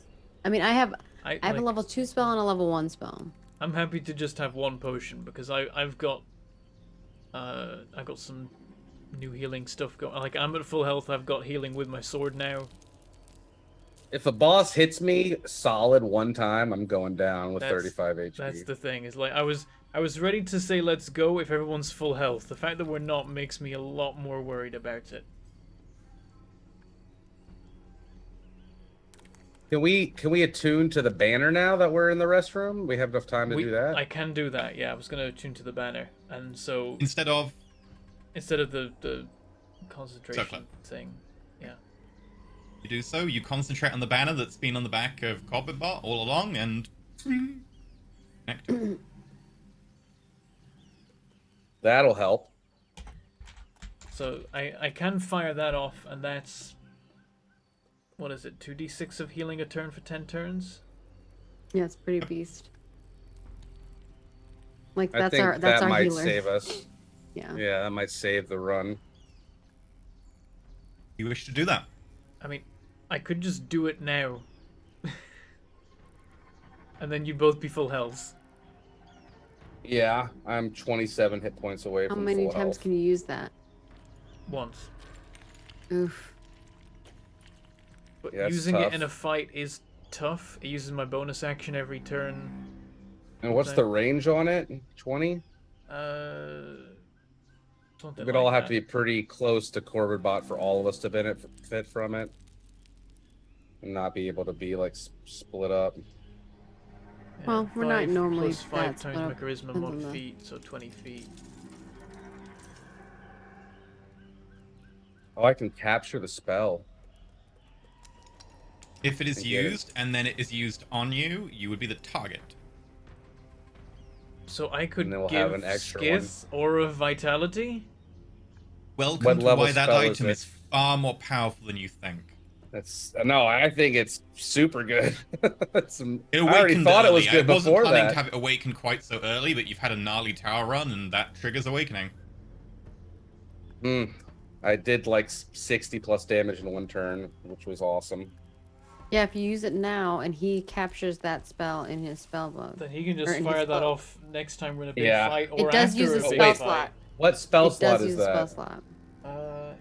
I mean, I have a like, level 2 spell and a level 1 spell. I'm happy to just have 1 potion because I've got some new healing stuff going. Like I'm at full health. I've got healing with my sword now. If a boss hits me solid 1 time, I'm going down with That's- 35 HP. That's the thing. Is like I was ready to say let's go if everyone's full health. The fact that we're not makes me a lot more worried about it. Can we attune to the banner now that we're in the restroom? We have enough time to do that? I can do that. Yeah, I was gonna attune to the banner, and so Instead of the concentration Circlet. thing. Yeah. you do so, you concentrate on the banner that's been on the back of Corbett all along, and connect. That'll help. So I can fire that off, and that's what is it? 2d6 of healing a turn for 10 turns. Yeah, it's pretty beast. Like I that's think our that might healer. save us. Yeah. Yeah, that might save the run. You wish to do that? I mean, I could just do it now. And then you'd both be full health. Yeah, I'm 27 hit points away How from many full times health. can you use that? Once. Oof. But Yeah, it's using it tough. in a fight is tough. It uses my bonus action every turn. And what's the range on it? 20? Something We'd like all have that. to be pretty close to Corvid for all of us to benefit from it. And not be able to be like split up. Yeah, Well, we're not 5 normally plus 5 that times split my up. charisma, Depends 1 on the- feet, so 20 feet. Oh, I can capture the spell. If it is I get it. used and then it is used on you, you would be the target. So I could And then we'll give have an extra one. Skith Aura of Vitality? Welcome What to level why that spell is item it? is far more powerful than you think. That's no, I think it's super good. It I already awakened thought it was early. good I wasn't before planning that. to have it awaken quite so early, but you've had a gnarly tower run, and that triggers awakening. I did like 60 plus damage in 1 turn, which was awesome. Yeah, if you use it now and he captures that spell in his spell book. Then he can Or just in his fire that book. off next time we're in a big Yeah. fight, or It does after use a a big spell fight. slot. What spell It slot does is use a spell that? slot.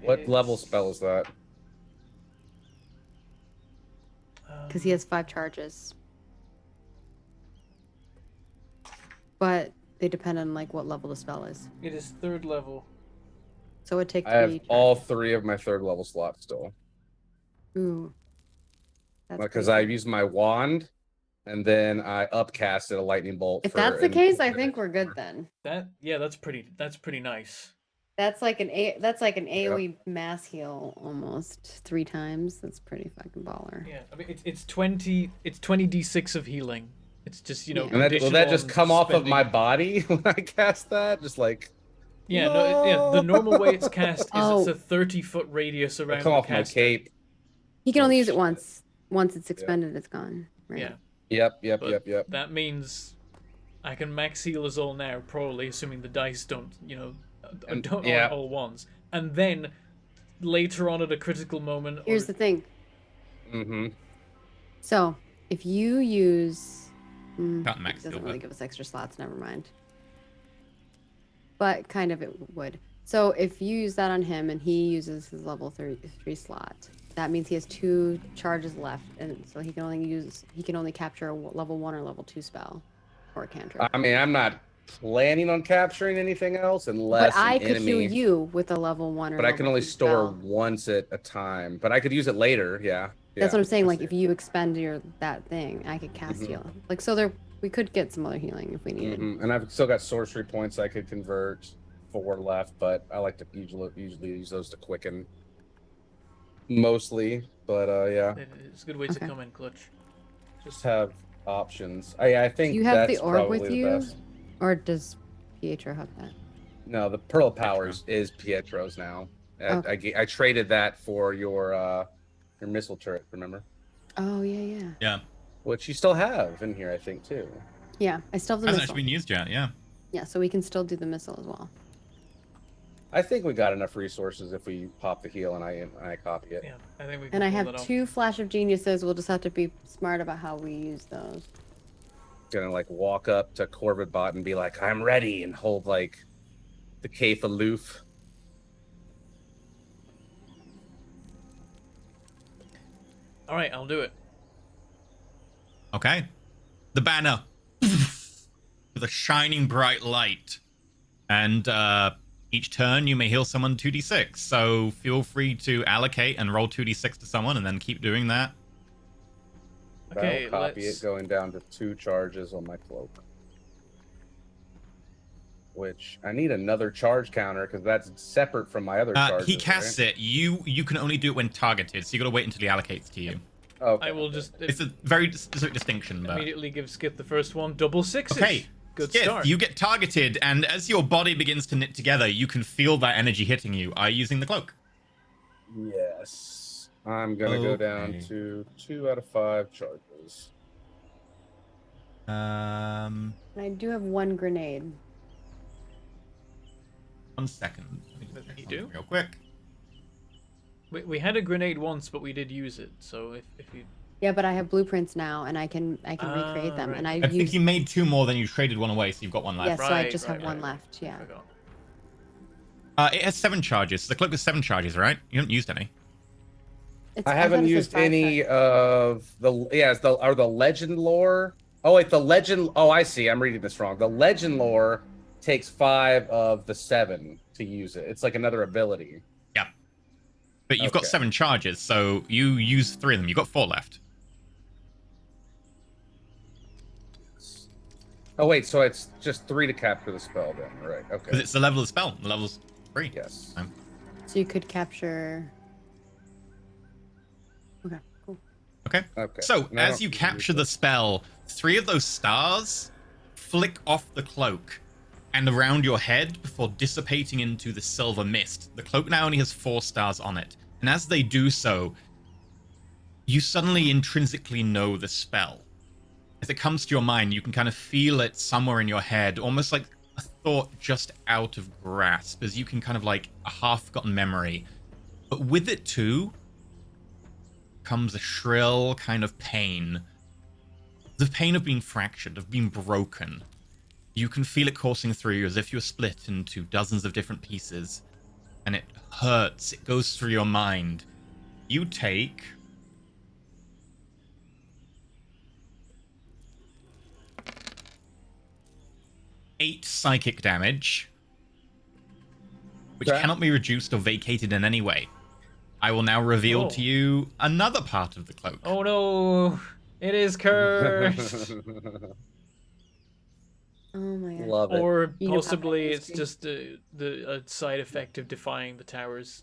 What level It's, spell is that? Because he has 5 charges. But they depend on like what level the spell is. It is 3rd level. So it would take 3 I have charges. all 3 of my 3rd level slots still. Ooh. That's Because pretty I good. used my wand, and then I upcasted a lightning bolt. If for that's the an- case, I think we're good then. That's pretty nice. That's like an AoE mass heal almost 3 times. That's pretty fucking baller. Yeah, I mean it's 20d6 of healing. It's just, you know, Yeah. And that, will that just conditional come off of spending- my body when I cast that? Just like Yeah, no, yeah. The normal way it's cast is Oh. it's a 30-foot radius around come the off my caster. cape. You can only use it shit. once. Once it's expended, it's gone. Right. Yeah, Yep. but that means I can max heal us all now, probably assuming the dice don't, you know, And- don't yeah. all ones, and then later on at a critical moment. Here's the thing. Mm-hmm. So if you use Can't max It doesn't heal, really but- give us extra slots. Never mind. But kind of it would. So if you use that on him and he uses his level 3 slot, that means he has 2 charges left, and so he can only capture a level 1 or level 2 spell or a cantrip. I mean, I'm not planning on capturing anything else unless But I an could enemy. heal you with a level 1 or But I level can only 2 store spell. once at a time. But I could use it later. Yeah. That's Yeah, what I'm saying. I Like see. if you expend that thing, I could cast Mhm. heal. Like so we could get some other healing if we needed. And I've still got sorcery points I could convert, 4 left, but I like to usually use those to quicken. Mostly, but yeah, It's a good way to Okay. come in clutch. just have options. I think Do you have the that's orb probably with the you? best. Or does Pietro have that? No, the Pearl of Powers is Pietro's now. Okay. I traded that for your missile turret. Remember? Oh yeah. Yeah. Which you still have in here, I think, too. Yeah, I still have the Hasn't missile. actually been used yet, yeah. Yeah, so we can still do the missile as well. I think we got enough resources if we pop the heal and I copy it. Yeah, I think we can And I pull have that off. 2 Flash of Geniuses. We'll just have to be smart about how we use those. Gonna like walk up to Corvid Bot and be like, "I'm ready," and hold like the cape aloof. All right, I'll do it. Okay. The banner. With a shining bright light. And each turn you may heal someone 2d6. So feel free to allocate and roll 2d6 to someone and then keep doing that. Okay, I'll copy let's. it, going down to 2 charges on my cloak. Which I need another charge counter because that's separate from my other charges. He casts right? it. You can only do it when targeted, so you gotta wait until he allocates to you. Okay. I will just It's a very specific distinction, but... immediately give Skip the first one. Double sixes. Okay, Good Skith, start. you get targeted, and as your body begins to knit together, you can feel that energy hitting you. Are you using the cloak? Yes. I'm gonna go down Okay. to 2 out of 5 charges. And I do have 1 grenade. 1 second. Let me just check You something do? real quick. We had a grenade once, but we did use it. So if you Yeah, but I have blueprints now, and I can recreate them. right. And I use think you made 2 more than you traded 1 away, so you've got 1 left. yes, so I Right, just right, have 1 right. left. Yeah. forgot. It has 7 charges. So the cloak has 7 charges, right? You haven't used any. It's, I thought haven't it said used 5 any charges. of the legend lore. Oh wait, the legend. Oh, I see. I'm reading this wrong. The legend lore takes 5 of the 7 to use it. It's like another ability. Yeah. But you've got Okay. 7 charges, so you use 3 of them. You've got 4 left. Oh wait, so it's just 3 to capture the spell then, right? Because Okay. it's the level of the spell. The level's 3. Yes. So you could capture. Okay, cool. Okay. Okay. So, And I as don't you use capture it. the spell, 3 of those stars flick off the cloak and around your head before dissipating into the silver mist. The cloak now only has 4 stars on it. And as they do so, you suddenly intrinsically know the spell. As it comes to your mind, you can kind of feel it somewhere in your head, almost like a thought just out of grasp, as you can kind of like a half-forgotten memory. But with it too comes a shrill kind of pain. The pain of being fractured, of being broken. You can feel it coursing through you as if you were split into dozens of different pieces. And it hurts. It goes through your mind. You take... eight psychic damage, which Okay. cannot be reduced or vacated in any way. I will now reveal to you another part of the cloak. Oh no! It is cursed. Oh my god. Love it. Or You know how possibly that it's is, just a side effect of defying the towers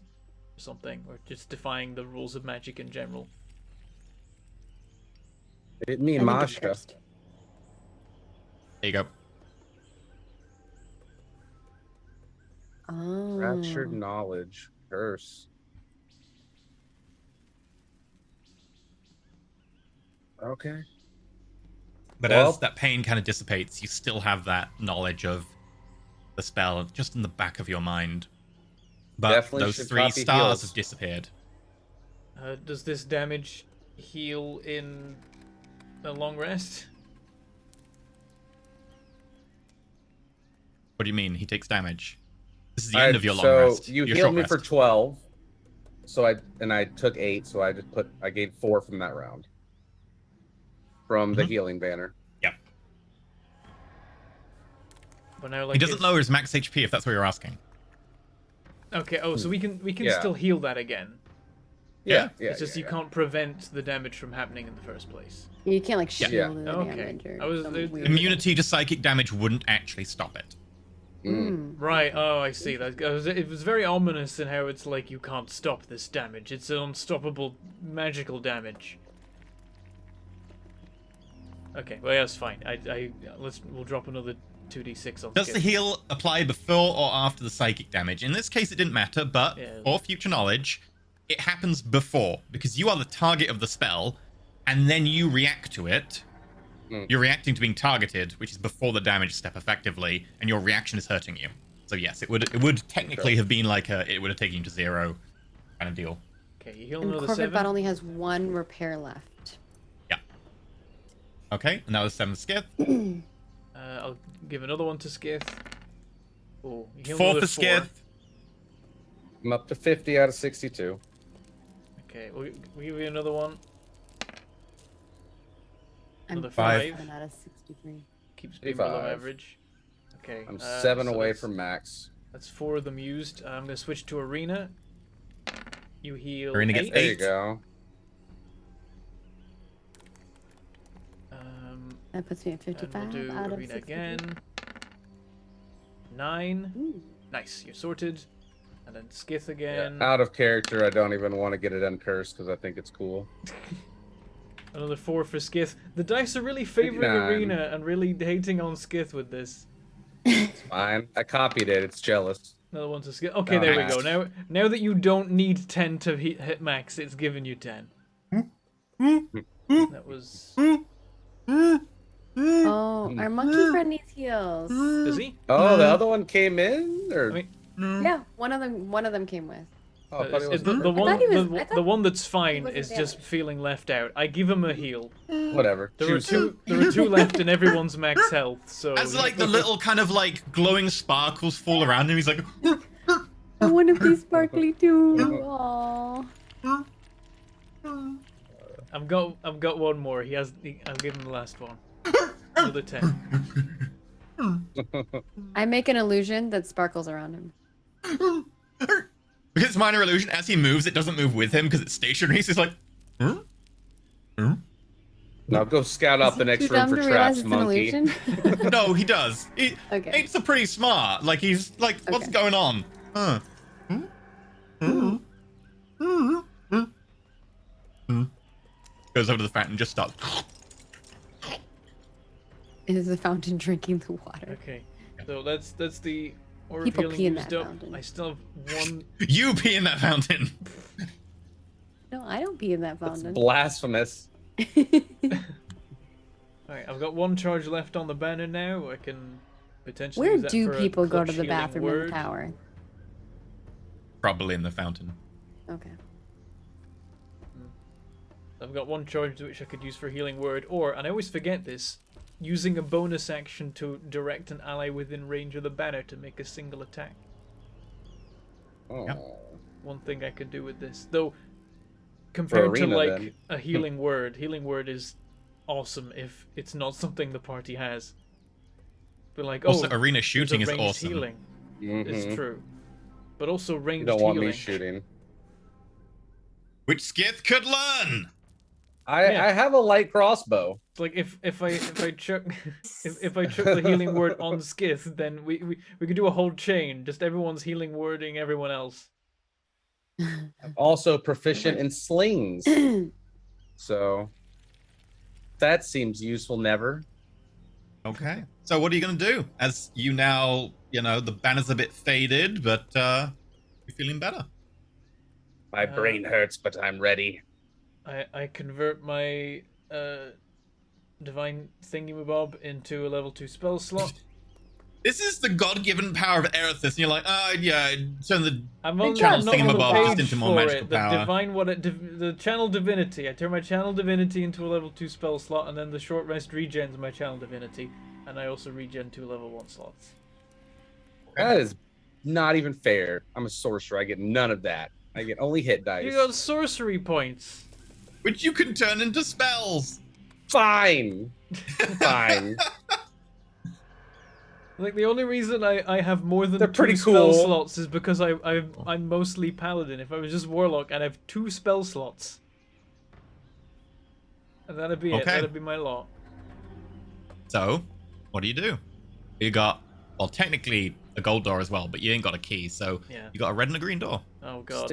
or something, or just defying the rules of magic in general. It me I and think it's Mashka. cursed. There you go. Oh. Fractured knowledge. Curse. Okay. But Well- as that pain kind of dissipates, you still have that knowledge of the spell just in the back of your mind. But Definitely those should 3 copy stars heals. have disappeared. Does this damage heal in a long rest? What do you mean? He takes damage. This is the end of your long rest. So you your healed short me rest. for 12. So I took 8, so I gained 4 from that round. From the healing banner. Yep. But now, He like, doesn't lower his max HP if that's what you're asking. Okay. Oh, so we can Yeah. still heal that again. Yeah. It's just you can't prevent the damage from happening in the first place. You can't like Yeah. shield the Okay. damage or I was- some there- weird Immunity to psychic damage wouldn't actually stop it. thing. Right. Oh, I see. It was very ominous in how it's like you can't stop this damage. It's an unstoppable magical damage. Okay. Well, yeah, that's fine. We'll drop another 2d6 on. Does the Skip. heal apply before or after the psychic damage? In this case, it didn't matter, but Yeah. for future knowledge, it happens before because you are the target of the spell, and then you react to it. You're reacting to being targeted, which is before the damage step, effectively, and your reaction is hurting you. So yes, it would technically have been like it would have taken you to 0 kind of deal. Okay, you heal And another Corvid 7. Bot only has 1 repair left. Yeah. Okay, and that was 7 skip. I'll give another one to Skith. Oh, you heal 4 another for skip. I'm up to 50 out of 62. Okay, we'll give you another one. I'm Another 5. 5. 7 out of 63. Keeps being below 5. average. Okay. I'm 7 so away that's- from max. That's 4 of them used. I'm gonna switch to Arena. You heal. Arena gets 8. There you 8. go. That puts me at And 55 we'll do out of Arena 63. again. 9. Ooh. Nice, you're sorted. And then Skith Yeah. again. Out of character, I don't even want to get it uncursed because I think it's cool. Another 4 for Skith. The dice are really favoring 59. Arena and really hating on Skith with this. It's fine. I copied it. It's jealous. Another one to Skith. Okay, there we go. Now that you don't need 10 to hit max, it's giving you 10. That was. Oh, our monkey friend needs heals. Does he? Oh, the other one came in? Or... I mean, Yeah, one of them came with. Oh, I thought he was the hurt. one, I thought he was- the, I thought the one that's fine wasn't is just damaged. feeling left out. I give him a heal. Whatever. There are Choose. two left in everyone's max health. So As like the little kind of like glowing sparkles fall around him, he's like, I want to be sparkly too. Aww. I've got one more. I'll give him the last one. Another 10. I make an illusion that sparkles around him. because it's minor illusion. As he moves, it doesn't move with him because it's stationary. So he's like, Now go scout out the Is he next too room dumb for to realize traps, it's an monkey. illusion? no, he does. Okay. Apes are pretty smart. Like he's like, what's Okay. going on? Goes over to the fountain, and just starts. Is the fountain drinking the water? Okay. So that's the orb People healing pee in used that up. fountain. I still have one. You pee in that fountain. No, I don't pee in that That's fountain. blasphemous. Alright, I've got one charge left on the banner now. I can potentially Where use that do for a people go to clutch the healing bathroom in word. the tower? Probably in the fountain. Okay. I've got one charge which I could use for healing word, or, and I always forget this, using a bonus action to direct an ally within range of the banner to make a single attack. Oh. Yep. One thing I could do with this, though, compared to Arena, like then. a healing word is awesome if it's not something the party has. But like, Also, oh, arena there's shooting a is ranged awesome. healing. Mhm. It's true, but also You ranged don't want healing. me shooting. Which Skith could learn. Yeah. I have a light crossbow. It's like if I chuck if I chuck the healing word on Skith, then we could do a whole chain. Just everyone's healing wording everyone else. I'm also proficient in slings. So that seems useful, never. Okay. So what are you gonna do? As you now, the banner's a bit faded, but you're feeling better. My brain hurts, but I'm ready. I convert my divine thingamabob into a level 2 spell slot. This is the god-given power of Erithus, and you're like, turn the I'm on, channel I'm not on the thingamabob page just into more for magical it. The power. divine the channel divinity. I turn my channel divinity into a level 2 spell slot, and then the short rest regens my channel divinity, and I also regen 2 level 1 slots. That is not even fair. I'm a sorcerer. I get none of that. I get only hit dice. You got sorcery points. Which you can turn into spells. Fine. Fine. Like the only reason I have more than They're two pretty spell cool. slots is because I'm mostly paladin. If I was just warlock, I'd have 2 spell slots, and that'd be it. Okay. That'd be my lot. So, what do? You got, well, technically a gold door as well, but you ain't got a key, so Yeah. you got a red and a green door. Oh god.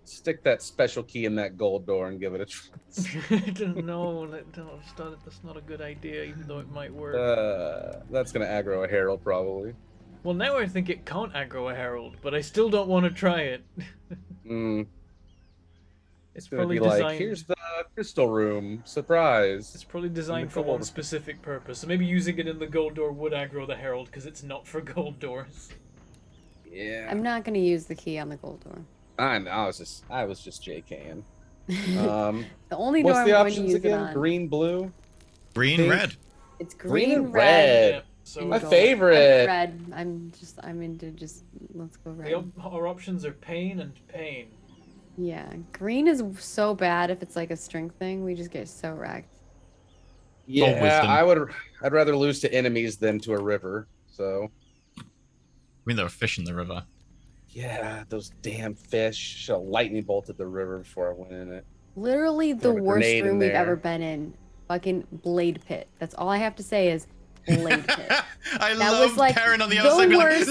Stick that special key in that gold door and give it a try. No, that's not a good idea, even though it might work. That's gonna aggro a herald probably. Well, now I think it can't aggro a herald, but I still don't want to try it. It's It's gonna probably be like, designed. here's the crystal room, surprise. It's probably designed for gold. one specific purpose. So maybe using it in the gold door would aggro the herald because it's not for gold doors. Yeah. I'm not gonna use the key on the gold door. I know. I was just JKing. The only door What's I'm the going to options use it again? on. Green, blue. Green, Pink. red. It's Green green, and red. Yeah, so and My gold. favorite. Red. I'm into just let's go red. our options are pain and pain. Yeah, green is so bad if it's like a strength thing. We just get so wrecked. Yeah, wisdom. I'd rather lose to enemies than to a river. So. I mean, there are fish in the river. Yeah, those damn fish. Should have lightning bolted the river before I went in it. Literally the Throw a worst grenade in room we've there. ever been in. Fucking Blade Pit. That's all I have to say is Blade Pit. I That love was, like, Karen on the the outside being like, worst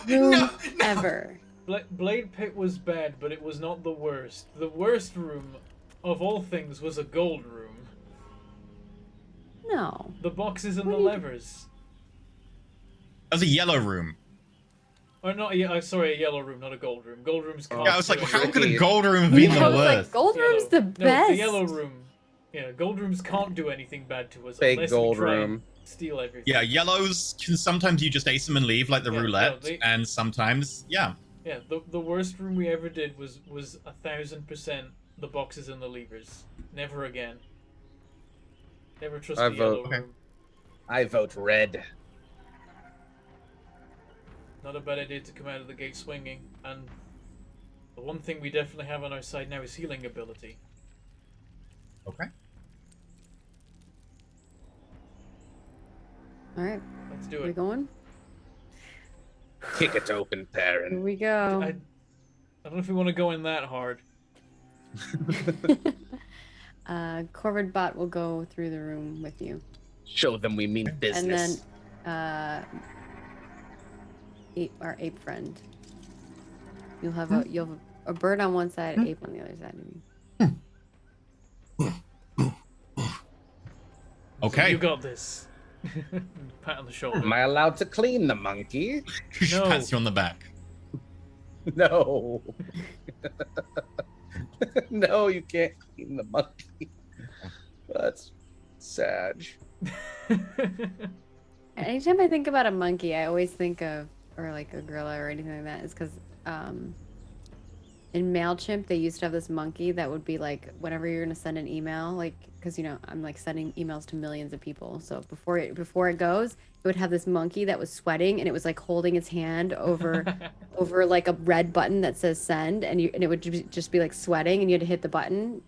no. room ever. Blade Pit was bad, but it was not the worst. The worst room of all things was a gold room. No. The boxes and What the do you- levers. That was a yellow room. Or not, sorry, a yellow room, not a gold room. Gold rooms can't Yeah, I was do like, how anything. could a gold room be I the was like, worst? gold room's Yellow. the No, best. the yellow room. Yeah, gold rooms can't do anything bad to us Fake unless gold we try room. and steal everything. Yeah, yellows can sometimes you just ace them and leave like the Yeah, no, roulette, they- and sometimes, yeah. Yeah, the worst room we ever did was 1,000% the boxes and the levers. Never again. Never trust I the yellow vote- okay. room. I vote red. Not a bad idea to come out of the gate swinging. And the one thing we definitely have on our side now is healing ability. Okay. All right, Let's do we it. going? Kick it open, Here Perrin. we go. I don't know if we want to go in that hard. Corvid Bot will go through the room with you. Show them we mean business. And then, our ape friend. You'll have a bird on one side, ape on the other side of you. Okay. So you got this. Pat on the shoulder. Am I allowed to clean the monkey? She No. pats you on the back. No. No, you can't clean the monkey. That's sad. Anytime I think about a monkey, I always think of, or like a gorilla or anything like that, is because in MailChimp, they used to have this monkey that would be like, whenever you're going to send an email, like, because, I'm like sending emails to millions of people. So before it goes, it would have this monkey that was sweating and it was like holding its hand over like a red button that says send, and it would just be like sweating, and you had to hit the button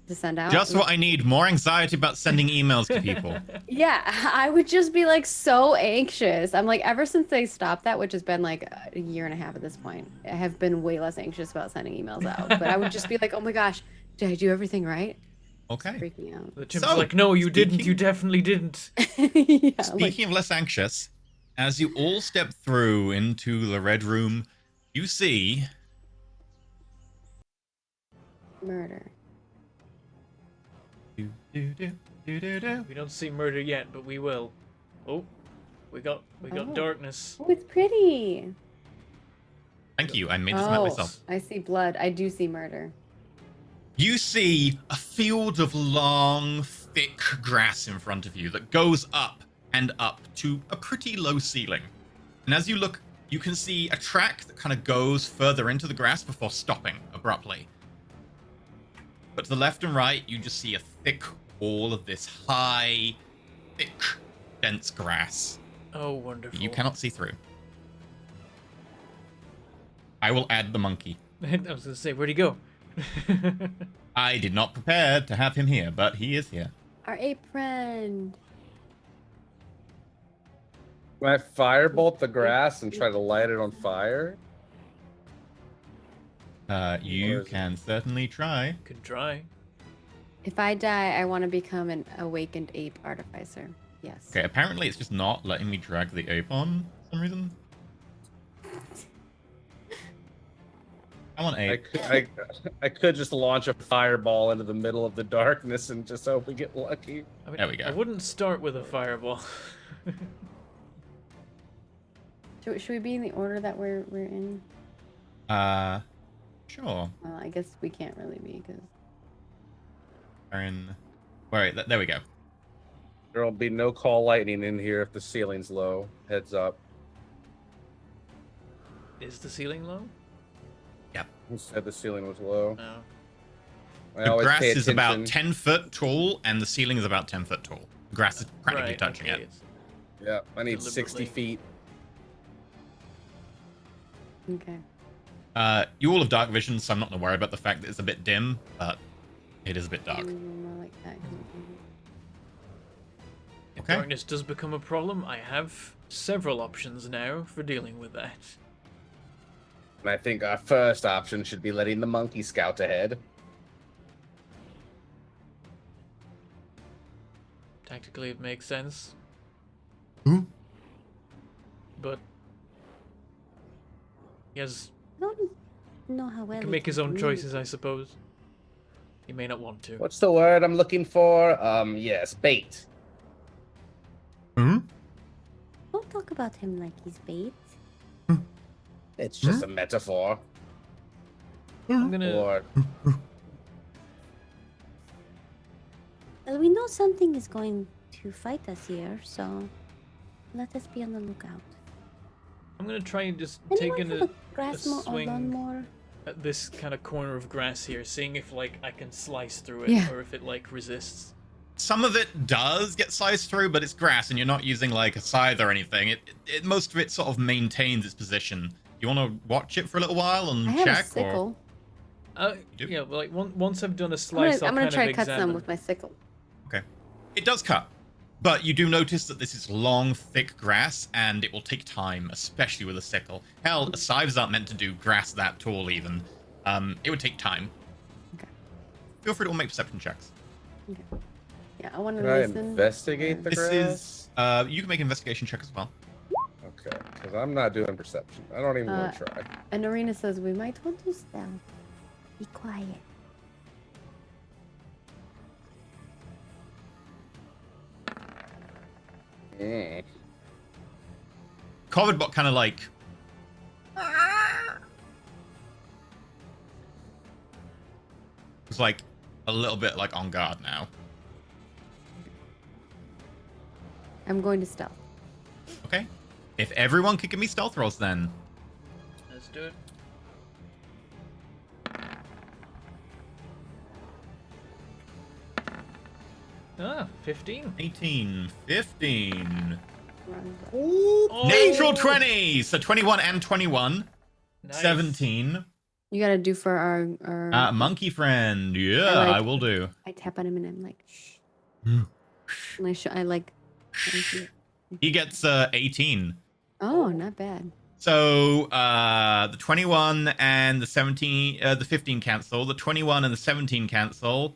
to send out. Just what I need. More anxiety about sending emails to people. Yeah, I would just be like so anxious. I'm like, ever since they stopped that, which has been like a year and a half at this point, I have been way less anxious about sending emails out. But I would just be like, oh my gosh, did I do everything right? Okay. Freak me out. The chimp's So, like, no, you didn't. speaking- You definitely didn't. Yeah, like, Speaking of less anxious, as you all step through into the red room, you see murder. We don't see murder yet, but we will. Oh, we got Oh. darkness. Oh, it's pretty. Thank you. I made this map Oh, myself. I see blood. I do see murder. You see a field of long, thick grass in front of you that goes up and up to a pretty low ceiling. And as you look, you can see a track that kind of goes further into the grass before stopping abruptly. But to the left and right, you just see a thick wall of this high, thick, dense grass. Oh, wonderful. You cannot see through. I will add the monkey. I was gonna say, where'd he go? I did not prepare to have him here, but he is here. Our ape friend. Can I firebolt the grass and try to light it on fire? You is it? can certainly try. Could try. If I die, I want to become an awakened ape artificer. Yes. Okay, apparently it's just not letting me drag the ape on for some reason. I want ape. I could just launch a fireball into the middle of the darkness and just hope we get lucky. I mean, There we go. I wouldn't start with a fireball. Should we be in the order that we're in? Sure. Well, I guess we can't really be because. We're in. Wait, there we go. There will be no call lightning in here if the ceiling's low. Heads up. Is the ceiling low? Who said the ceiling was low? No. I The always grass pay is about attention. 10 foot tall, and the ceiling is about 10 foot tall. The grass is practically Right, touching okay, it. it's- Yeah, I need 60 Deliberately. feet. Okay. You all have dark vision, so I'm not going to worry about the fact that it's a bit dim, but it is a bit dark. More like that. If Okay. darkness does become a problem, I have several options now for dealing with that. And I think our first option should be letting the monkey scout ahead. Tactically, it makes sense, Who? but he has I don't know how well can make his own read. choices, I suppose. He may not want to. What's the word I'm looking for? Yes, bait. Hmm? Don't talk about him like he's bait. It's just a metaphor. I'm gonna. Or Well, we know something is going to fight us here, so let us be on the lookout. I'm gonna try and just take Anyone in have a grass a mower or swing lawnmower? at this kind of corner of grass here, seeing if like I can slice through it Yeah. or if it like resists. Some of it does get sliced through, but it's grass, and you're not using like a scythe or anything. Most of it sort of maintains its position. You want to watch it for a little while and I have check, a sickle. do? Yeah, well, like once I've done a I'm slice, gonna, I'll kind try of to cut examine. some with my sickle. Okay. It does cut, but you do notice that this is long, thick grass, and it will take time, especially with a sickle. Hell, scythes aren't meant to do grass that tall, even. It would take time. Okay. Feel free to all make perception checks. Okay. Yeah, I want to can I listen. investigate the This grass? is, you can make an investigation check as well. Okay, because I'm not doing perception. I don't even want to try. And Arena says we might want to. Stealth. Be quiet. Mm. Covidbot kind of like it's like a little bit like on guard now. I'm going to stealth. Okay. If everyone could give me stealth rolls, then Let's do it. Ah, 15. 18, 15, Oh, natural 20, so 21 and 21, nice. 17. You gotta do for our. Monkey friend, yeah, I like- I will do. I tap on him and I'm like, shh. Hmm. And I like. He gets 18. Oh, not bad. So the 21 and the 17, the 15 cancel. The 21 and the 17 cancel.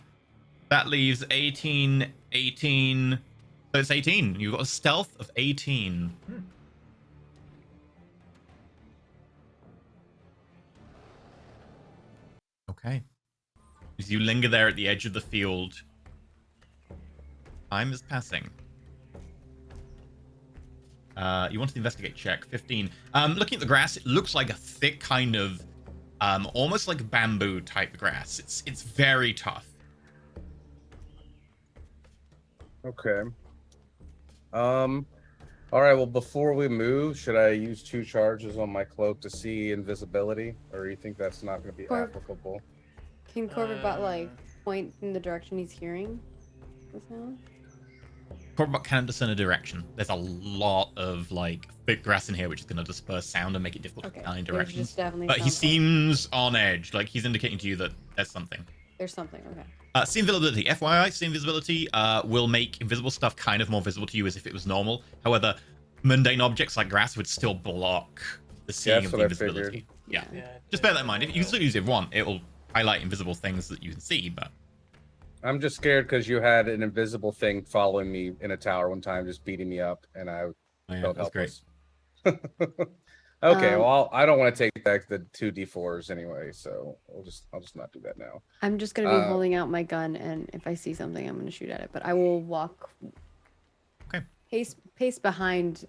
That leaves 18, 18. So it's 18. You've got a stealth of 18. Okay. As you linger there at the edge of the field, time is passing. You want to investigate check 15. Looking at the grass, it looks like a thick kind of almost like bamboo type grass. It's very tough. Okay. All right. Well, before we move, should I use 2 charges on my cloak to see invisibility, or you think that's not going to be Or- applicable? Can Corbett like point in the direction he's hearing the sound? Probably about can't discern a direction. There's a lot of like thick grass in here, which is going to disperse sound and make it difficult Okay. to tell in There's directions. just definitely But he something. seems on edge. Like he's indicating to you that there's something. There's something. Okay. See invisibility. FYI, see invisibility will make invisible stuff kind of more visible to you as if it was normal. However, mundane objects like grass would still block the seeing of that's the what I figured. invisibility. Yeah. Yeah. Just bear that in mind. If you can still use it if you want, it'll highlight invisible things that you can see, but I'm just scared because you had an invisible thing following me in a tower one time, just beating me up, and I oh, yeah, felt that's great. helpless. Okay, Um, well, I don't want to take back the 2d4s anyway, so I'll just not do that now. I'm just gonna be holding out my gun, and if I see something, I'm gonna shoot at it. But I will walk. Okay. Pace behind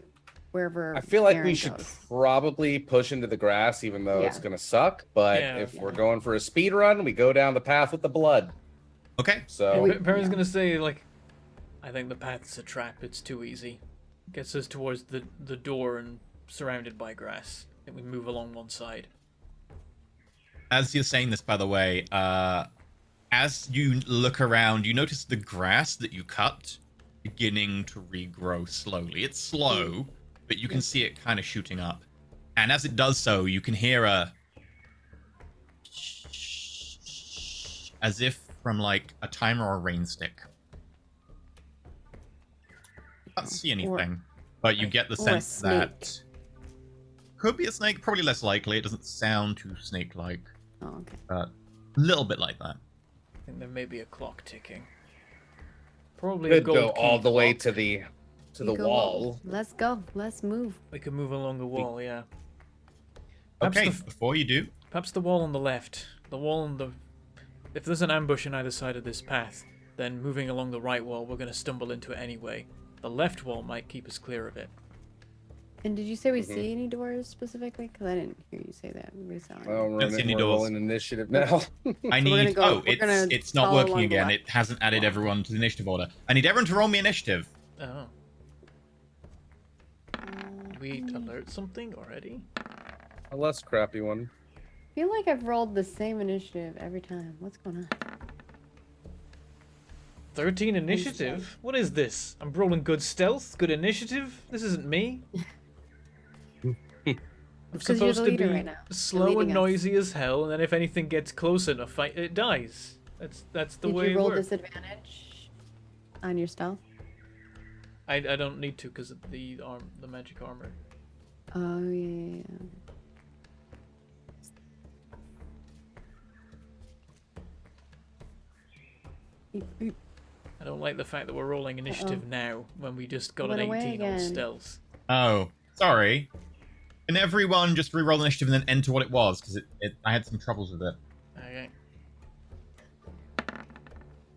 wherever. I feel like Aaron we should goes. probably push into the grass, even though it's Yeah. gonna suck. But Yeah. if we're Yeah. going for a speed run, we go down the path with the blood. Okay. So Perrin's yeah. gonna say like, I think the path's a trap. It's too easy. Gets us towards the door and surrounded by grass. I think we move along one side. As you're saying this, by the way, as you look around, you notice the grass that you cut beginning to regrow slowly. It's slow, but you can see it kind of shooting up. And as it does so, you can hear a as if from like a timer or a rain stick. Can't see anything, but you get the or a sense that could be a snake. Probably less likely. It doesn't sound too snake-like, Oh, okay. but a little bit like that. I think there may be a clock ticking. Probably a could gold go all key the way clock. to the You go, wall. Let's go. Let's move. We could move along the wall, yeah. Perhaps Okay, the- before you do, Perhaps the wall on the left. The wall on the... If there's an ambush on either side of this path, then moving along the right wall, we're going to stumble into it anyway. The left wall might keep us clear of it. And did you say we Mhm. see any doors specifically? Because I didn't hear you say that. We saw. any. Oh, we're Don't see any doors. rolling initiative now. I So we're gonna need. go- Oh, we're gonna it's not follow working along the again. left. It hasn't added everyone to the initiative order. I need everyone to roll me initiative. Oh. Did we alert something already? A less crappy one. I feel like I've rolled the same initiative every time. What's going on? 13 initiative? What is this? I'm rolling good stealth? Good initiative? This isn't me? I'm Because you're the supposed to leader be right now. You're slow and leading us. noisy as hell, and then if anything gets close enough, it dies. That's the Did way you roll it works. disadvantage on your stealth? I don't need to because of the magic armor. Oh yeah. Eep, eep. I don't like the fact that we're rolling initiative now when we just got an Went away 18 on again. stealth. Oh, sorry. Can everyone just re-roll initiative and then enter what it was? Because I had some troubles with it. Okay.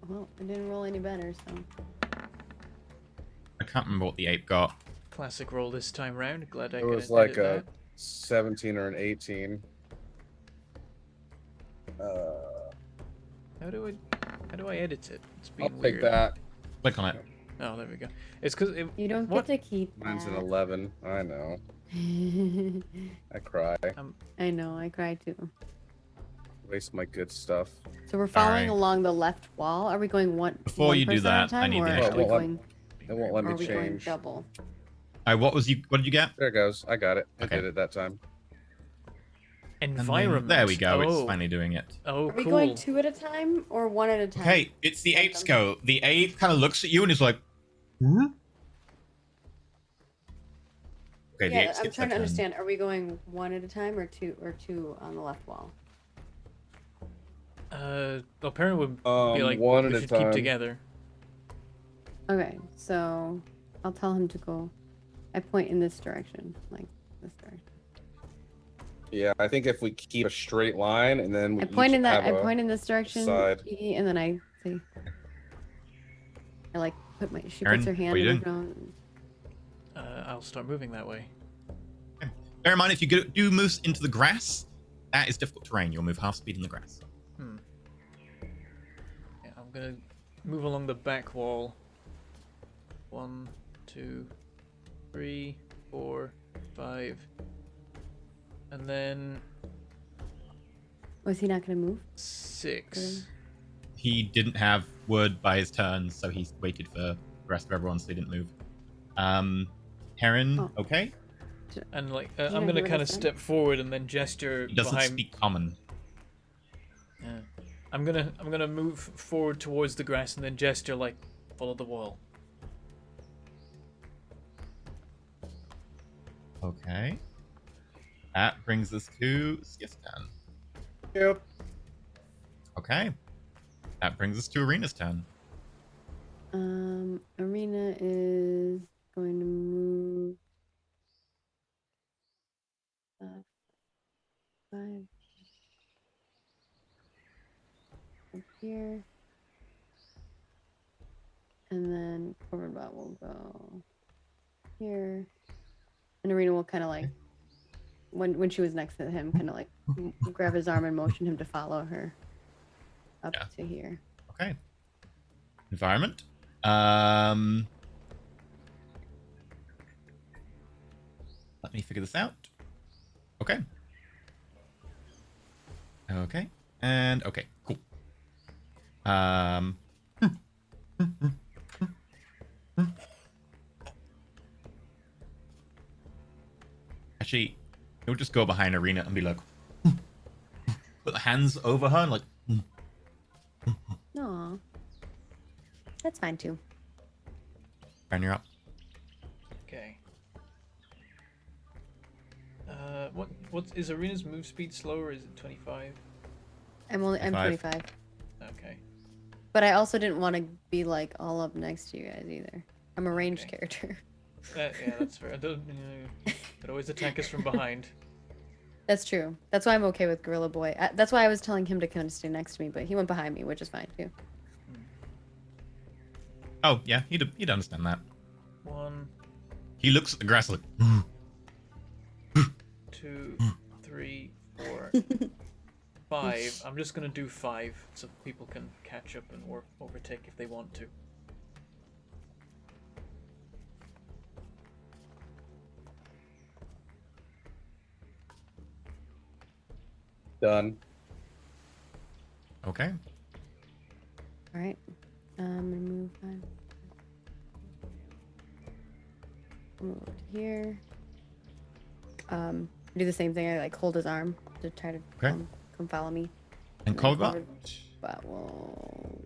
Well, I didn't roll any better, so. I can't remember what the ape got. Classic roll this time round. Glad I It could was like edit a 17 or an 18. How do I edit it? It's I'll being take weird. that. Click on it. Oh, there we go. It's because You don't What? get to keep Mine's an that. 11. I know. I cry. I know, I cried too. Waste my good stuff. So we're following Alright. along the left wall. Are we going one? Before one you do person at a that, I time, need or the are initiative. we Well, what- going? It won't let Or me are we going change. double? What did you get? There it goes. I got it. I Okay. did it that time. And then- environment. There we go. Oh, It's finally doing it. oh Are we cool. going two at a time or one at a time? Okay, it's the ape's Random. go. The ape kind of looks at you and is like, hmm? Okay, the Yeah, ape I'm skips trying to their turn. understand. Are we going one at a time or two on the left wall? Well, Perrin would be like, one we at a should keep time. together. Okay, so I'll tell him to go. I point in this direction, like this direction. Yeah, I think if we keep a straight line and then we I point each in that. have I a- point in this direction, side. Edie, and then I say, I like put my. She Aaron, puts her what hand are you in the doing? ground. I'll start moving that way. Bear in mind, if you do move into the grass, that is difficult terrain. You'll move half speed in the grass. Yeah, I'm gonna move along the back wall. 1, 2, 3, 4, 5, and then Was he not gonna move? 6. He didn't have word by his turn, so he waited for the rest of everyone, so they didn't move. Heron, Oh. okay? And like, I I'm hear gonna what kind he of said? step forward and then gesture He doesn't behind. speak common. Yeah. I'm gonna move forward towards the grass and then gesture like, follow the wall. Okay. That brings us to Skiff's turn. Yep. Okay. That brings us to Arena's turn. Arena is going to move 5 up here. And then Corberbot will go here. And Arena will kind of like, when she was next to him, kind of like grab his arm and motion him to follow her up Yeah. to here. Okay. Environment. Let me figure this out. Okay. Okay. And okay, cool. Actually, you'll just go behind Arena and be like, put the hands over her and like, No, that's fine too. and you're up. Okay. What is Arena's move speed slower? Is it 25? I'm 25. 25. Okay. But I also didn't want to be like all up next to you guys either. I'm a ranged Okay. character. Yeah, that's fair. I don't, could always attack us from behind. That's true. That's why I'm okay with Gorilla Boy. That's why I was telling him to kind of stay next to me, but he went behind me, which is fine too. Oh, yeah, he'd understand that. 1, He looks at the grass like, 2, 3, 4, 5. I'm just gonna do 5 so people can catch up and overtake if they want to. Done. okay. All right. I'm gonna move on. Move over to here. Do the same thing. I like hold his arm to try to Okay. come follow me. And then Cobra? But will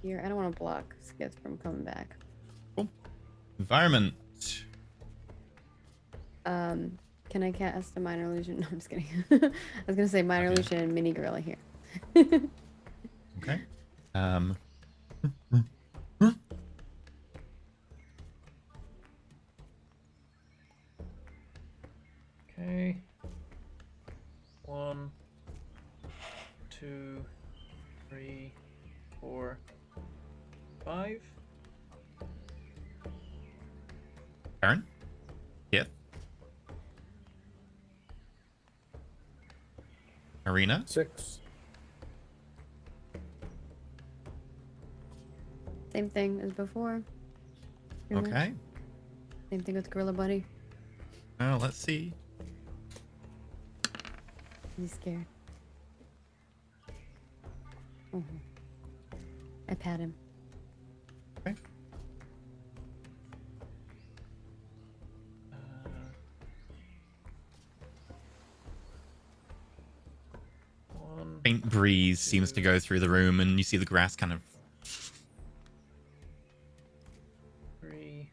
here. I don't want to block Skits from coming back. Cool. Environment. Can I cast a minor illusion? No, I'm just kidding. I was gonna say minor Okay. illusion and mini gorilla here. Okay. Okay. 1, 2, 3, 4, 5. Aaron? Yeah. Arena? 6. Same thing as before. Pretty much. Okay. Same thing with Gorilla Buddy. Now let's see. He's scared. Mhm. I pat him. Okay. Faint breeze seems to go through the room, and you see the grass kind of. 3,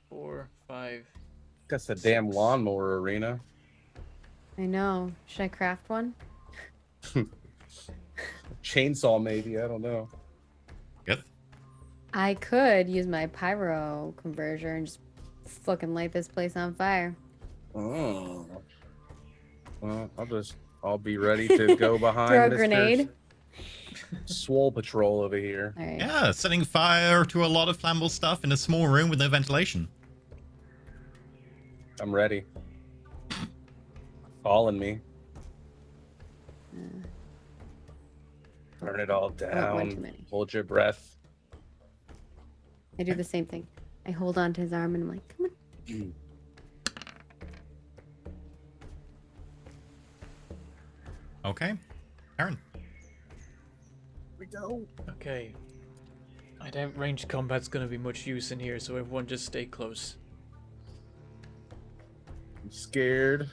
4, 5. That's a damn lawnmower, Arena. I know. Should I craft one? Chainsaw, maybe. I don't know. Good. I could use my pyro converter and just fucking light this place on fire. Oh. Well, I'll be ready to go behind Throw a Mr. grenade? Swole Patrol over here. All right. Yeah, setting fire to a lot of flammable stuff in a small room with no ventilation. I'm ready. Calling me. Turn it all one too down. many. Hold your breath. I do the same thing. I hold on to his arm and I'm like, come on. Okay. Aaron. We go. Okay. I doubt ranged combat's gonna be much use in here, so everyone just stay close. I'm scared.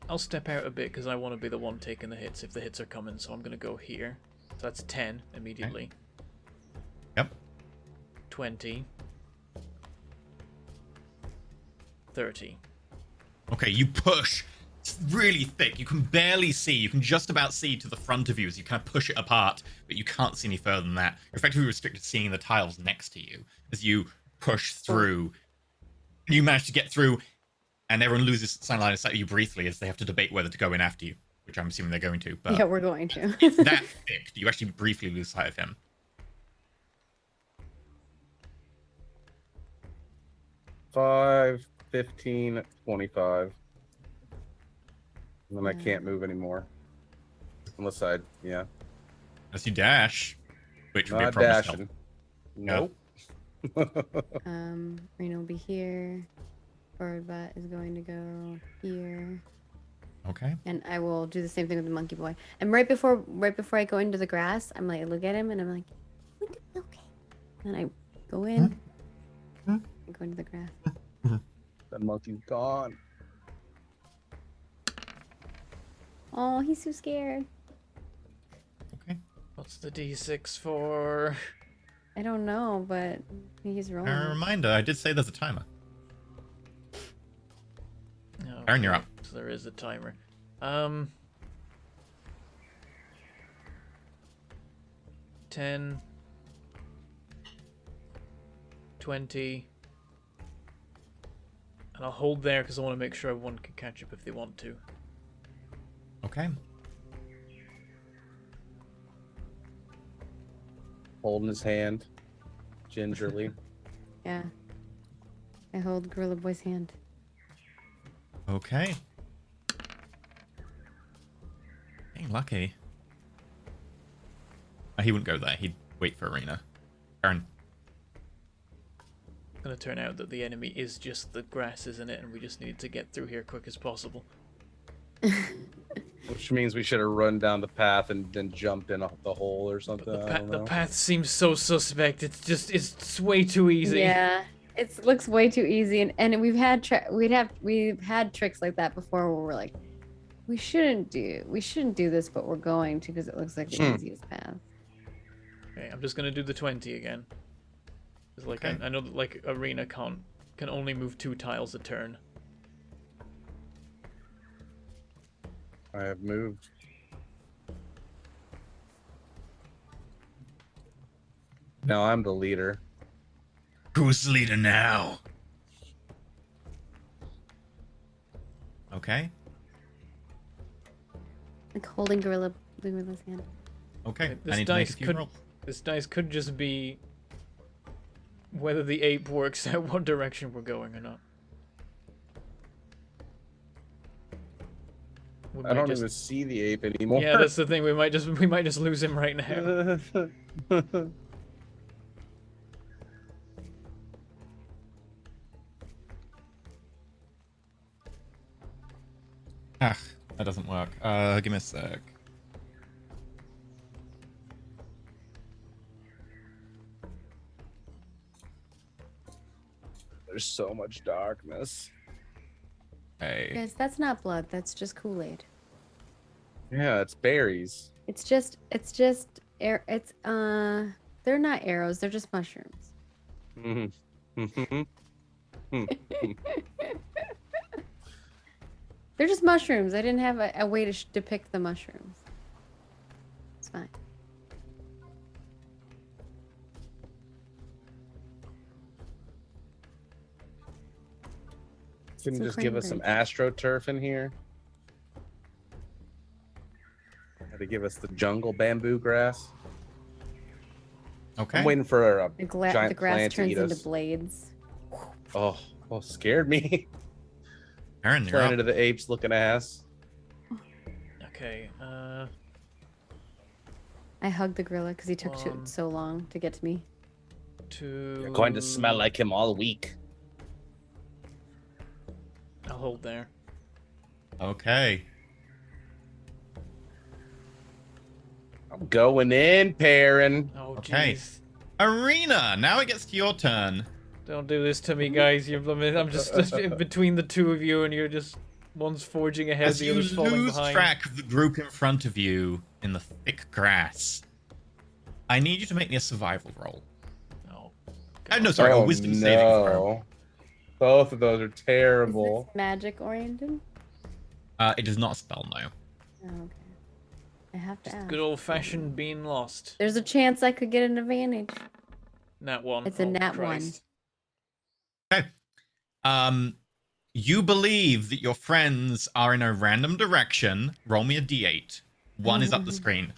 I'll step out a bit because I want to be the one taking the hits if the hits are coming, so I'm gonna go here. So that's 10 immediately. Yep. 20. 30. Okay, you push. It's really thick. You can barely see. You can just about see to the front of you as you kind of push it apart, but you can't see any further than that. You're effectively restricted to seeing the tiles next to you as you push through. You manage to get through, and everyone loses line of sight of you briefly as they have to debate whether to go in after you, which I'm assuming they're going to. But Yeah, we're going to. it's that thick. You actually briefly lose sight of him. 5, 15, 25. And then I can't move anymore. Unless I, yeah. As you dash, which would be a Not promise. dashing. Yeah. Nope. Reno will be here. Forward butt is going to go here. Okay. And I will do the same thing with the monkey boy. And right before I go into the grass, I'm like, look at him, and I'm like, okay. And I go in. And go into the grass. That monkey's gone. Oh, he's so scared. Okay. What's the D6 for? I don't know, but he's rolling. A reminder, I did say there's a timer. Oh, Aaron, you're up. So there is a timer. 10, 20, and I'll hold there because I want to make sure everyone can catch up if they want to. Okay. Holding his hand. Gingerly. Yeah. I hold Gorilla Boy's hand. Okay. Dang, lucky. He wouldn't go there. He'd wait for Arena. Aaron. It's going to turn out that the enemy is just the grass, isn't it? And we just need to get through here quick as possible. Which means we should have run down the path and then jumped in the hole or something. But I don't the know. path seems so suspect. It's way too easy. Yeah. It looks way too easy, and we've had tricks like that before where we're like, we shouldn't do this, but we're going to because it looks like the easiest path. Okay, I'm just gonna do the 20 again. 'Cause like Okay. I know that like Arena can only move 2 tiles a turn. I have moved. Now I'm the leader. Who's the leader now? Okay. Like holding Gorilla's hand. Okay. This I need to make a dice few could rolls. this dice could just be whether the ape works out what direction we're going or not. We I might don't just- even see the ape anymore. Yeah, that's the thing. We might just lose him right now. Ah, that doesn't work. Give me a sec. There's so much darkness. Hey. Guys, that's not blood. That's just Kool-Aid. Yeah, it's berries. It's just they're not arrows. They're just mushrooms. They're just mushrooms. I didn't have a way to depict the mushrooms. It's fine. Can you Some just give us some astroturf in here? Had to give us the jungle bamboo grass. Okay. I'm waiting for a The giant grass plant to turns eat into us. blades. Oh, scared me. Aaron, you're Planet up. of the Apes looking ass. Okay. I hugged the gorilla because he took One. so long to get to me. 2. You're going to smell like him all week. I'll hold there. Okay. I'm going in, Perrin. Oh, Okay. jeez. Arena, now it gets to your turn. Don't do this to me, guys. I'm just in between the two of you, and you're just one's forging ahead, As the you other's falling lose behind. track of the group in front of you in the thick grass, I need you to make me a survival roll. Oh, No, sorry, a wisdom saving throw. Both of those are Is terrible. this magic oriented? It is not a spell, no. Oh, okay. I have to ask. good old-fashioned being lost. There's a chance I could get an advantage. Nat 1. It's a Oh, nat Christ. Okay. You believe that your friends are in a random direction. Roll me a d8. 1 is up the screen.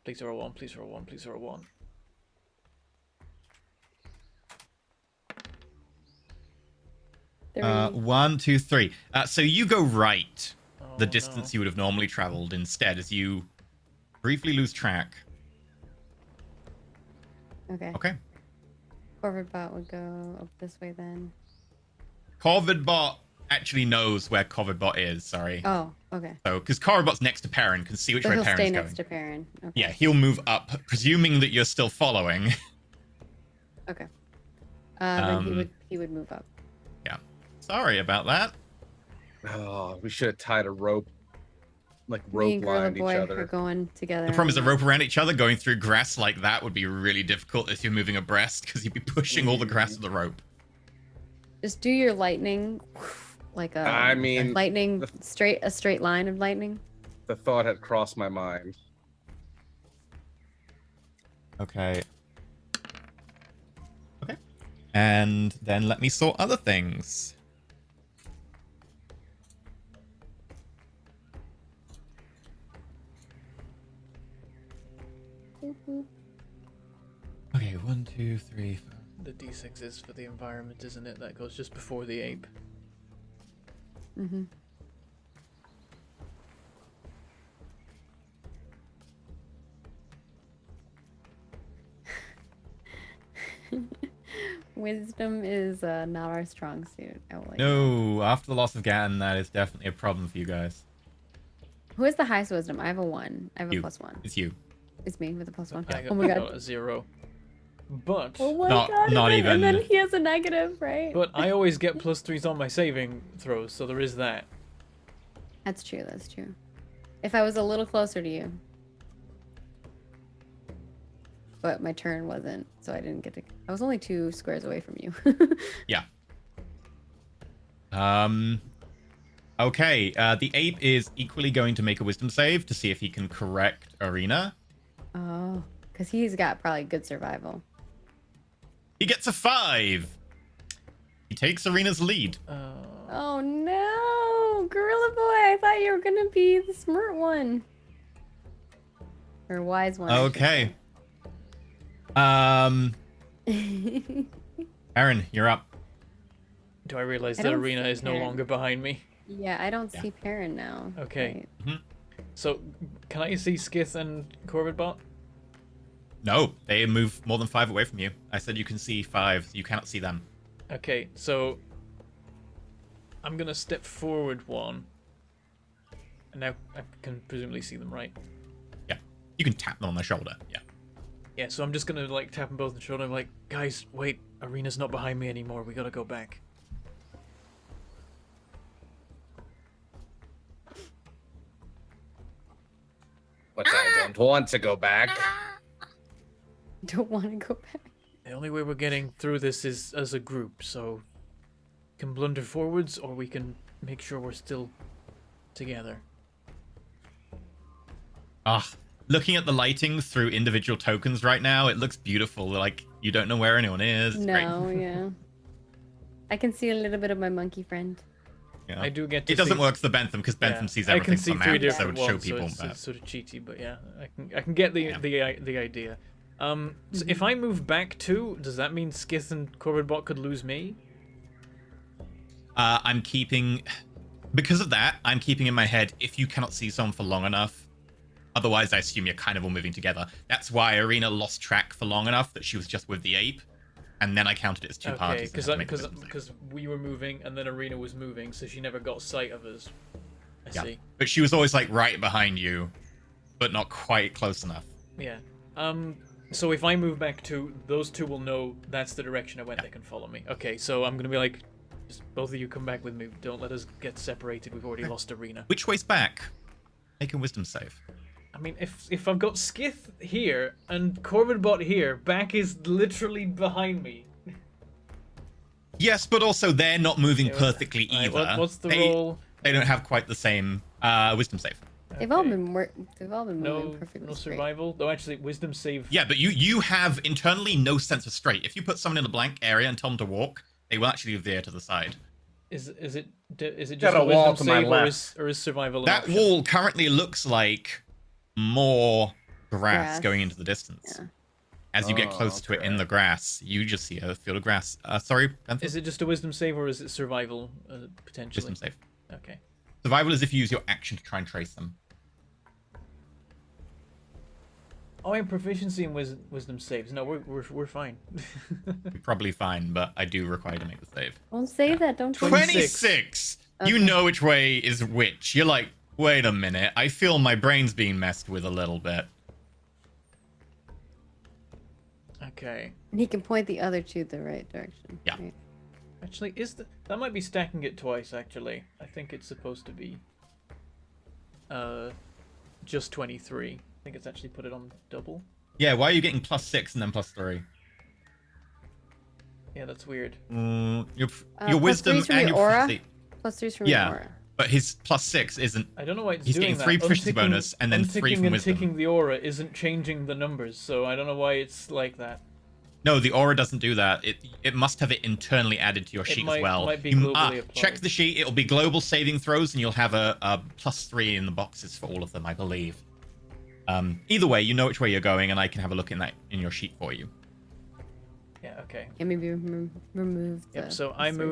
Please roll 1, please roll 1, please roll 1. Three. 1, 2, 3. So you go right. Oh, The distance you would have normally traveled instead as you briefly lose track. Okay. Okay. Forward bot would go up this way then. Corvidbot actually knows where Corvidbot is, sorry. Oh, okay. So, because Corvidbot's next to Perrin, can see which So way he'll Perrin's stay going. next to Perrin. Okay. Yeah, he'll move up, presuming that you're still following. Okay. Then he would move up. Yeah. Sorry about that. Oh, we should have tied a rope, like Me rope and Gorilla lined each Boy are other. going together. The problem is a on rope around each other going through grass like that would be really difficult if you're moving abreast because you'd be pushing all the grass with the rope. Just do your lightning, like a. I mean, lightning a straight line of lightning. the thought had crossed my mind. Okay. Okay. And then let me sort other things. Okay, 1, 2, 3, 4. The D6 is for the environment, isn't it? That goes just before the ape. Mm-hmm. Wisdom is not our strong suit. I will let you know. No, after the loss of Gatton, that is definitely a problem for you guys. Who has the highest wisdom? I have a 1. I have a You. +1. It's you. It's me with a +1. I got, Oh my I god. got a 0. But Oh my Not- god. not and then even- he has a negative, right? I always get +3s on my saving throws, so there is that. That's true. That's true. If I was a little closer to you. But my turn wasn't, so I didn't get to. I was only 2 squares away from you. Yeah. Okay, the ape is equally going to make a wisdom save to see if he can correct Arena. Oh, because he's got probably good survival. He gets a 5. He takes Arena's lead. Oh no, Gorilla Boy! I thought you were gonna be the smart one, or wise one. I should Okay. say. Aaron, you're up. Do I realize I that don't Arena see is no Perrin. longer behind me? Yeah, I don't see Perrin now. Okay. Right. So, can I see Skith and Corvidbot? No, they move more than 5 away from you. I said you can see 5. You cannot see them. Okay, so I'm gonna step forward 1. And now I can presumably see them, right? Yeah. You can tap them on the shoulder. Yeah. Yeah, so I'm just gonna like tap them both on the shoulder. I'm like, guys, wait, Arena's not behind me anymore. We gotta go back. But I don't want to go back. Don't want to go back. The only way we're getting through this is as a group, so we can blunder forwards or we can make sure we're still together. Ah, looking at the lighting through individual tokens right now, it looks beautiful. Like, you don't know where anyone is. It's great. No, yeah. I can see a little bit of my monkey friend. Yeah. I do get to It doesn't see... work for the Bentham because Bentham sees everything I can see from 3 map, so it different would show ones, people. so it's, but- it's sort of cheaty, but yeah, I can get the idea. So if I move back 2, does that mean Skith and Corvidbot could lose me? I'm keeping, because of that, I'm keeping in my head, if you cannot see someone for long enough, otherwise I assume you're kind of all moving together. That's why Arena lost track for long enough that she was just with the ape, and then I counted it as 2 Okay, parties. and had to make a wisdom save. because we were moving and then Arena was moving, so she never got sight of us. I Yeah. see. But she was always like right behind you, but not quite close enough. Yeah. So if I move back 2, those 2 will know that's the direction I went. They can follow me. Okay, so I'm gonna be like, just both of you come back with me. Don't let us get separated. We've already lost arena. Which way's back? Make a wisdom save. I mean, if I've got Skith here and Corvidbot here, back is literally behind me. Yes, but also they're not moving perfectly Alright, either. what's the roll? They don't have quite the same wisdom save. They've all Okay. been they've all been moving perfectly No straight. survival. Though actually, wisdom save. Yeah, but you have internally no sense of straight. If you put someone in a blank area and tell them to walk, they will actually veer to the side. Is it just Got a a wall wisdom to my save, left. or is survival an That option? wall currently looks like more grass Grass. going into the distance. Yeah. As you get close to it in okay. the grass, you just see a field of grass. Sorry, Panther? Is it just a wisdom save, or is it survival potentially? Wisdom save. Okay. Survival is if you use your action to try and trace them. Oh, I have proficiency in wisdom saves. No, we're fine. You're probably fine, but I do require you to make the save. Don't say that. Don't. 26! You Okay. know which way is which. You're like, wait a minute. I feel my brain's being messed with a little bit. Okay. And he can point the other 2 the right direction. Yeah. Right. Actually, that might be stacking it twice? Actually, I think it's supposed to be just 23. I think it's actually put it on double. Yeah, why are you getting +6 and then +3? Yeah, that's weird. Your plus wisdom 3's from and your your aura? proficiency. Plus 3's from Yeah. your aura. But his +6 isn't. I don't know why it's He's doing getting that. 3 proficiency Unticking- bonus and then 3 unticking from and wisdom. ticking the aura isn't changing the numbers, so I don't know why it's like that. No, the aura doesn't do that. It must have it internally added to your sheet might- as well. might be globally check applied. the sheet. It'll be global saving throws, and you'll have a +3 in the boxes for all of them, I believe. Either way, you know which way you're going, and I can have a look in your sheet for you. Yeah. Okay. Yeah, maybe remove the. Yep. So the I 3.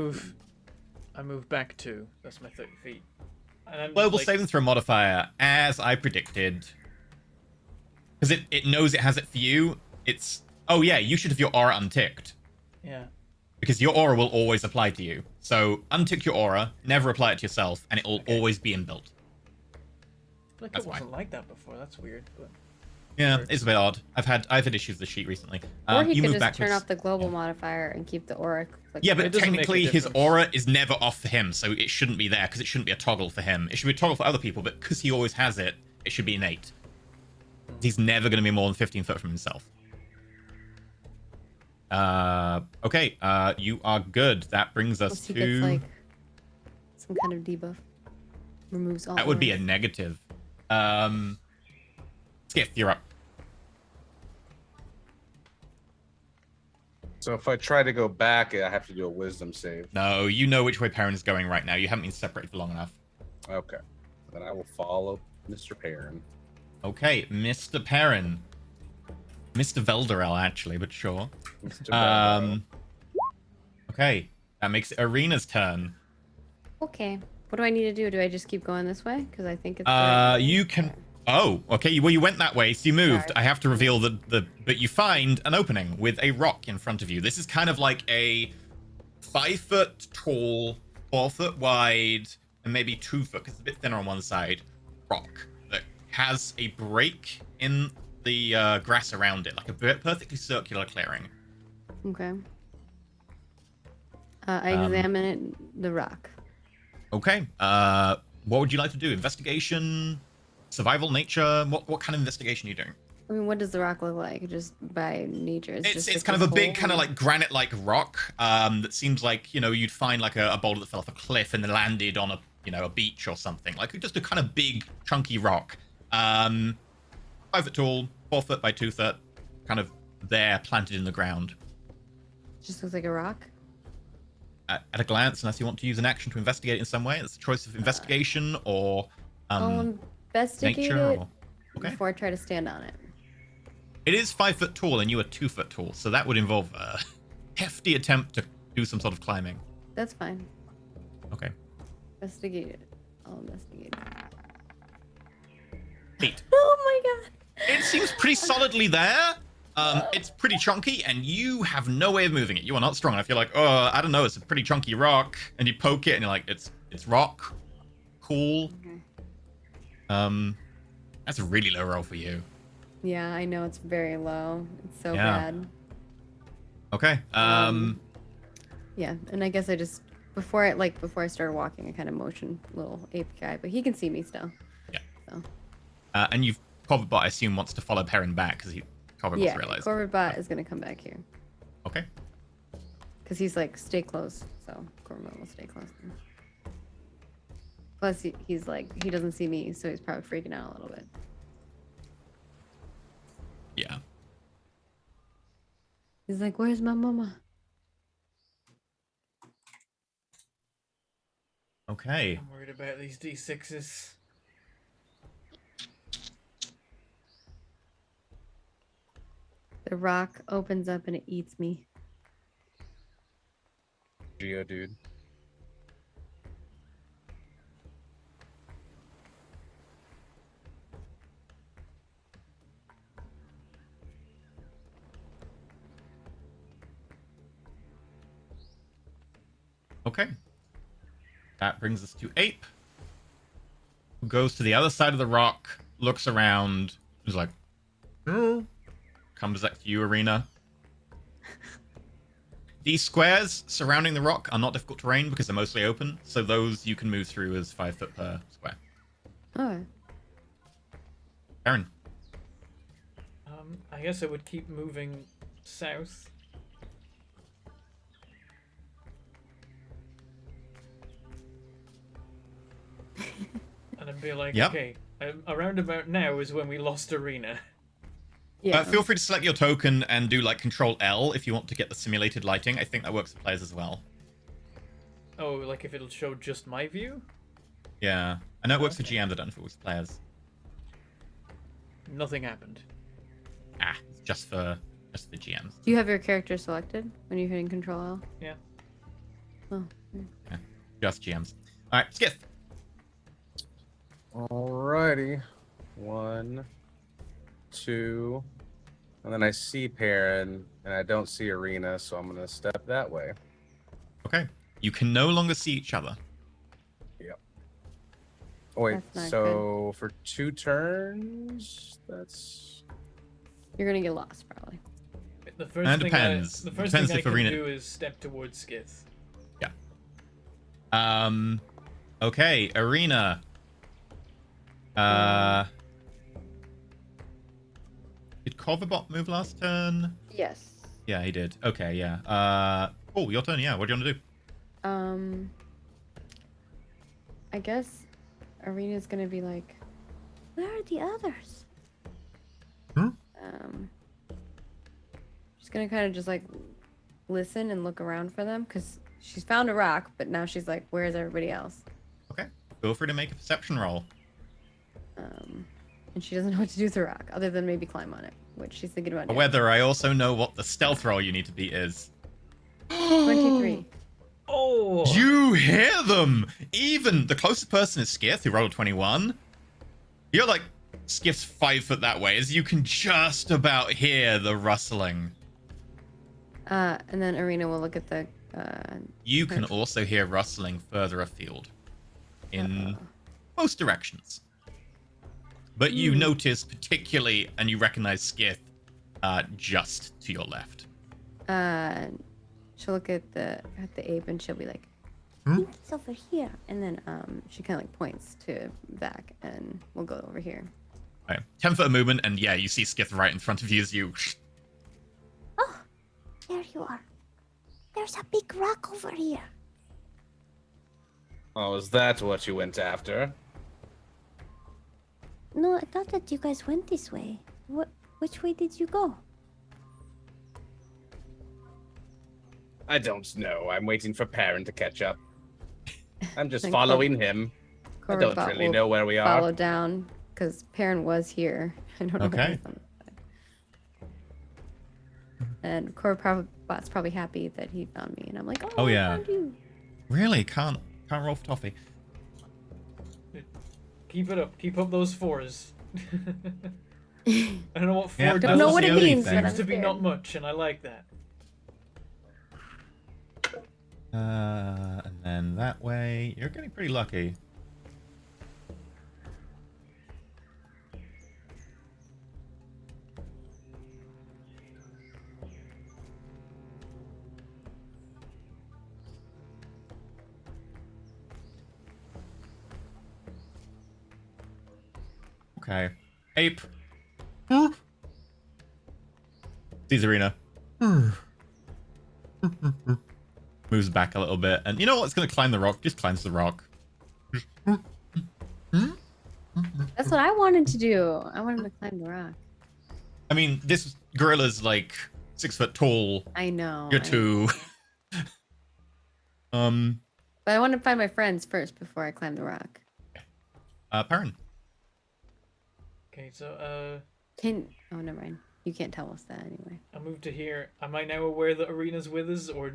move back 2. That's my 30 feet. And I'm Global like, saving throw modifier, as I predicted. Because it knows it has it for you. Oh yeah, you should have your aura unticked. Yeah. Because your aura will always apply to you. So untick your aura, never apply it to yourself, and it will always be inbuilt. Like That's it wasn't fine. like that before. That's weird. But Yeah, Sure. it's a bit odd. I've had issues with the sheet recently. Or he you could move just turn backwards. off the global modifier and keep the aura. Yeah, It but doesn't make a technically his difference. aura is never off for him, so it shouldn't be there because it shouldn't be a toggle for him. It should be a toggle for other people, but because he always has it, it should be innate. He's never going to be more than 15 foot from himself. Okay, you are good. That brings us Unless he to... gets like some kind of debuff. Removes all. That would be a auras. negative. Skiff, you're up. So if I try to go back, I have to do a wisdom save. No, you know which way Perrin is going right now. You haven't been separated for long enough. Okay. Then I will follow Mr. Perrin. Okay, Mr. Perrin. Mr. Velderel, actually, but sure. Mr. Barrow. Okay, that makes it Arena's turn. Okay. What do I need to do? Do I just keep going this way? Because I think it's. the right way. You can... Oh, okay, well, you went that way, so you moved. Sorry. I have to reveal but you find an opening with a rock in front of you. This is kind of like a 5 foot tall, 4 foot wide, and maybe 2 foot, because it's a bit thinner on one side, rock that has a break in the grass around it, like a perfectly circular clearing. Okay. I examine it, the rock. Okay, what would you like to do? Investigation? Survival, nature? What kind of investigation are you doing? I mean, what does the rock look like? Just by nature, It's just kind this of a big, hole? kind of like granite-like rock that seems like, you'd find like a boulder that fell off a cliff and then landed on a beach or something. Like just a kind of big, chunky rock. 5 foot tall, 4 foot by 2 foot, kind of there, planted in the ground. Just looks like a rock. At a glance, unless you want to use an action to investigate in some way, it's a choice of investigation or I'll investigate nature. it Or... Okay. before I try to stand on it. It is 5 foot tall, and you are 2 foot tall, so that would involve a hefty attempt to do some sort of climbing. That's fine. Okay. Investigate it. I'll investigate it. Feet. Oh my god! It seems pretty solidly there. It's pretty chunky, and you have no way of moving it. You are not strong enough. You're like, oh, I don't know, it's a pretty chunky rock, and you poke it, and you're like, it's rock. Cool. Okay. That's a really low roll for you. Yeah, I know it's very low. It's so Yeah. bad. Okay. Yeah, and I guess I just before I started walking, I kind of motioned little ape guy, but he can see me still. Yeah. So And you've Corvibot, I assume, wants to follow Perrin back because Corvibot's yeah, realized. Corvibot is gonna come back here Okay. because he's like stay close. So Corvibot will stay close. Plus he's like he doesn't see me, so he's probably freaking out a little bit. Yeah. He's like, "Where's my mama?" Okay. I'm worried about these D6s. The rock opens up and it eats me. Geodude. Okay. That brings us to Ape, who goes to the other side of the rock, looks around, is like, "Oh," comes back to you, Arena. These squares surrounding the rock are not difficult terrain because they're mostly open, so those you can move through as 5 foot per square. Oh, Aaron. I guess I would keep moving south. And I'd be like, Yep. okay, around about now is when we lost Arena. yeah. Feel free to select your token and do like Control L if you want to get the simulated lighting. I think that works for players as well. Oh, like if it'll show just my view? Yeah. I know it works for Okay. GMs, I don't know if it works for players. Nothing happened. Ah, it's just for GMs. Do you have your character selected when you're hitting Control L? Yeah. Oh. Yeah, just GMs. All right, Skiff. Alrighty. 1, 2, and then I see Perrin, and I don't see Arena, so I'm gonna step that way. Okay. You can no longer see each other. Oh, wait, That's not so for 2 turns, that's You're gonna get lost probably. The first And thing depends. I, the first Depends thing I if can Arena- do is step towards Skith. Okay, Arena. Did Corvibot move last turn? Yes. Yeah, he did. Okay, yeah. Cool, your turn, yeah. What do you want to do? I guess Arena's gonna be like, Where are the others? she's gonna kind of just like listen and look around for them because she's found a rock, but now she's like, where's everybody else? Okay. Feel free to make a perception roll. And she doesn't know what to do with the rock other than maybe climb on it, which she's thinking about doing. However, I also know what the stealth roll you need to beat is. 23. Oh! You hear them! Even the closest person is Skiff, who rolled a 21. You're like Skiff's 5 foot that way, as you can just about hear the rustling. And then Arena will look at the You can also hear rustling further afield in most directions. But you notice particularly, and you recognize Skiff just to your left. she'll look at the ape and she'll be like, I think it's over here. and then she kind of like points to back and we'll go over here. Right. 10 foot of movement, and yeah, you see Skiff right in front of you as you. Oh, there you are. There's a big rock over here. Oh, is that what you went after? No, I thought that you guys went this way. Which way did you go? I don't know. I'm waiting for Perrin to catch up. I'm just Think following him. I don't Corvibot really will know where we are. Follow down because Perrin was here. I don't know where Okay. he's on the side. And Corvibot's probably happy that he found me, and I'm like, Oh, I yeah. found you. Really? Can't roll for toffee. Keep it up. Keep up those 4s. I don't know what 4 Yeah, does. Don't know what the it only means, thing. but I'm Seems to be scared. not much, and I like that. And then that way, you're getting pretty lucky. Okay. Ape. Sees Arena. Moves back a little bit. And you know what's going to climb the rock? Just climbs the rock. That's what I wanted to do. I wanted to climb the rock. I mean, this gorilla's like 6 foot tall. I know. You're 2. But I want to find my friends first before I climb the rock. Perrin. Okay, so Oh, never mind. You can't tell us that anyway. I moved to here. Am I now aware that Arena's with us, or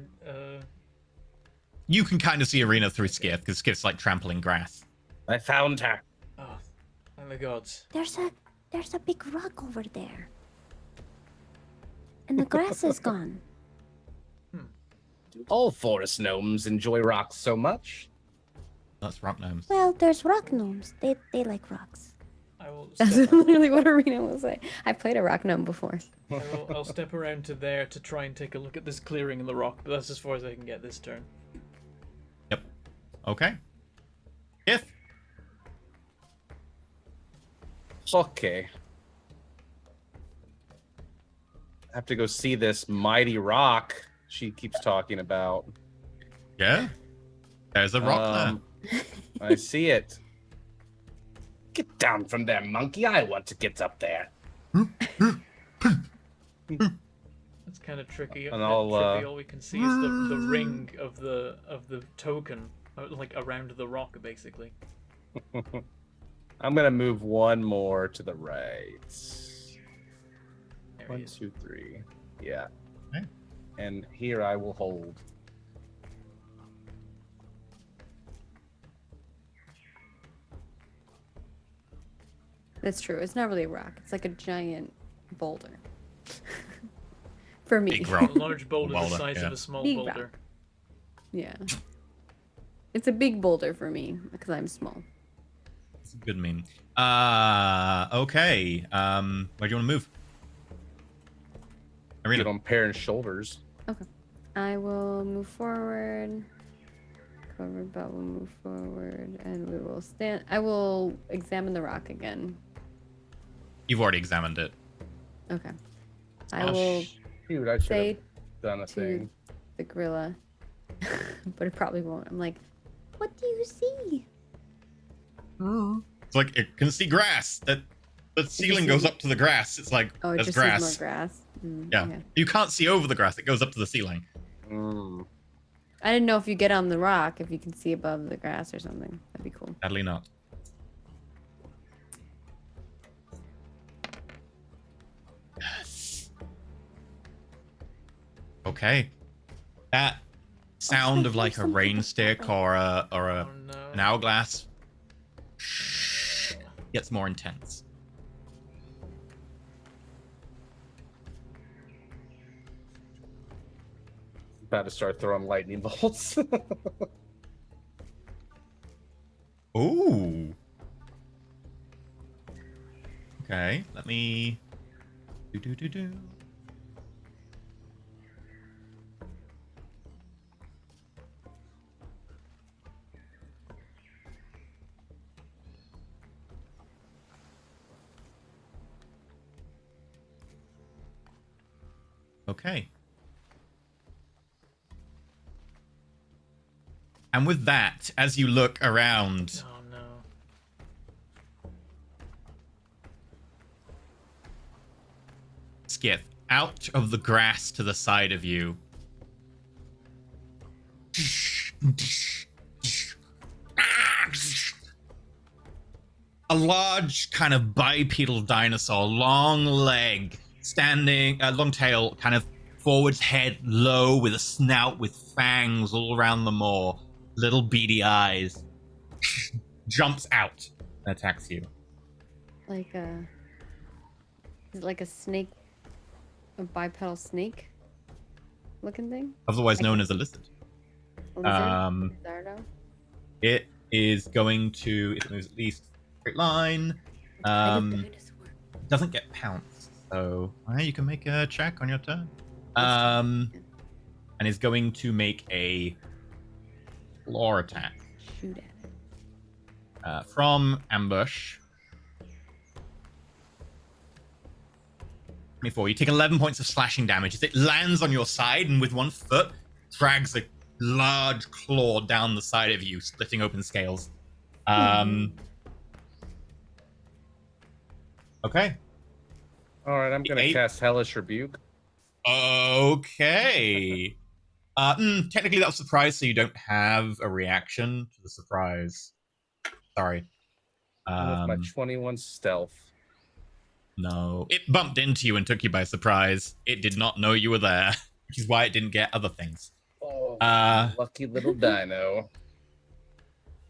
You can kind of see Arena through Skiff, because Skiff's like trampling grass. I found her. oh, thank the gods. There's a big rock over there. And the grass is gone. Do all forest gnomes enjoy rocks so much? That's rock gnomes. Well, there's rock gnomes. They like rocks. I will That's step, literally what Arena will say. I played a rock gnome before. I'll step around to there to try and take a look at this clearing in the rock, but that's as far as I can get this turn. Yep. Okay. Skiff. Okay. I have to go see this mighty rock she keeps talking about. Yeah. There's a rock there. I see it. Get down from there, monkey. I want to get up there. It's kind of tricky. And I'll, All we can see is the ring of the token, like around the rock, basically. I'm gonna move one more to the right. There he 1, is. 2, 3. Yeah. Okay. And here I will hold. That's true. It's not really a rock. It's like a giant boulder. For me. Big A rock. large boulder the Boulder, size yeah. of a small Big boulder. rock. Yeah. It's a big boulder for me because I'm small. It's a good meme. Okay. Where do you want to move? Arena. Get on Perrin's shoulders. Okay. I will move forward. Covered belt will move forward, and we will stand. I will examine the rock again. You've already examined it. Okay. I Oh, will Dude, I should say have done a to thing. the gorilla, but it probably won't. I'm like, What do you see? It's like it can see grass. That the ceiling goes up to the grass. It's like oh, it there's just grass. sees more grass. Yeah. Okay. You can't see over the grass. It goes up to the ceiling. Mm. I didn't know if you get on the rock, if you can see above the grass or something. That'd be cool. Sadly not. Yes. Okay. That sound of like a rain stick or Oh an no. hourglass gets more intense. About to start throwing lightning bolts. Ooh. Okay, let me do. Okay. And with that, as you look around, Oh no. Skiff, out of the grass to the side of you. A large kind of bipedal dinosaur, long leg, standing, long tail, kind of forwards head low with a snout with fangs all around the maw, little beady eyes, jumps out and attacks you. Like a. Is it like a snake? A bipedal snake looking thing? Otherwise known as a lizard. A lizard? Um, It is going to, if it moves at least straight line, doesn't get pounced. So you can make a check on your turn. And is going to make a claw attack Shoot at it. from ambush. 24. You take 11 points of slashing damage as it lands on your side and with one foot drags a large claw down the side of you, splitting open scales. Okay. All right, I'm gonna Eight. cast Hellish Rebuke. Okay. Technically that was surprise, so you don't have a reaction to the surprise. Sorry. With my 21 stealth. No. It bumped into you and took you by surprise. It did not know you were there, which is why it didn't get other things. Oh, Uh, lucky little dino.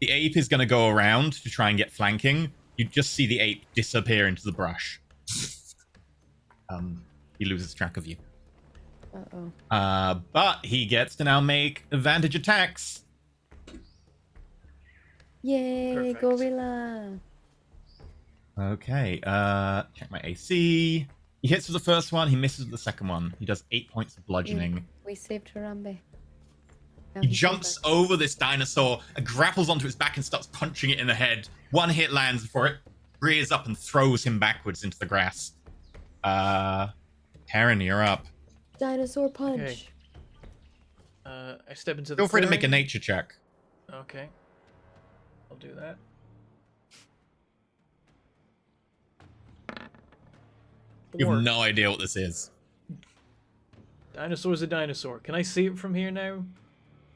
The ape is going to go around to try and get flanking. You just see the ape disappear into the brush. He loses track of you. Uh-oh. But he gets to now make advantage attacks. Yay, Perfect. gorilla. Okay, check my AC. He hits with the first one, he misses with the second one. He does 8 points of bludgeoning. We saved Harambe. Now He he's jumps back. over this dinosaur and grapples onto its back and starts punching it in the head. One hit lands before it rears up and throws him backwards into the grass. Taryn, you're up. Dinosaur punch. Okay. I step into the Feel free to make a clearing. nature check. Okay. I'll do that. You Four. have no idea what this is. Dinosaur's a dinosaur. Can I see it from here now?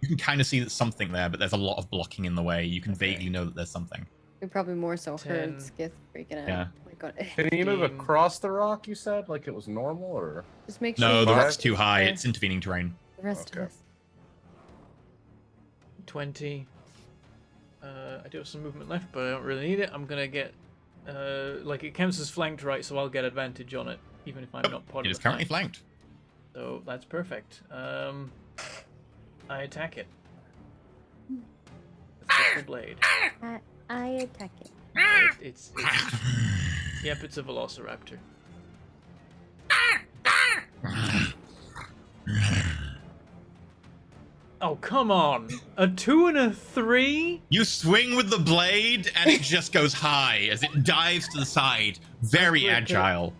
You can kind of see there's something there, but there's a lot of blocking in the way. You can Okay. vaguely know that there's something. We probably more so 10. heard Skith freaking out. Yeah. Oh my god. Can you move 15. across the rock, you said? Like it was normal, or? Just make sure No, you the get rock's too high. the It's intervening terrain. rest Okay. of us. 20. I do have some movement left, but I don't really need it. I'm gonna get, like it counts as flanked, right? So I'll get advantage on it, even if I'm not part It of is the currently flank. flanked. So that's perfect. I attack it. With the blade. I attack it. It's yep, it's a velociraptor. Oh come on! A 2 and a 3? You swing with the blade, and it just goes high as it dives to the side. Very agile.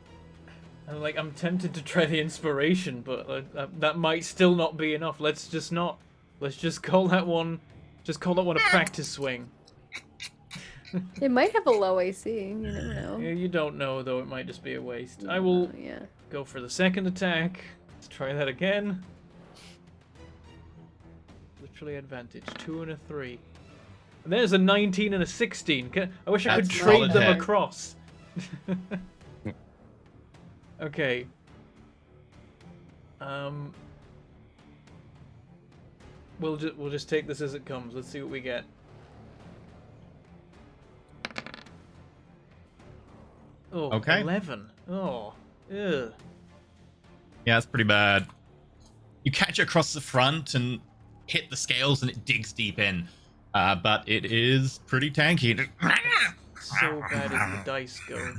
And like I'm tempted to try the inspiration, but that might still not be enough. Let's just not. Let's just call that one. Just call that one a practice swing. It might have a low AC. You never know. Yeah, you don't know though. It might just be a waste. I will Oh, yeah. go for the second attack. Let's try that again. Literally advantage. 2 and a 3. And there's a 19 and a 16. I wish I could That's trade solid them hit. across. Okay. We'll just take this as it comes. Let's see what we get. Oh, Okay. 11. Oh, ugh. Yeah, that's pretty bad. You catch it across the front and hit the scales, and it digs deep in. But it is pretty tanky. So bad as the dice go.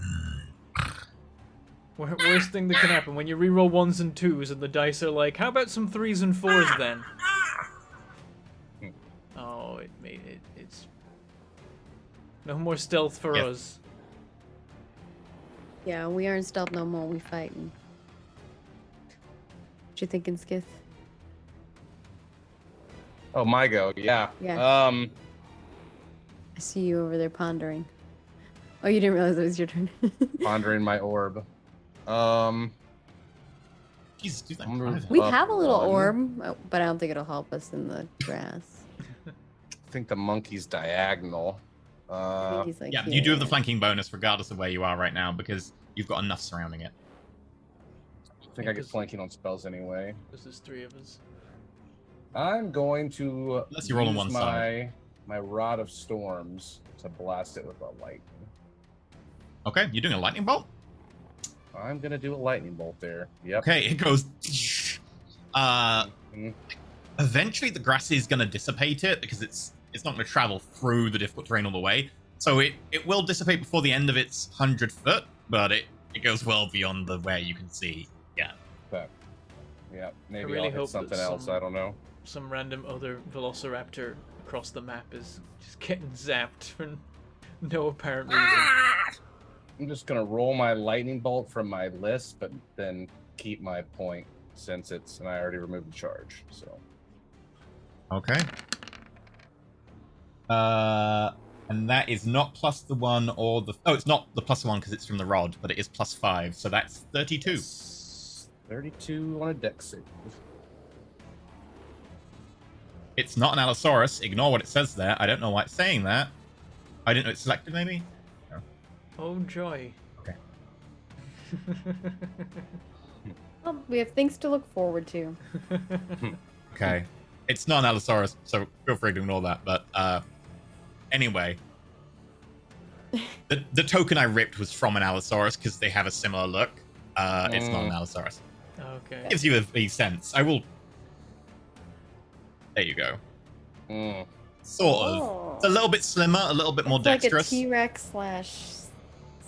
Worst thing that can happen when you reroll 1s and 2s and the dice are like, how about some 3s and 4s then? Oh, it made it. It's no more stealth for Yeah. us. Yeah, we aren't stealth no more. We fighting. What you thinking, Skith? Oh, my go. Yeah. Yeah. Um. I see you over there pondering. Oh, you didn't realize it was your turn. Pondering my orb. Jesus, do that. I'm gonna- private. We Up have a little one. orb, but I don't think it'll help us in the grass. I think the monkey's diagonal. I think he's like Yeah, you do have the here. flanking bonus regardless of where you are right now because you've got enough surrounding it. I think I get flanking on spells anyway. This is 3 of us. I'm going to Unless you roll on use one side. my rod of storms to blast it with a lightning. Okay, you're doing a lightning bolt? I'm gonna do a lightning bolt there. Yep. Okay, it goes. Mhm. Eventually the grass is going to dissipate it because it's not going to travel through the difficult terrain all the way. So it will dissipate before the end of its 100 foot, but it goes well beyond the where you can see. Yeah. But, yeah, maybe really I'll hit hope that something else. some- I don't know. Some random other velociraptor across the map is just getting zapped for no apparent reason. I'm just gonna roll my lightning bolt from my list, but then keep my point since and I already removed the charge. So Okay. And that is not plus the 1 or the... Oh, it's not the plus 1 because it's from the rod, but it is plus 5, so that's 32. it's 32 on a dex save. It's not an Allosaurus. Ignore what it says there. I don't know why it's saying that. I didn't know it's selected, maybe? No. Oh, joy. Okay. Well, we have things to look forward to. Okay. It's not an Allosaurus, so feel free to ignore that. But anyway, the token I ripped was from an Allosaurus because they have a similar look. It's not an Allosaurus. Okay. Gives you a sense. I will. There you go. Sort of. It's a little bit slimmer, a little bit more It's like dexterous. a T-Rex slash.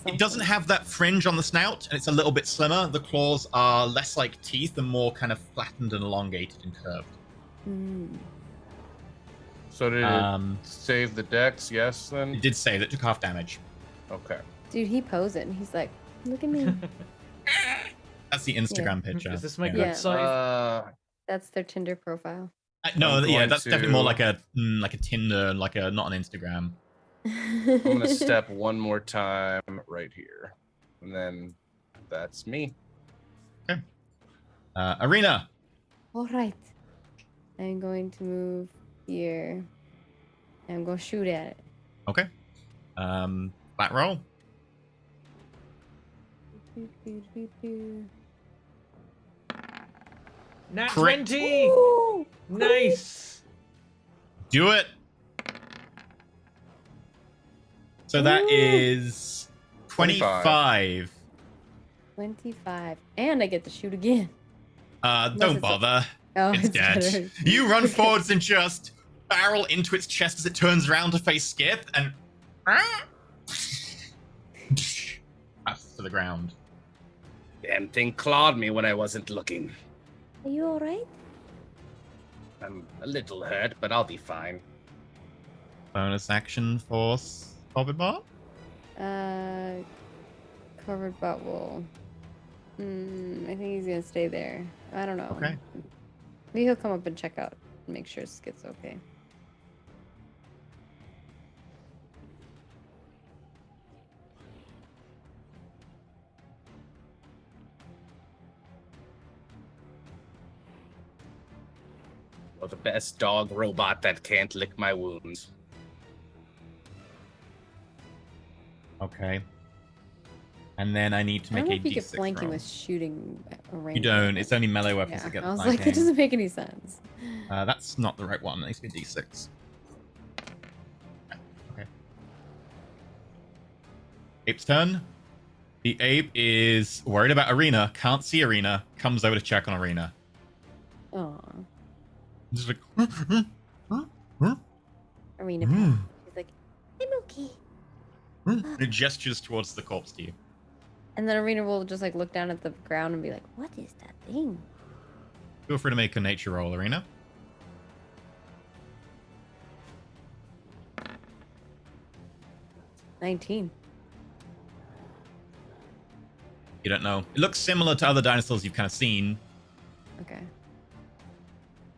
It doesn't have that fringe on the snout, and it's a little bit slimmer. The claws are less like teeth and more kind of flattened and elongated and curved. So did it save the dex? Yes, then? It did say that took half damage. Okay. Dude, he posing. He's like, look at me. That's the Instagram picture. Is this my Yeah. good side? That's their Tinder profile. No, I'm yeah, going that's definitely more to- like a Tinder, not an Instagram. I'm gonna step one more time right here, and then that's me. Okay. Arena. All right. I'm going to move here. I'm going to shoot at it. Okay. Flat roll. Nat Crit. 20! Ooh, Nice! Do it. So that Ooh. is 25. 25. And I get to shoot again. Don't it's- bother. Oh, It's dead. better. You run Okay. forwards and just barrel into its chest as it turns around to face Skip and passes to the ground. Damn thing clawed me when I wasn't looking. Are you alright? I'm a little hurt, but I'll be fine. Bonus action for Bobbit Bar? Covered butt will. I think he's gonna stay there. I don't know. Okay. Maybe he'll come up and check out and make sure Skip's okay. Well, the best dog robot that can't lick my wounds. Okay. And then I need to I make don't know a if you get D6 flanking roll. with shooting a range. You don't. It's only melee weapons Yeah, that get I was flanking. like, it doesn't make any sense. That's not the right one. It needs to be a D6. Okay. Ape's turn. The ape is worried about Arena, can't see Arena, comes over to check on Arena. Aw. Just like, Arena pet. He's like, I'm okay. and it gestures towards the corpse to you. and then Arena will just like look down at the ground and be like, What is that thing? Feel free to make a nature roll, Arena. "19." You don't know. It looks similar to other dinosaurs you've kind of seen. Okay.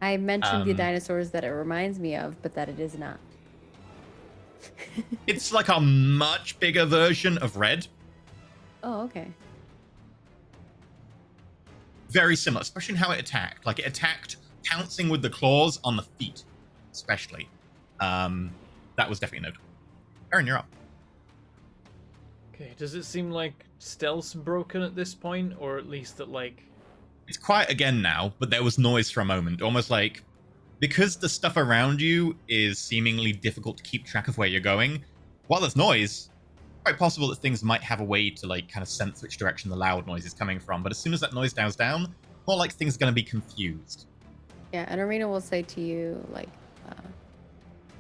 I mentioned the Um, dinosaurs that it reminds me of, but that it is not. It's like a much bigger version of Red. Oh, okay. Very similar, especially in how it attacked. Like, it attacked pouncing with the claws on the feet, especially. That was definitely notable. Aaron, you're up. Okay, does it seem like stealth's broken at this point? Or at least that, like... It's quiet again now, but there was noise for a moment. Almost like, because the stuff around you is seemingly difficult to keep track of where you're going, while there's noise, quite possible that things might have a way to, like, kind of sense which direction the loud noise is coming from. But as soon as that noise dies down, more like things are going to be confused. Yeah, and Arena will say to you, like,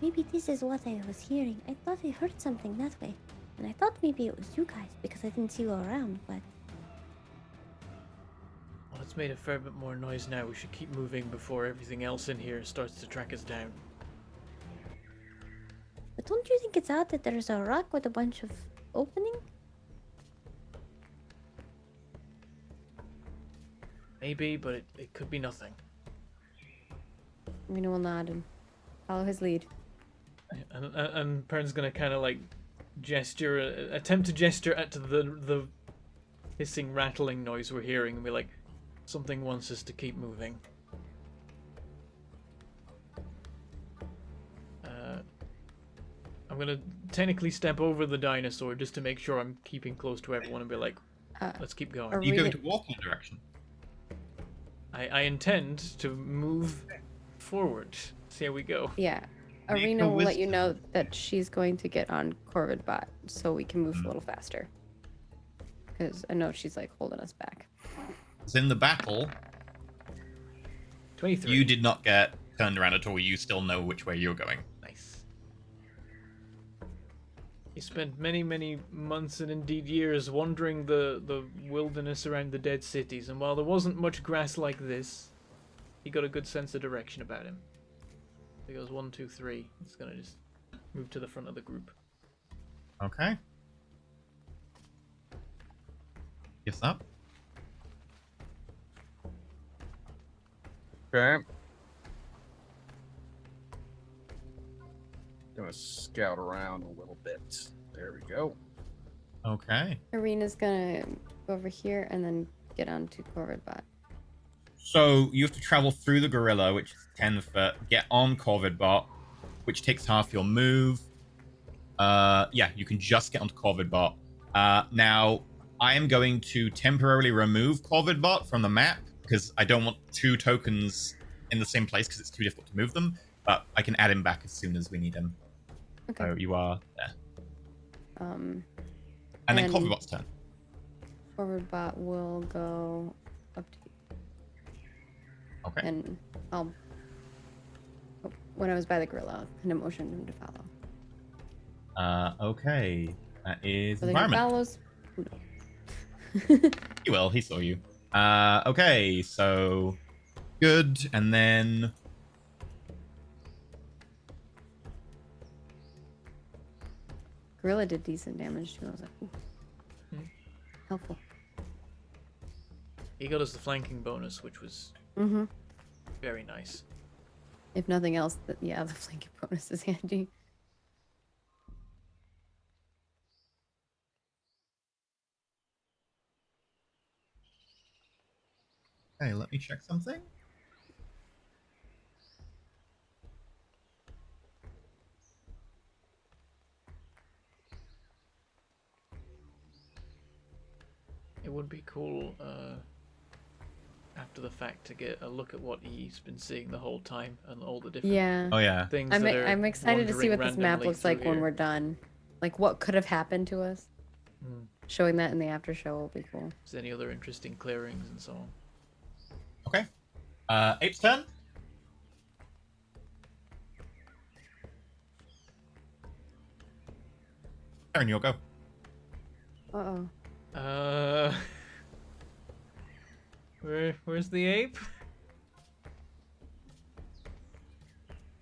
Maybe this is what I was hearing. I thought I heard something that way. And I thought maybe it was you guys because I didn't see you around, but Well, it's made a fair bit more noise now. We should keep moving before everything else in here starts to track us down. don't you think it's odd that there's a rock with a bunch of opening? Maybe, but it could be nothing. Arena will nod and follow his lead. And Pern's gonna kind of like gesture, attempt to gesture at the hissing, rattling noise we're hearing, and be like, something wants us to keep moving. I'm gonna technically step over the dinosaur just to make sure I'm keeping close to everyone and be like, let's keep going. Are you going to walk in the direction? I intend to move forward. See how we go. Yeah. Make Arena a will let you wisdom. know that she's going to get on Corvid Bot so we can move a little faster. Because I know she's like holding us back. So in the battle, 23. you did not get turned around at all. You still know which way you're going. Nice. He spent many, many months and indeed years wandering the wilderness around the dead cities, and while there wasn't much grass like this, he got a good sense of direction about him. He goes 1, 2, 3. He's gonna just move to the front of the group. Okay. Gifts up. Okay. Gonna scout around a little bit. There we go. Okay. Arena's gonna go over here and then get onto Corvid Bot. So you have to travel through the gorilla, which is 10 foot, get on Corvidbot, which takes half your move. Yeah, you can just get onto Corvidbot. Now, I am going to temporarily remove Corvidbot from the map because I don't want 2 tokens in the same place because it's too difficult to move them. But I can add him back as soon as we need him. Okay. So you are there. And And then Corvidbot's turn. Corvid Bot will go up to you. Okay. And I'll, when I was by the gorilla, I'll kind of motion him to follow. Okay. That is So the guy environment. follows. Who knows? He will. He saw you. Okay. So good. And then Gorilla did decent damage too. I was like, ooh. Helpful. He got us the flanking bonus, which was Mm-hmm. very nice. If nothing else, yeah, the flanking bonus is handy. okay, let me check something. It would be cool after the fact to get a look at what he's been seeing the whole time and all the different Yeah. Oh yeah. things I'm, that are I'm excited to see wandering what this map randomly looks like through when here. we're done. Like what could have happened to us. Hmm. Showing that in the after show will be cool. If there's any other interesting clearings and so on. Okay. Ape's turn. Aaron, you'll go. Uh-oh. Where's the ape?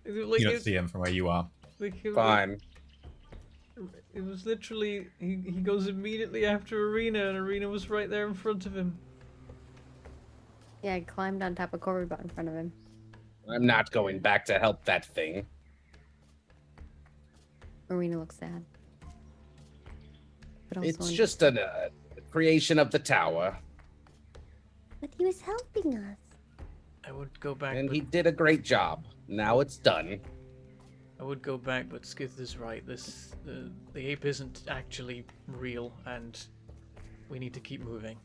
Is it like You don't see him from where you are. Fine. It was literally he goes immediately after Arena, and Arena was right there in front of him. Yeah, I climbed on top of Corvid Bot in front of him. I'm not going back to help that thing. Arena looks sad. But also It's just a creation of the tower, But he was helping us. I would go back, and but he did a great job. Now it's done. I would go back, but Skith is right. The ape isn't actually real, and we need to keep moving.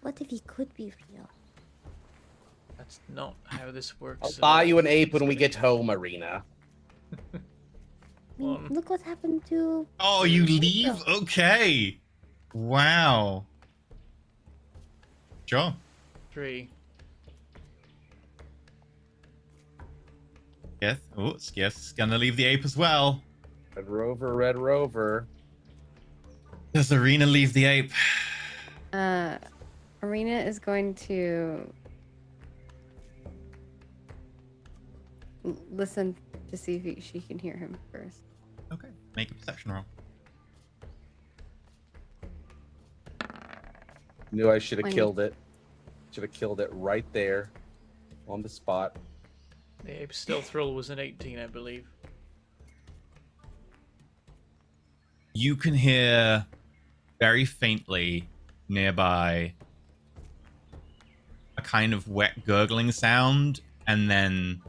What if he could be real? That's not how this works. I'll buy you an ape when we get home, Arena. I mean, look what happened to. Oh, you leave? Okay. Wow. Sure. 3. Yes. Oh, Skith's gonna leave the ape as well. Red Rover, Red Rover. Does Arena leave the ape? Arena is going to listen to see if she can hear him first. Okay. Make a perception roll. Knew I should have 20. killed it. Should have killed it right there, on the spot. The ape stealth roll was an 18, I believe. You can hear very faintly nearby a kind of wet gurgling sound, and then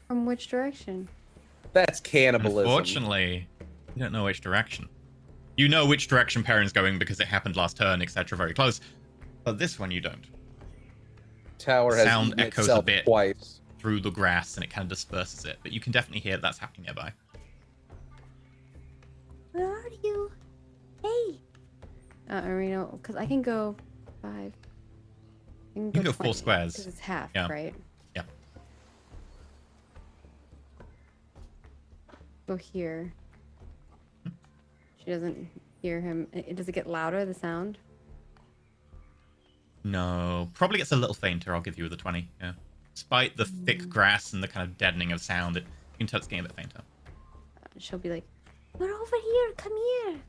From which direction? That's cannibalism. unfortunately, you don't know which direction. You know which direction Perrin's going because it happened last turn, etc. Very close. But this one you don't. Tower has Sound eaten echoes a itself bit. twice. Through the grass, and it kind of disperses it. But you can definitely hear that's happening nearby. Where are you? Hey. Arena, because I can go 5. You can go 4 20, squares. 'cause it's half, Yeah. right? Yeah. Go here. She doesn't hear him. Does it get louder, the sound? No, probably gets a little fainter. I'll give you the 20. Yeah. Despite the thick grass and the kind of deadening of sound, you can tell it's getting a bit fainter. She'll be like, We're over here. Come here.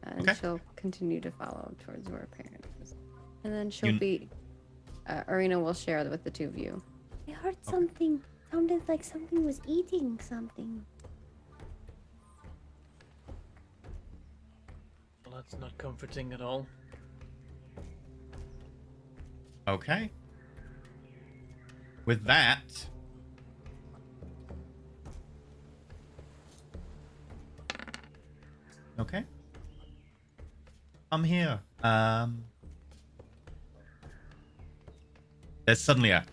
and Okay. she'll continue to follow towards where her parent is. And then she'll You- be, Arena will share with the two of you. I heard something. Sounded like something was eating something. Well, that's not comforting at all. Okay. With that, okay. I'm here. There's suddenly a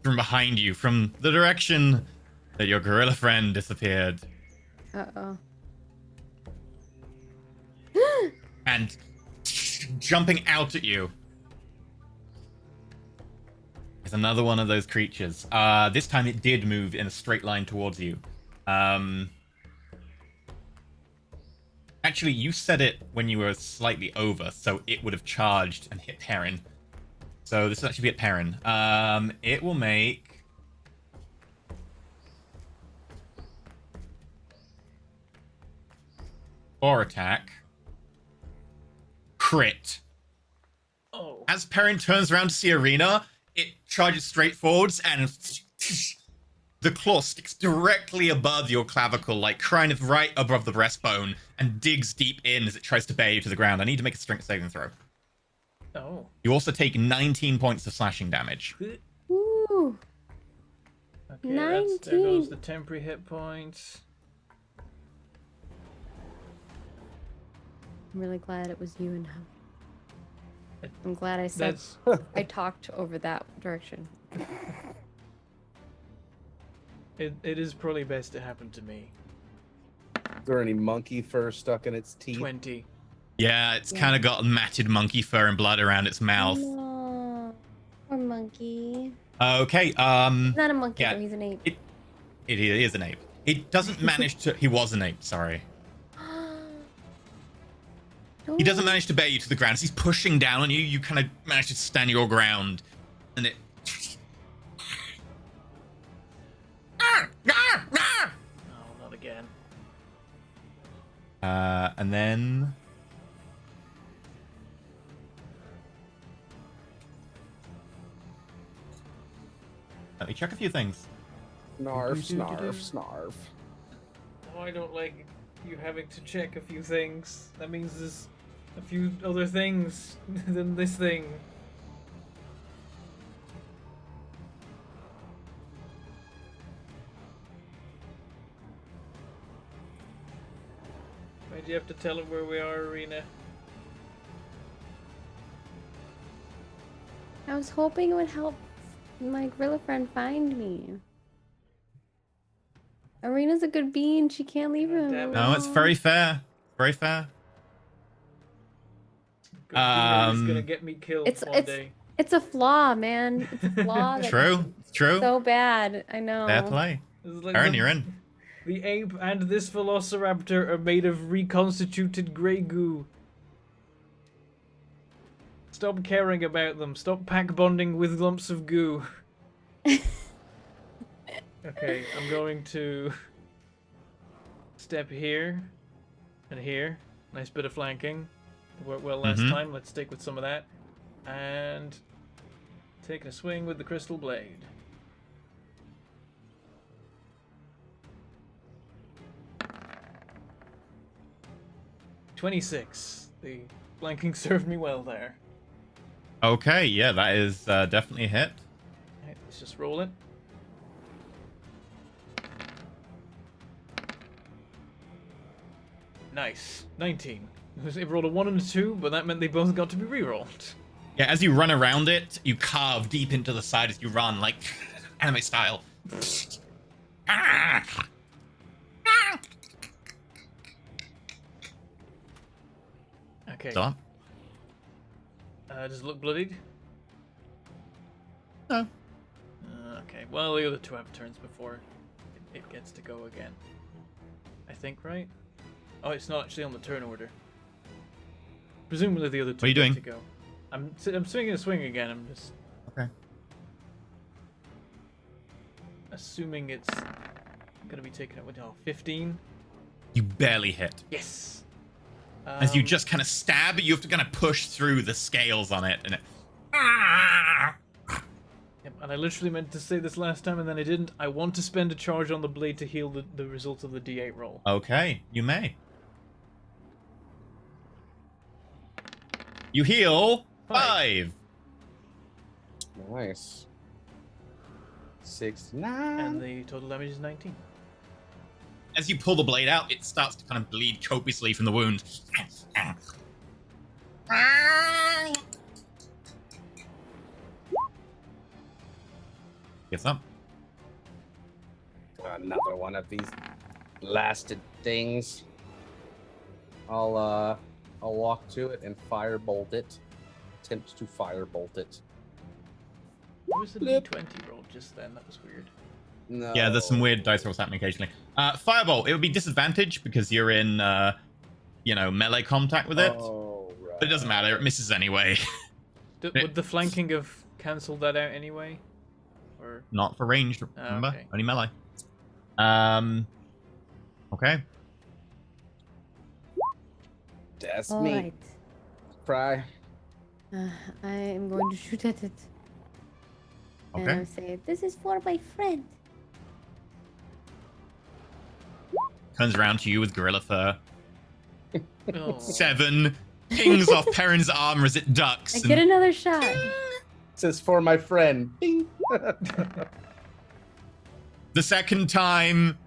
from behind you, from the direction that your gorilla friend disappeared, Uh-oh. and jumping out at you is another one of those creatures. This time it did move in a straight line towards you. Actually, you said it when you were slightly over, so it would have charged and hit Perrin. So this will actually be at Perrin. It will make... Or attack. Crit. Oh. As Perrin turns around to see Arena, it charges straight forwards and the claw sticks directly above your clavicle, like kind of right above the breastbone, and digs deep in as it tries to bear you to the ground. I need to make a strength saving throw. Oh. You also take 19 points of slashing damage. Ooh. Okay, there 19. goes the temporary hit points. I'm really glad it was you and him. I'm glad I said That's I talked over that direction. it is probably best to happen to me. Is there any monkey fur stuck in its teeth? 20. Yeah, it's kind of got matted monkey fur and blood around its mouth. No. Poor monkey. Okay, He's not a monkey, yeah. though. He's an ape. It is an ape. It doesn't manage to... He was an ape, sorry. He doesn't manage to bear you to the ground. As he's pushing down on you, you kind of manage to stand your ground. And it... No, not again. And then... Let me check a few things. Snarf, snarf, snarf. Oh, I don't like you having to check a few things. That means there's a few other things than this thing. Why'd you have to tell him where we are, Arena? I was hoping it would help my gorilla friend find me. Arena's a good bean. She can't leave him. Damn it. No, it's very fair. Very fair. Good He's gonna get me killed one day. It's a flaw, man. It's a flaw. that's True. It's true. So bad. I know. Fair play. This is like Aaron, the- you're in. The ape and this velociraptor are made of reconstituted grey goo. Stop caring about them. Stop pack bonding with lumps of goo. Okay, I'm going to step here and here. Nice bit of flanking. Worked well last time. Let's stick with some of that. And taking a swing with the crystal blade. $26. The flanking served me well there. Okay, yeah, that is definitely a hit. Alright, let's just roll it. Nice. 19. It rolled a 1 and a 2, but that meant they both got to be rerolled. Yeah, as you run around it, you carve deep into the side as you run, like anime style. Okay. Stop. Does it look bloodied? No. Okay. Well, the other two have turns before it gets to go again. I think, right? Oh, it's not actually on the turn order. Presumably the other two are you get doing? to go. I'm swinging a swing again. I'm just Okay. assuming it's gonna be taken out with 15. You barely hit. Yes. As you just kind of stab, you have to kind of push through the scales on it, and it. Yep, and I literally meant to say this last time, and then I didn't. I want to spend a charge on the blade to heal the results of the D8 roll. Okay, you may. You heal 5. Nice. 69. And the total damage is 19. As you pull the blade out, it starts to kind of bleed copiously from the wound. Gets up. Another one of these blasted things. I'll walk to it and firebolt it. Attempt to firebolt it. What was the D20 roll just then? That was weird. No. Yeah, there's some weird dice rolls happening occasionally. Firebolt, it would be disadvantage because you're in, melee contact with it. Oh, right. But it doesn't matter, it misses anyway. Would the flanking have cancelled that out anyway? Or Not for ranged, remember? okay. Only melee. Okay. That's All me. right. Pry. I am going to shoot at it. And Okay. I say, "This is for my friend." Turns around to you with gorilla fur. Oh. 7. Pings off Perrin's armor as it ducks. I and- get another shot. This is for my friend. Bing. The second time,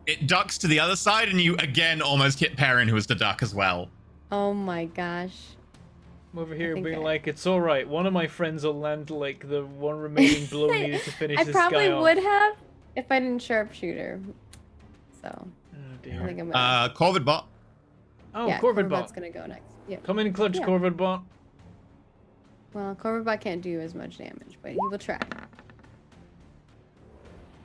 it ducks to the other side, and you again almost hit Perrin, who was to duck as well. Oh my gosh. I'm over here think being I- like, it's alright. One of my friends will land like the one remaining blow needed to finish I this guy probably off. would have if I didn't sharpshooter. So Oh I dear. think I'm gonna. Corvid bot. Oh, yeah, Corvid Corvidbot's bot. gonna go next. Yeah. Come in clutch, Yeah. Corvid bot. Well, Corvidbot can't do as much damage, but he will try.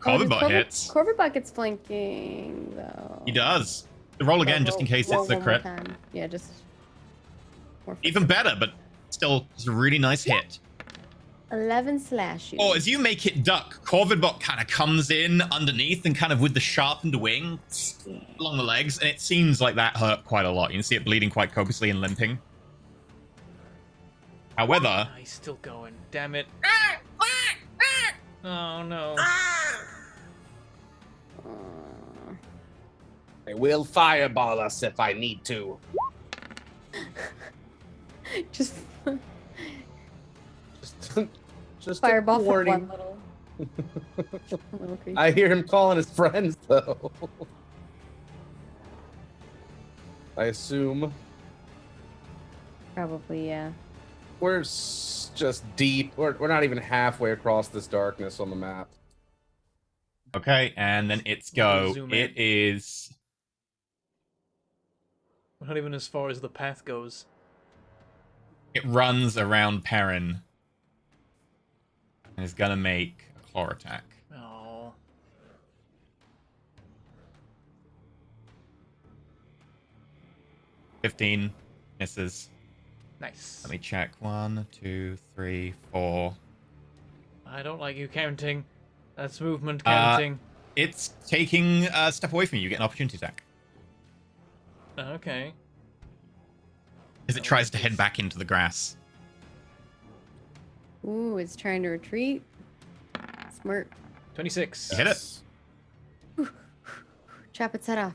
Corvid bot Corvid- hits. Corvidbot gets flanking though. He does. Roll again, just in case Roll it's the one more crit. time. Yeah, just. more Even better, but still, it's a really nice hit. 11 slash you. Oh, as you make it duck, Corvidbot kind of comes in underneath and kind of with the sharpened wing along the legs, and it seems like that hurt quite a lot. You can see it bleeding quite copiously and limping. However, Ah, he's still going. Damn it. Oh no. I will fireball us if I need to. Just Just fireball a for warning. one little creature. I hear him calling his friends though. I assume Probably, yeah. we're just deep. We're not even halfway across this darkness on the map. okay, and then it's go. Zoom It in. is We're not even as far as the path goes. it runs around Perrin and is gonna make a claw attack. Oh. $15 misses. Nice. Let me check. 1, 2, 3, 4. I don't like you counting. That's movement counting. It's taking a step away from you. You get an opportunity attack. Okay. As it tries to head back into the grass. Ooh, it's trying to retreat. Smart. 26. You hit it. Chop its head off.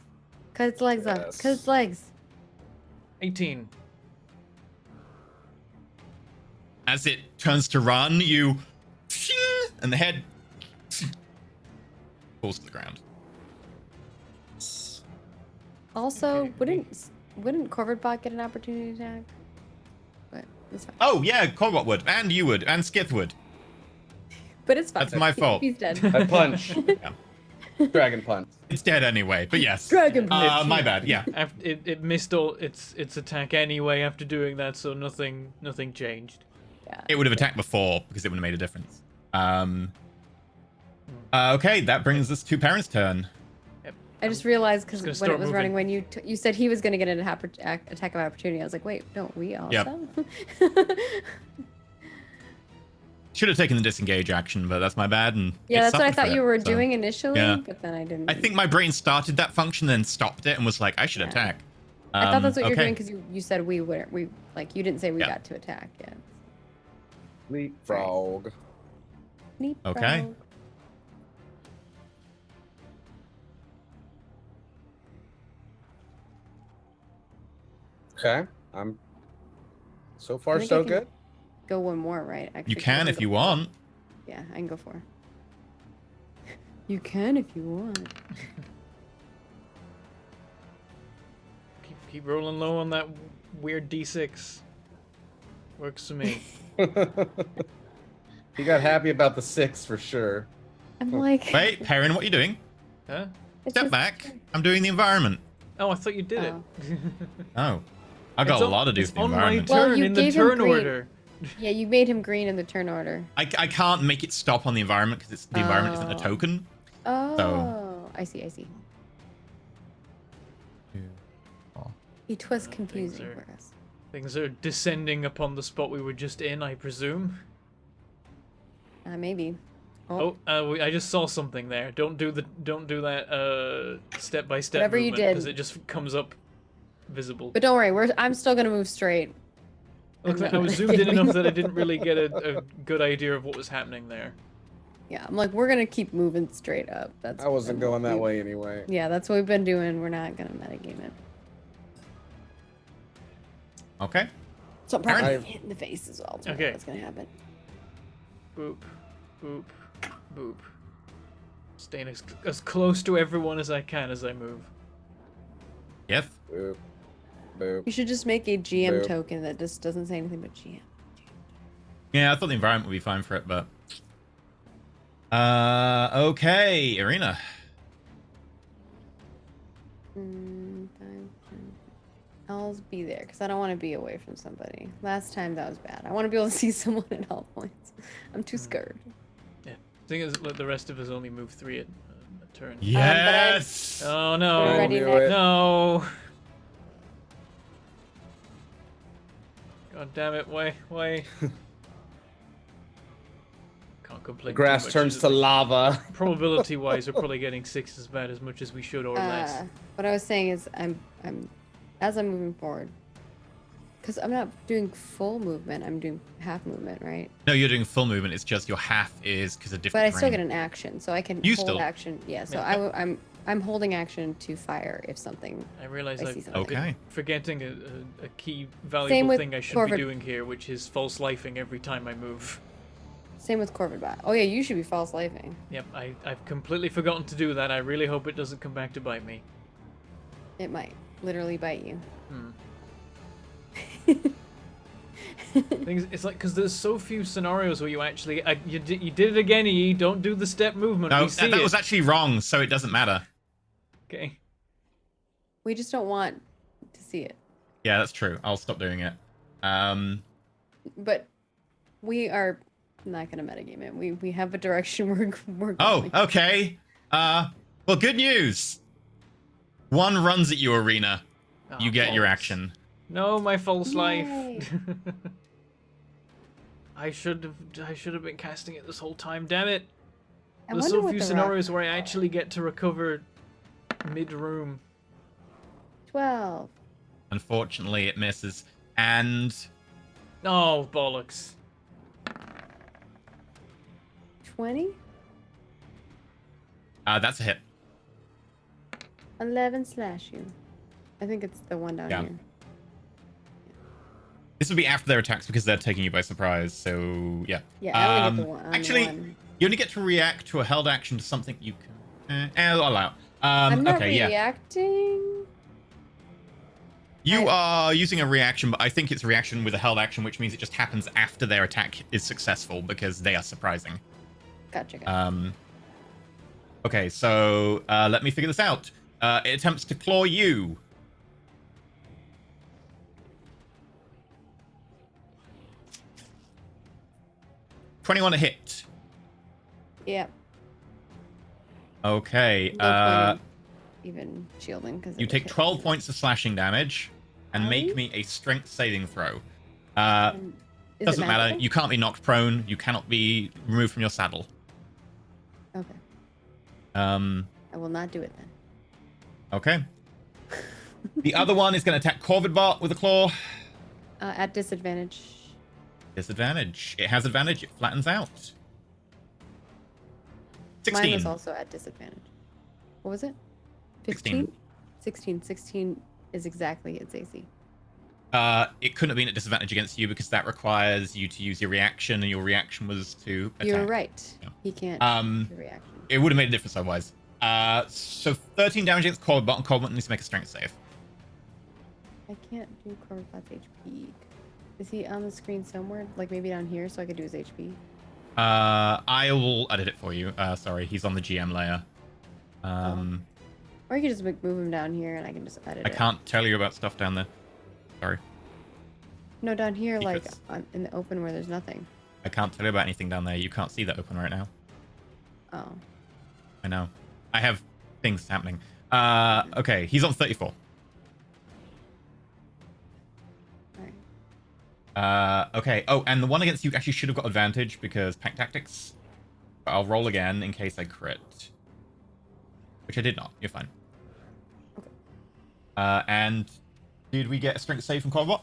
Cut its legs off. Yes. Cut its legs. 18. As it turns to run, you... And the head... falls to the ground. Also, Okay. wouldn't Corvidbot get an opportunity attack? But it's fine. Oh, yeah, Corbot would. And you would. And Skith would. But it's fine. That's my fault. He's dead. I punch. Dragon punch. It's dead anyway, but yes. Dragon punch. My bad, yeah. It missed all its attack anyway after doing that, so nothing changed. Yeah. It would have attacked before because it would have made a difference. Okay, that brings us to Perrin's turn. I just realized because Just when gonna it was start running, when you said he was going to get an attack of opportunity, I was like, wait, don't we also? Yep. Should have taken the disengage action, but that's my bad. And Yeah, it that's what I suffered for thought you it, were so- doing initially, yeah. but then I didn't. I think my brain started that function, then stopped it, and was like, I should Yeah. attack. I thought that's what you're okay. doing because you said we like you didn't say we Yeah. got to attack yet. Leapfrog. Okay. Leapfrog. Okay. I'm so far think so I can- good. Go one more, right? Actually, You 'cause I can if go you four. want. Yeah, I can go 4. You can if you want. Keep rolling low on that weird D6. Works for me. He got happy about the 6 for sure. I'm like, Wait, Perrin, what are you doing? Huh? it's Step just- back. I'm doing the environment. Oh, I thought you did Oh. it. Oh. I've got It's a on- lot to do it's with the on my environment. Well, turn you in the gave him turn green. order. Yeah, you made him green in the turn order. I can't make it stop on the environment because the environment isn't a Oh. token. Oh, I see. It was Things confusing are- for us. Things are descending upon the spot we were just in, I presume. Maybe. Oh, I just saw something there. Don't do that step by step Whatever you movement because did. it just comes up visible. But don't worry, I'm still gonna move straight. Look, I'm I not was zoomed in gonna- enough that I didn't really get a good idea of what was happening there. Yeah, I'm like, we're gonna keep moving straight up. That's. I wasn't what going that we- way anyway. Yeah, that's what we've been doing. We're not gonna metagame it. Okay. So I'm probably Aaron. hit in the face as well. So Okay. What's gonna happen? Boop, boop, boop. Staying as close to everyone as I can as I move. Yes. Boop. Boop. You should just make a GM Boop. token that just doesn't say anything but GM. Yeah, I thought the environment would be fine for it, but... Okay, Irina. 5, 10. I'll be there because I don't want to be away from somebody. Last time that was bad. I want to be able to see someone at all points. I'm too scared. Yeah. Thing is, like, the rest of us only move 3 a turn. Yes! Oh We're no! ready knew next. it. No! God damn it! Why? Can't complain. The grass too much, turns is to it? lava. Probability-wise, we're probably getting 6 as bad as much as we should or less. What I was saying is, as I'm moving forward, because I'm not doing full movement. I'm doing half movement, right? No, you're doing full movement. It's just your half is because of But different I still terrain. get an action, so I can You hold still- action. Yeah, so Yeah. I'm holding action to fire if something. I realize I I've see been something. Okay. forgetting a key Same valuable with thing I should Corvid. be doing here, which is false lifing every time I move. Same with Corvidbot. Oh yeah, you should be false lifing. Yep, I've completely forgotten to do that. I really hope it doesn't come back to bite me. It might literally bite you. Things, it's like because there's so few scenarios where you actually you did it again. E. Don't do the step movement. No, we see that it. was actually wrong, so it doesn't matter. Okay. We just don't want to see it. Yeah, that's true. I'll stop doing it. But we are not gonna metagame it. We have a direction we're Oh, going. okay. Well, good news. One runs at you, Arena. Oh, You get your balls. action. No, my false Yay. life. I should have been casting it this whole time. Damn it. I There's wonder so what few the scenarios rock... where I actually get to recover mid-room. 12. Unfortunately, it misses. And Oh, bollocks. 20. that's a hit. 11 slash you. I think it's the one down Yeah. here. This would be after their attacks because they're taking you by surprise. So yeah. Yeah, I only get the one. Actually, one. you only get to react to a held action to something you can. I'll allow. I'm not okay, yeah. reacting. You are using a reaction, but I think it's a reaction with a held action, which means it just happens after their attack is successful because they are surprising. Gotcha. Gotcha. Okay, so let me figure this out. It attempts to claw you. $21 a hit. Yep. Okay. No point in even shielding because You take 12 points of slashing damage and make me a strength saving throw. Doesn't matter. You can't be knocked prone. You cannot be removed from your saddle. Okay. I will not do it then. Okay. The other one is going to attack Corvidbot with a claw. At disadvantage. Disadvantage. It has advantage. It flattens out. 16. Mine was also at disadvantage. What was it? 15? 16 is exactly its AC. It couldn't have been at disadvantage against you because that requires you to use your reaction, and your reaction was to attack. You're right. Yeah. He can't do reaction. It would have made a difference otherwise. So 13 damage against Corvidbot, and Corvidbot needs to make a strength save. I can't do Corvidbot's HP. Is he on the screen somewhere? Like maybe down here so I could do his HP? I will edit it for you. Sorry, he's on the GM layer. Or you could just move him down here and I can just edit it. I can't tell you about stuff down there. Sorry. No, down here, Secrets. like in the open where there's nothing. I can't tell you about anything down there. You can't see that open right now. Oh. I know. I have things happening. Okay, he's on 34. Alright. Okay. Oh, and the one against you actually should have got advantage because pack tactics. But I'll roll again in case I crit. Which I did not. You're fine. Okay. And did we get a strength save from Corvidbot?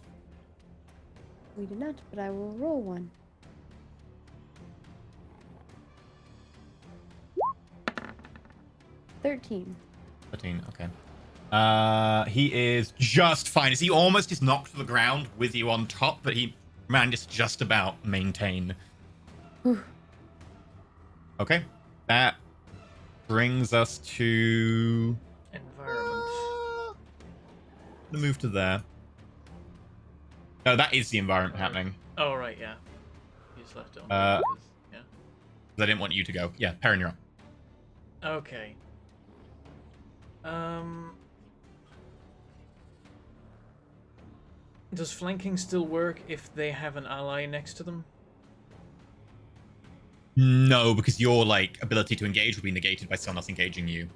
We did not, but I will roll one. $13. 13, okay. He is just fine. He almost is knocked to the ground with you on top, but he managed to just about maintain. Whew. Okay. That brings us to... Environment. The move to there. No, that is the environment happening. Oh, right, yeah. You just left it on. Yeah. Yeah. I didn't want you to go. Yeah, Perrin, you're on. Okay. Does flanking still work if they have an ally next to them? No, because your ability to engage will be negated by someone else engaging you.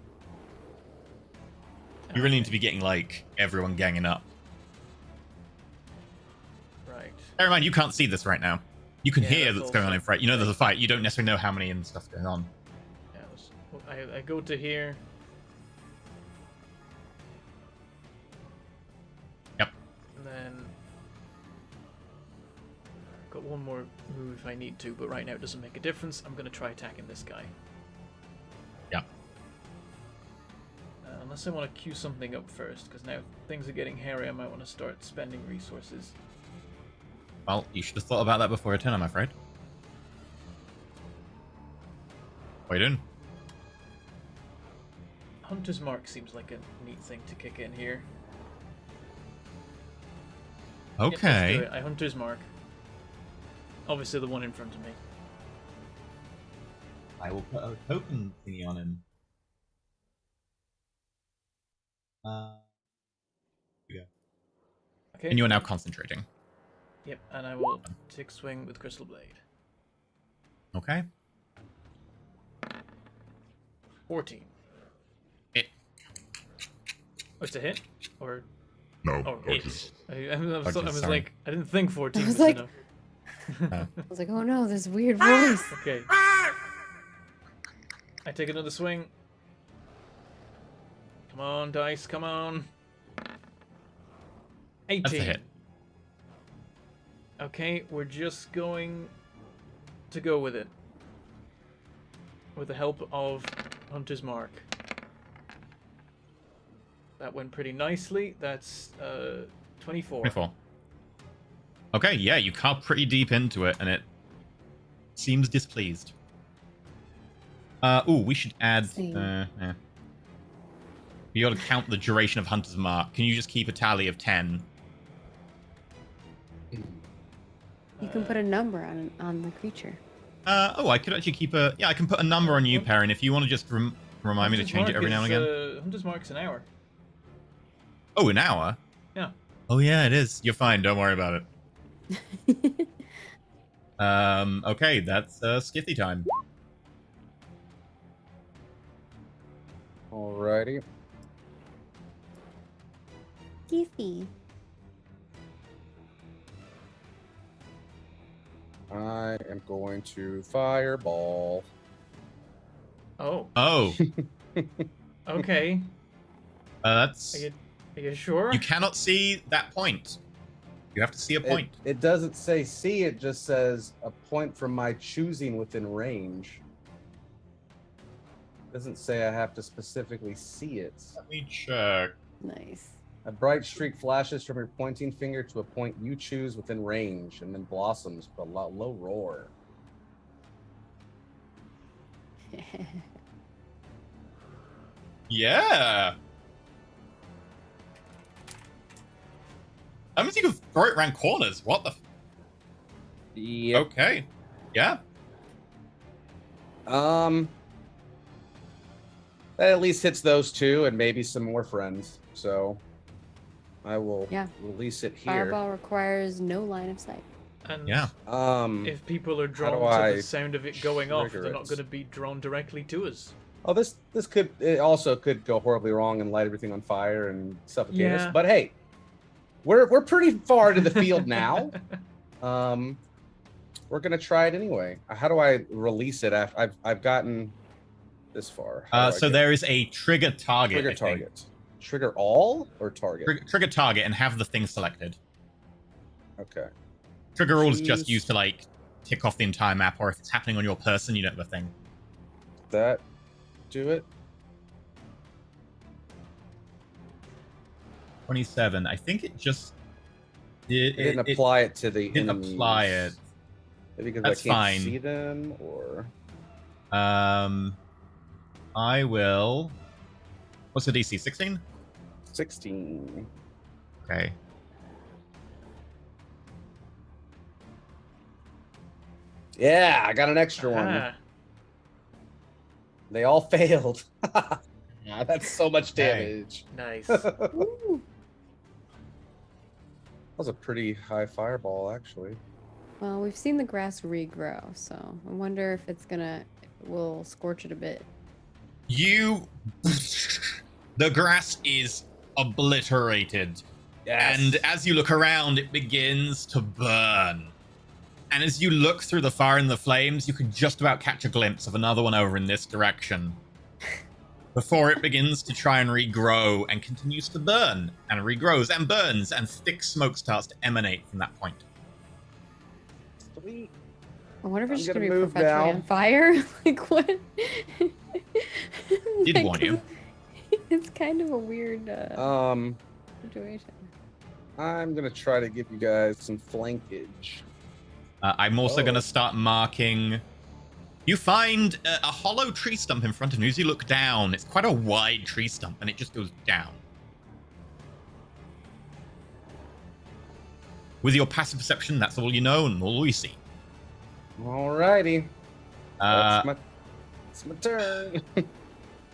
You really need to be getting everyone ganging up. Right. Bear in mind, you can't see this right now. You can Yeah, hear that's that's going on also- in front. You know there's a fight. You don't necessarily know how many and stuff going on. Yeah, I go to here. Yep. And then got one more move if I need to, but right now it doesn't make a difference. I'm gonna try attacking this guy. Yeah. Unless I want to queue something up first, because now things are getting hairy. I might want to start spending resources. Well, you should have thought about that before your turn, I'm afraid. What are you doing? Hunter's Mark seems like a neat thing to kick in here. Yeah, let's Okay. do it. I Hunter's Mark. Obviously the one in front of me. I will put a token thingy on him. Here we go. Okay. And you are now concentrating. Yep, and I will take swing with Crystal Blade. Okay. 14. It. Oh, it's a hit? Or... No, Oh, hit. dodges. I was sorry. like, I didn't think 14 I was was like- enough. I was like, oh no, this weird voice. Okay. I take another swing. Come on, dice, come on. 18. That's a hit. Okay, we're just going to go with it. With the help of Hunter's Mark. That went pretty nicely. That's 24. 24. Okay, yeah, you carve pretty deep into it, and it seems displeased. We should add... Same. You gotta count the duration of Hunter's Mark. Can you just keep a tally of 10? You can put a number on the creature. I could actually keep a... Yeah, I can put a number on you, Perrin, if you want to just remind me to change it every now and again. Hunter's Mark's an hour. Oh, an hour? Yeah. Oh, yeah, it is. You're fine. Don't worry about it. Okay, that's Skithy time. Alrighty. Goofy. I am going to fireball. Oh. Oh. Okay. That's... Are you sure? You cannot see that point. You have to see a point. It doesn't say see, it just says a point from my choosing within range. It doesn't say I have to specifically see it. Let me check. Nice. A bright streak flashes from your pointing finger to a point you choose within range and then blossoms with a low roar. Yeah. That means you can throw it around corners. What the... Yep. Okay. Yeah. That at least hits those two and maybe some more friends. So I will release it here. Fireball requires no line of sight. And Yeah. if people are drawn to the sound of it going off, they're not going to be drawn directly to us. Oh, this also could go horribly wrong and light everything on fire and suffocate us. Yeah. But hey, we're pretty far into the field now. We're gonna try it anyway. How do I release it? I've gotten this far. So there is a trigger target. Trigger target. Trigger all or target? Trigger target and have the thing selected. Okay. Trigger all is just used to like tick off the entire map, or if it's happening on your person, you don't have a thing. That do it. 27. I think it just It didn't apply it to the didn't enemies. apply it. Maybe because That's I can't fine. see them, or I will. What's the DC? 16. 16. Okay. Yeah, I got an extra one. Ah, They all failed. That's so much Okay. damage. nice. That Ooh. was a pretty high fireball, actually. Well, we've seen the grass regrow, so I wonder if we'll scorch it a bit. You. The grass is obliterated. Yes. And as you look around, it begins to burn. And as you look through the fire and the flames, you can just about catch a glimpse of another one over in this direction. Before it begins to try and regrow and continues to burn and regrows and burns, and thick smoke starts to emanate from that point. Sweet. I wonder if I'm it's just gonna gonna be move perpetually now. on fire. Like what? Did Like, warn you. It's kind of a weird situation. I'm gonna try to give you guys some flankage. I'm also Oh. going to start marking. You find a hollow tree stump in front of you. As you look down, it's quite a wide tree stump, and it just goes down. With your passive perception, that's all you know and all you see. Alrighty. Uh, It's my turn.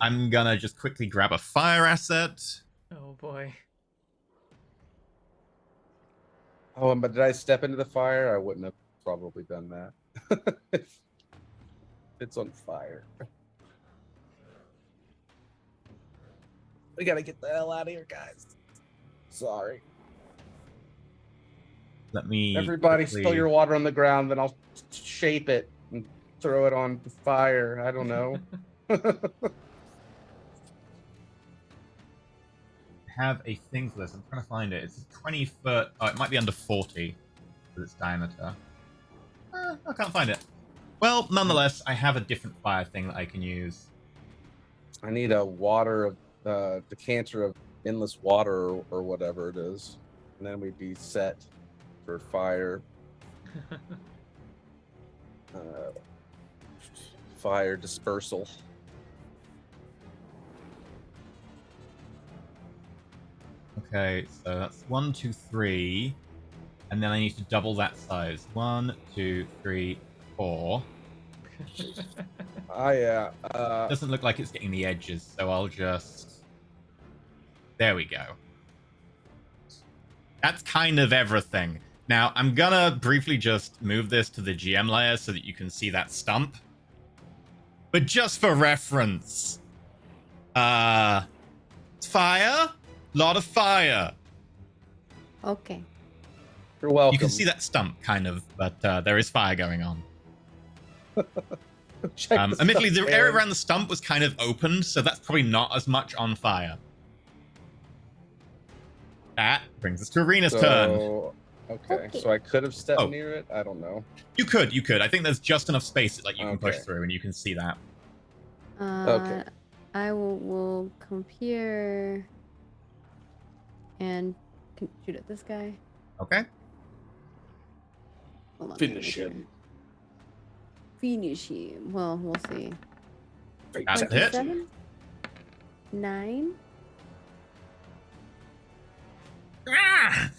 I'm gonna just quickly grab a fire asset. Oh boy. Oh, but did I step into the fire? I wouldn't have probably done that. It's on fire. We gotta get the hell out of here, guys. Sorry. Let me. Everybody quickly- spill your water on the ground, then I'll shape it and throw it on the fire. I don't know. Have a thing for this. I'm trying to find it. It's a 20 foot. Oh, it might be under 40 with its diameter. I can't find it. Well, nonetheless, I have a different fire thing that I can use. I need a decanter of endless water or whatever it is, and then we'd be set for fire. Fire dispersal. Okay, so that's 1, 2, 3. And then I need to double that size. 1, 2, 3, 4. Yeah. Doesn't look like it's getting the edges, so I'll just... There we go. That's kind of everything. Now, I'm gonna briefly just move this to the GM layer so that you can see that stump. But just for reference, fire? Lot of fire. Okay. You're welcome. You can see that stump, kind of, but there is fire going on. Admittedly, the area around the stump was kind of open, so that's probably not as much on fire. That brings us to Arena's turn. Okay, so I could have stepped near it. I don't know. You could. I think there's just enough space that you can push through, and you can see that. Okay. I will come here and shoot at this guy. Okay. Hold on, Finish him. Finish him. Well, we'll see. That's a hit. 27? 9. Ah!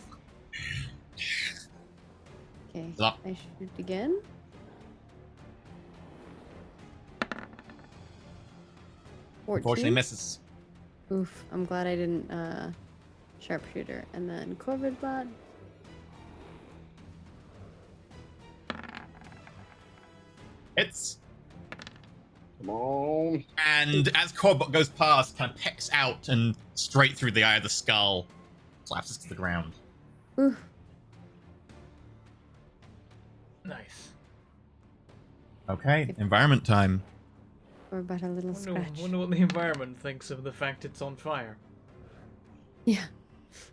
Okay. Up. I shoot again. Unfortunately, misses. Oof. I'm glad I didn't sharpshooter. And then Corvid bot. Hits. Come on. And as Corbot goes past, kind of pecks out and straight through the eye of the skull, collapses to the ground. Oof. Nice. Okay, environment time. Or about a little scratch. Wonder what the environment thinks of the fact it's on fire. Yeah.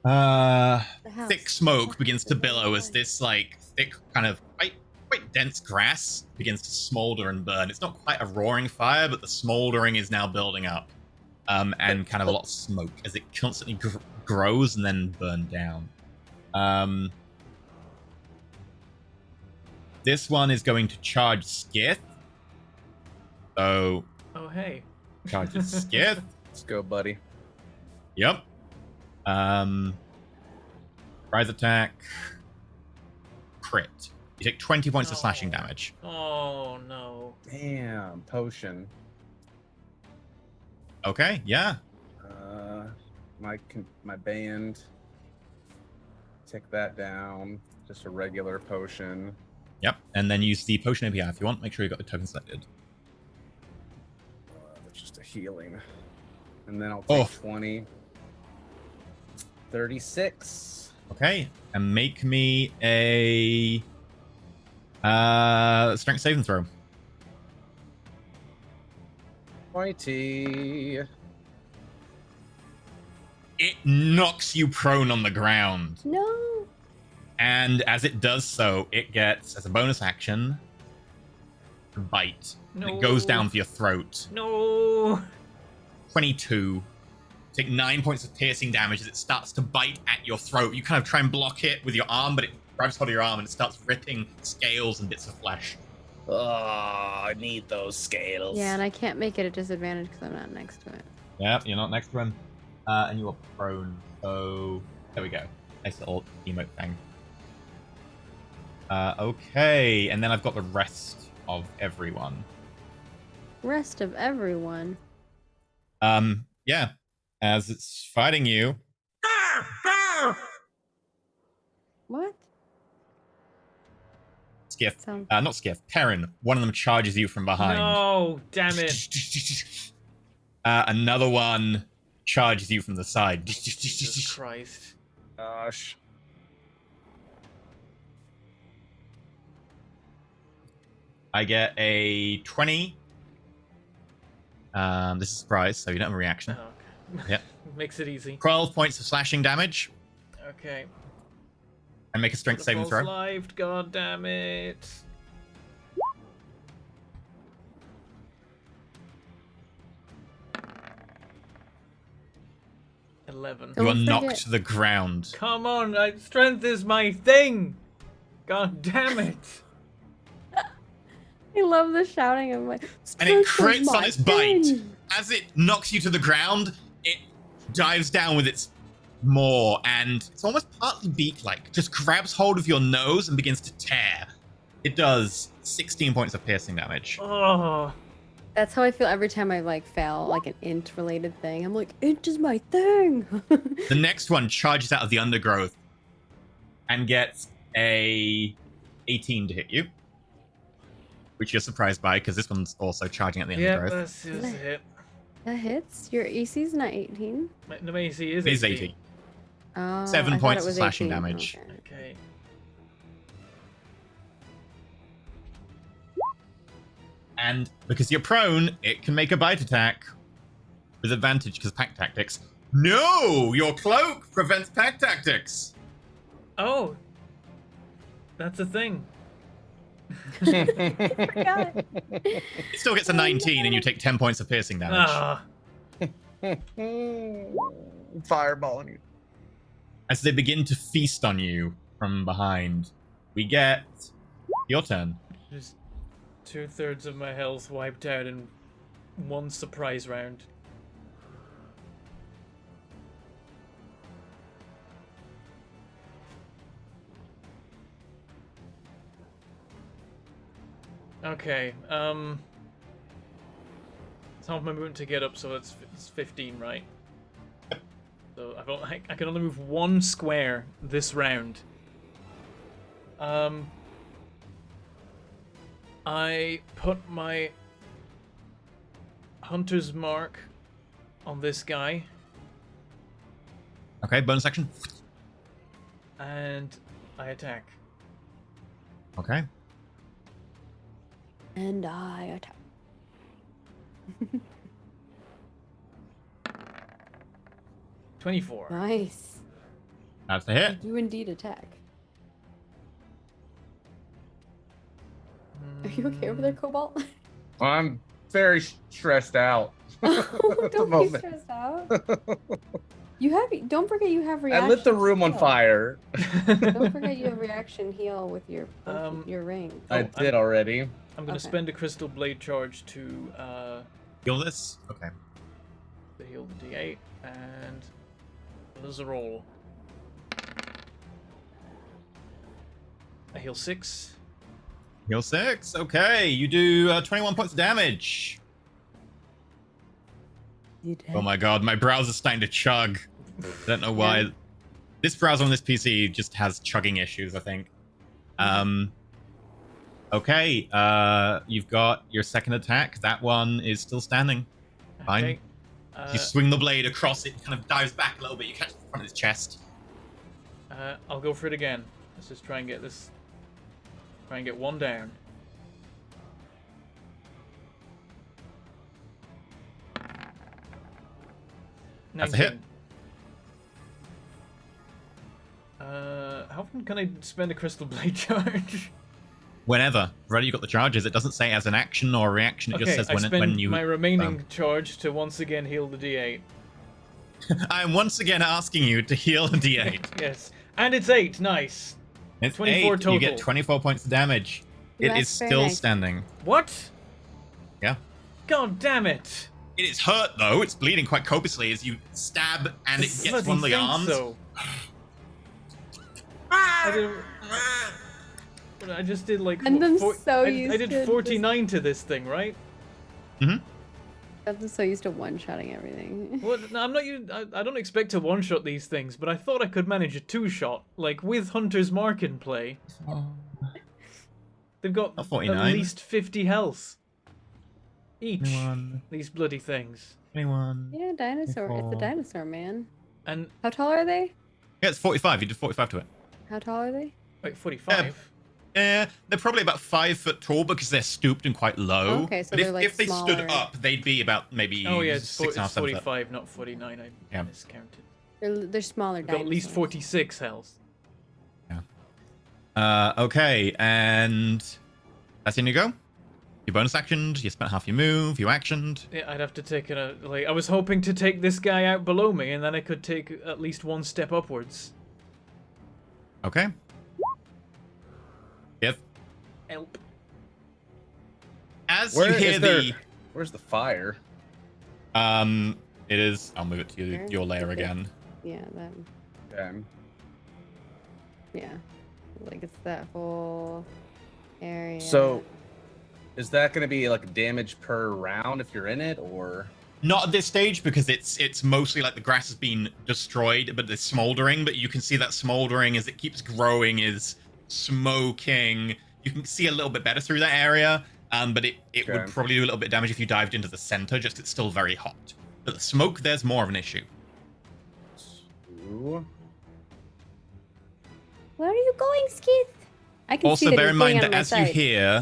Uh, The house. thick smoke begins to billow as this like thick kind of quite dense grass begins to smolder and burn. It's not quite a roaring fire, but the smoldering is now building up, and kind of a lot of smoke as it constantly grows and then burn down. This one is going to charge Skith. So Oh, hey. charges Skith. Let's go, buddy. Yep. Rise attack. Crit. You take 20 points of slashing damage. Oh, no. Damn, potion. Okay, yeah. My band. Take that down. Just a regular potion. Yep. And then use the potion API if you want. Make sure you got the token selected. Just a healing. And then I'll take 20. 36. Okay. And make me a strength saving throw. 20. It knocks you prone on the ground. No. And as it does so, it gets, as a bonus action, a bite. No. And it goes down for your throat. No. 22. Take 9 points of piercing damage as it starts to bite at your throat. You kind of try and block it with your arm, but it grabs hold of your arm and it starts ripping scales and bits of flesh. Oh, I need those scales. Yeah, and I can't make it a disadvantage because I'm not next to it. Yeah, you're not next to him. And you are prone. So, there we go. Nice little emote thing. Okay, and then I've got the rest of everyone. Rest of everyone. Yeah. As it's fighting you. What? Skiff. Sounds- Not Skiff. Perrin. One of them charges you from behind. No, damn it. Another one charges you from the side. Jesus Christ. Gosh. I get a 20. This is a surprise, so you don't have a reaction. Oh, okay. Yep. Makes it easy. 12 points of slashing damage, Okay. and make a strength saving throw. Lived, god damn it. $11. You are Don't knocked forget- to the ground. Come on, strength is my thing. God damn it. I love the shouting of my. And it "Strength is crits on my its bite. thing." As it knocks you to the ground, it dives down with its maw, and it's almost partly beak-like. Just grabs hold of your nose and begins to tear. It does 16 points of piercing damage. Oh. That's how I feel every time I like fail like an int related thing. I'm like, int is my thing. The next one charges out of the undergrowth and gets a 18 to hit you, which you're surprised by because this one's also charging at the Yeah, undergrowth. that's a hit. That hits. Your EC's not 18. My AC is It is 18. 18. Oh, 7 I thought points it of was slashing 18. damage. Okay. Okay. And because you're prone, it can make a bite attack with advantage because pack tactics. No! Your cloak prevents pack tactics! Oh. That's a thing. Forgot. It still gets a 19 and you take 10 points of piercing damage. Ah. Fireballing you. As they begin to feast on you from behind, we get your turn. Just 2/3 of my health wiped out in one surprise round. Okay, it's half my movement to get up, so it's 15, right? So I can only move 1 square this round. I put my hunter's mark on this guy, Okay, bonus action. and I attack. Okay. And I attack. 24. Nice. That's the You hit. do indeed attack. Are you okay over there, Cobalt? I'm very stressed out. Don't be moment. stressed out. You have. Don't forget you have I reaction. lit the room on heal. fire. Don't forget you have reaction heal with your your ring. I did already. I'm gonna Okay. spend a crystal blade charge to Heal this? Okay. heal the D8, and there's a roll. I heal 6. Heal 6. Okay, you do 21 points of damage. You did. Oh my god, my browser's starting to chug. I don't know why. Yeah. This browser on this PC just has chugging issues, I think. Okay, you've got your second attack. That one is still standing. Fine. Okay. You swing the blade across it, kind of dives back a little bit. You catch the front of his chest. I'll go for it again. Let's just try and get this. Try and get 1 down. That's a hit. 19. How often can I spend a crystal blade charge? Whenever. Ready, you got the charges. It doesn't say as an action or a reaction. It Okay, just says I when, spend when you. my remaining charge to once again heal the D8. I'm once again asking you to heal the D8. Yes, and it's 8. Nice. It's 24 8. You get total. 24 points of damage. It That's is very still nice. standing. What? Yeah. God damn it! It is hurt though. It's bleeding quite copiously as you stab and it gets Bloody one of the think arms. So. I did. I just did like. And I'm four- so I used did to 49 to this thing, right? I'm so used to one-shotting everything. Well, no, I'm not. I don't expect to one-shot these things, but I thought I could manage a 2-shot, like with Hunter's Mark in play. They've got Not at 49. least 50 health each. 21, These bloody things. 21. Yeah, dinosaur. It's a 24. dinosaur, man. And How tall are they? Yeah, it's 45. You did 45 to it. How tall are they? wait, 45. they're probably about 5 foot tall because they're stooped and quite low. Okay, so but they're, if, like, if they stood smaller. up, they'd be about maybe Oh yeah, it's, 6 and a half, it's 7 foot. 45, not 49. I Yeah. miscounted. They're smaller We've got at least dinosaurs. 46 health. Okay, and that's in you go. You bonus actioned, you spent half your move, you actioned. Yeah, I'd have to take it out. Like, I was hoping to take this guy out below me, and then I could take at least one step upwards. Okay. Yep. Help. As Where you hear is there- Where's the fire? it is. I'll move it to Where? your layer Okay. again. Yeah, that. Okay. Yeah, like it's that whole area. So, is that going to be like damage per round if you're in it, or? Not at this stage because it's mostly like the grass has been destroyed, but it's smoldering. But you can see that smoldering as it keeps growing is smoking. You can see a little bit better through that area, but it Okay. would probably do a little bit of damage if you dived into the center. Just it's still very hot. But the smoke there's more of an issue. Ooh. Where are you going, Skith? I can see Also, that bear he's in going mind out of that my as you sight, hear,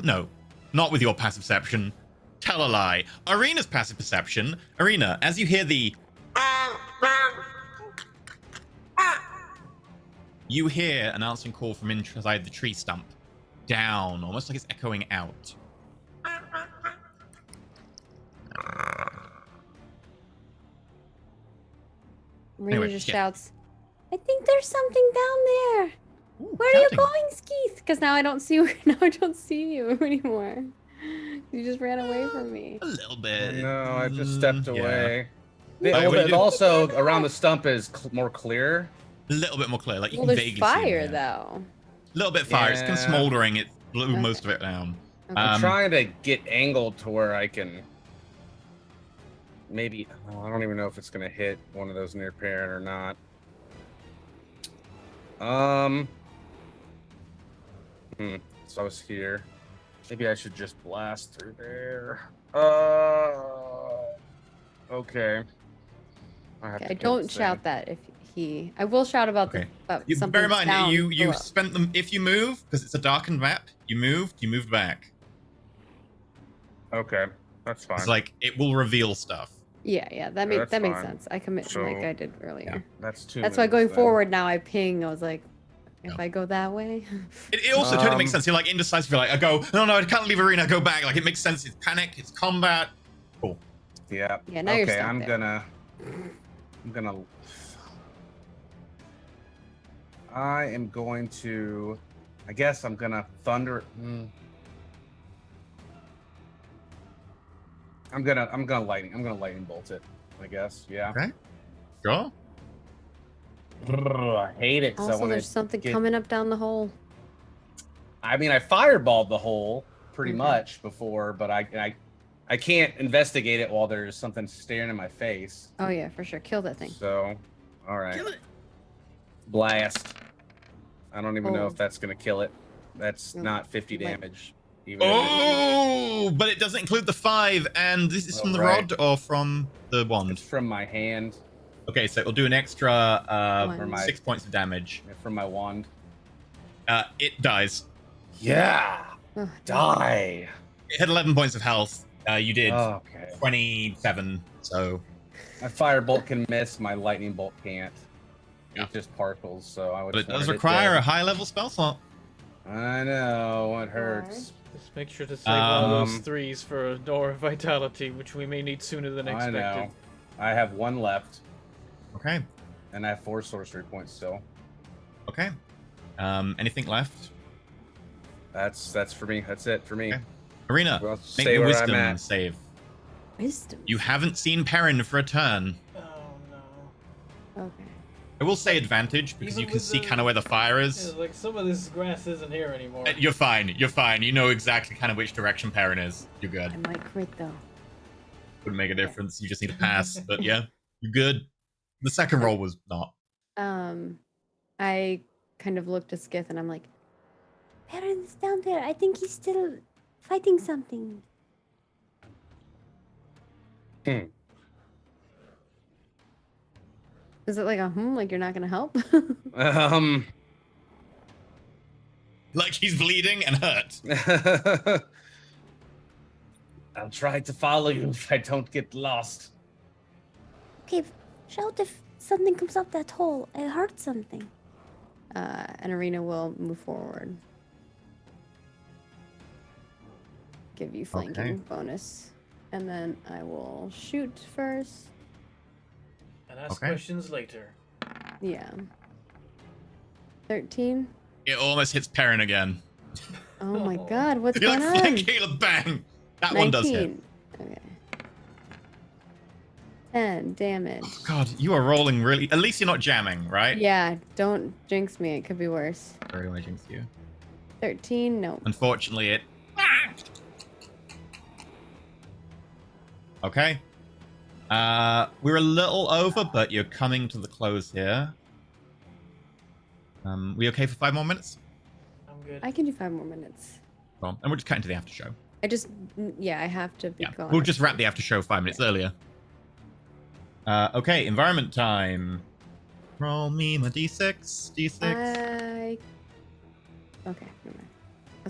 so. not with your passive perception, tell a lie. Arena's passive perception, Arena, as you hear you hear an answering call from inside the tree stump, down, almost like it's echoing out. Marina Anyway, just yeah. shouts, I think there's something down there. Ooh, Where are you shouting. going, Skeeth? because now I don't see you. Now I don't see you anymore. You just ran away from me. A little bit. No, I just stepped Yeah. away. Like, Well, what do you it do? also around the stump is more clear. A little bit more clear. Like you Well, can there's vaguely fire see it. though. A little bit of fire. It's kind of Yeah. smoldering. It blew Okay. most of it down. Okay. I'm trying to get angled to where I can. Maybe I don't even know if it's gonna hit one of those near parent or not. So I was here. Maybe I should just blast through there. Okay. Okay, don't shout that if he. I will shout about Okay. the You, something bear in mind, down you below. spent them. If you move, because it's a darkened map, you moved back. Okay, that's fine. It's like it will reveal stuff. Yeah, that Yeah, makes that's fine. sense. I commit So- like I did earlier. That's two. That's why moves going then. forward now I ping. I was like, if Yeah. I go that way. It also totally makes Um, sense. You're like indecisive. You're like, I go, no, I can't leave arena. Go back. Like it makes sense. It's panic. It's combat. Cool. Yeah. Yeah, now you're Okay, stuck I'm there. gonna. I am going to. I guess I'm gonna thunder. I'm gonna lightning bolt it. I guess. Yeah. Okay. Sure. I hate it. 'Cause I Also, wanna there's something get- coming up down the hole. I mean, I fireballed the hole pretty Okay. much before, but I can't investigate it while there's something staring in my face. Oh yeah, for sure. Kill that thing. So, all right. Blast. I don't even know Oh. if that's gonna kill it. That's No, not 50 might. damage. Even if Oh, but it doesn't include the 5. And this is Oh, from the right. rod or from the it's wand. from my hand, Okay, so it'll do an extra One. 6 points of damage. from my wand. It dies. Yeah, Oh, die. It had 11 points of health. You did Okay. 27. So My firebolt can miss. My lightning bolt can't. Yeah. It just partials. So I would. but it just want does hit require a dead. high level spell slot. I know it hurts. Just make sure to save all those Um, 3s for a Door of Vitality, which we may need sooner than I expected. know. I have one left, Okay. and I have 4 sorcery points still. Okay. Anything left? That's for me. That's it for me. Okay. Arena, I'll make stay a where I'm wisdom at. save. Wisdom. You haven't seen Perrin for a turn. Oh no. Okay. I will say advantage because Even you can with see the- kind of where the fire Yeah, is. like some of this grass isn't here anymore. You're fine. You're fine. You know exactly kind of which direction Perrin is. You're good. I might crit though. Wouldn't make a difference. You just need to pass. But yeah, you're good. The second roll was not. I kind of looked to Skith and I'm like, Perrin's down there. I think he's still fighting something. is it like a like you're not gonna help? Like he's bleeding and hurt. I'll try to follow you if I don't get lost. Okay, shout if something comes up that hole. I heard something. And Arena will move forward. Give you flanking Okay. bonus. And then I will shoot first. And ask Okay. questions later. Yeah. 13. It almost hits Perrin again. Oh my god, what's You're going like, on? flank Caleb, bang! That one does hit. 19. Okay. 10 damage. God, you are rolling really. At least you're not jamming, right? Yeah, don't jinx me. It could be worse. Very much jinx you. 13. No. Unfortunately, it. Okay. We're a little over, but you're coming to the close here. We okay for 5 more minutes? I'm good. I can do 5 more minutes. Well, and we're just cutting to the after show. Yeah, I have to be Yeah, gone. we'll just wrap the after show 5 minutes earlier. Okay, environment time. Roll me my d6. D6. Okay, never mind.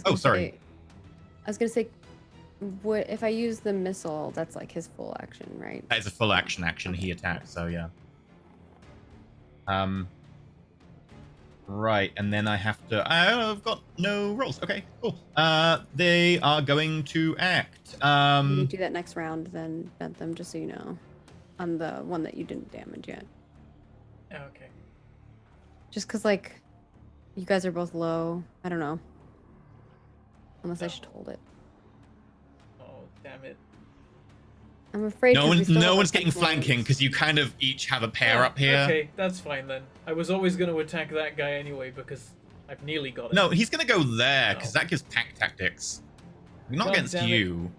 Oh, sorry. I was gonna say, what if I use the missile? That's like his full action, right? That is a full action. He attacks, so yeah. Right, and then I have to. I've got no rolls. Okay, cool. They are going to act. You do that next round, then vent them, just so you know, on the one that you didn't damage yet. Okay. Just because, like, you guys are both low. I don't know. Unless I should hold it. Oh, damn it. I'm afraid. No 'cause we one, still no have, one's like, getting 10 more flanking moves. because you kind of each have a pair Oh, up here. Okay, that's fine then. I was always going to attack that guy anyway because I've nearly got it. No, he's gonna go there because No. that gives pack tactics. Not God against damn it. you.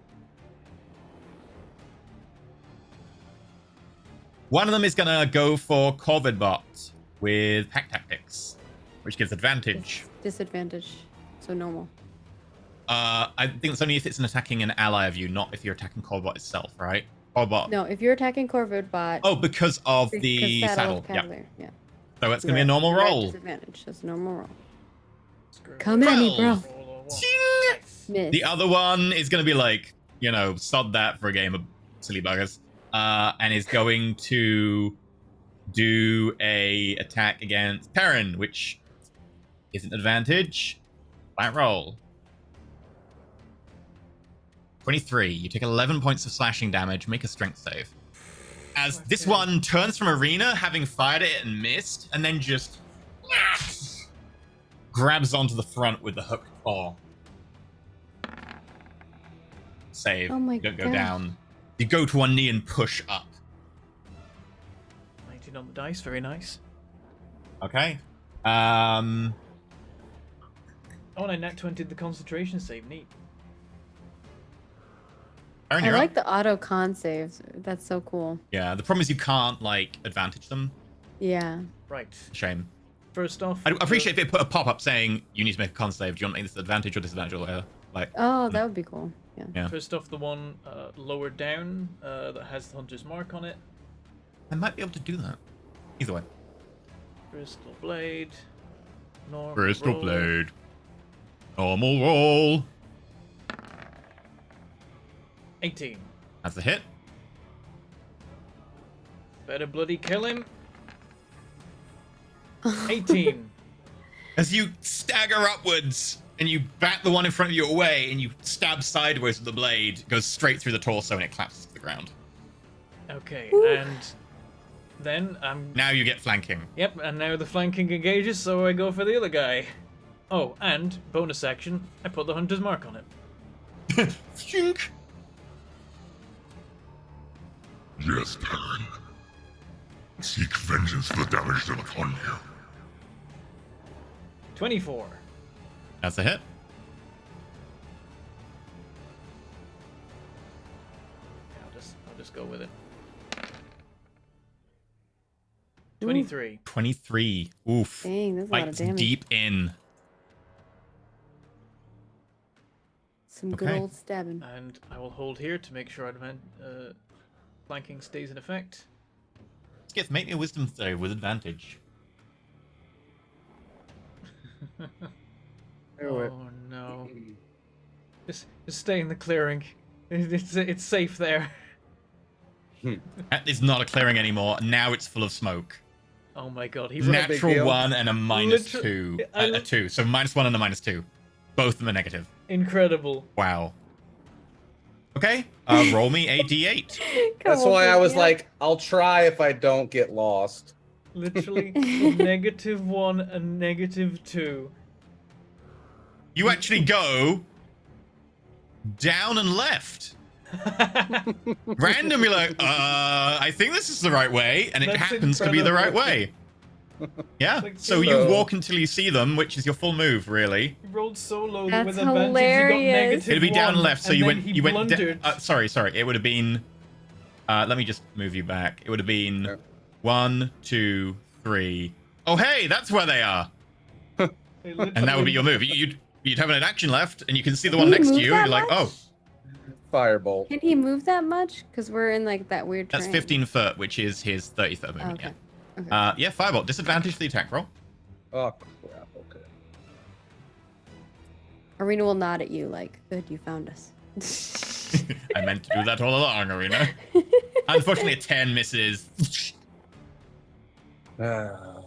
One of them is gonna go for Corvid Bot with pack tactics, which gives advantage. Disadvantage. So normal. I think it's only if it's an attacking an ally of you, not if you're attacking Corvid itself, right? Corvid. No, if you're attacking Corvid bot. Oh, because of because the saddle. Yeah. Cavalier. Yeah. So it's gonna be a normal You're at roll. Disadvantage. That's a normal roll. Screw it. Come at me, bro. Twelve. Roll or what? Ching! Nice. Miss. The other one is going to be like, you know, sod that for a game of silly buggers. And is going to do a attack against Perrin, which is an advantage. Flat roll. 23. You take 11 points of slashing damage. Make a strength save. As this Okay. one turns from Arena, having fired it and missed, and then just grabs onto the front with the hooked claw. Save. Oh my You don't go gosh. down. You go to one knee and push up. 19 on the dice, very nice. Okay. Oh, and I nat 20'd the concentration save. Neat. Aaron, I you're like up. the auto con saves. That's so cool. Yeah, the problem is you can't, like, advantage them. Yeah. Right. Shame. First off, I appreciate if it put a pop-up saying, you need to make a con save. Do you want to make this advantage or disadvantage or whatever? Like, Oh, that would be cool. Yeah. yeah. First off, the one lower down that has the hunter's mark on it. I might be able to do that. Either way. Crystal blade. Normal Crystal roll. Blade. Normal roll. 18. That's a hit. Better bloody kill him. 18. As you stagger upwards and you bat the one in front of you away and you stab sideways with the blade, it goes straight through the torso and it collapses to the ground. Okay, and then I'm. Now you get flanking. Yep, and now the flanking engages, so I go for the other guy. Oh, and bonus action, I put the hunter's mark on it. Shink. Yes, Perrin. Seek vengeance for the damage done upon you. 24. That's a hit. I'll just go with it. 23. 23. Oof. Dang, that's a lot of Bites damage. deep in. Some good Okay. old stabbing. And I will hold here to make sure flanking stays in effect. Skith, make me a wisdom save with advantage. Do it. Oh no. Just stay in the clearing. It's safe there. That is not a clearing anymore. Now it's full of smoke. Oh my god, he Not a big Natural deal. 1 and a minus Literally- 2. I- A 2. So -1 and a -2. Both of them are negative. Incredible. Wow. Okay. Roll me a d8. That's Come on, why I was Cynthia. like, I'll try if I don't get lost. Literally -1 and -2. You actually go down and left. Randomly, like, I think this is the right way, and it That's happens to be the right incredible. way. Yeah. Like, So you walk until you see them, which is your full move, really. He rolled so low that That's with advantage hilarious. he got It'd be down -1, left, so and you then went. he You went. blundered. Sorry. It would have been. Let me just move you back. It would have been Yeah. 1, 2, 3. Oh, hey, that's where they are. He And that would be your literally- move. You'd have an action left, and you can see the Can one he next to move you. that You're like, much? oh, Firebolt. Can he move that much? Because we're in like that weird that's terrain. 15 foot, which is his 30-foot Oh, movement. okay. Yeah. Okay. Yeah, firebolt. Disadvantage for the attack roll. Oh crap. Okay. Arena will nod at you like, good, you found us. I meant to do that all along, Arena. Unfortunately, a 10 misses. I'm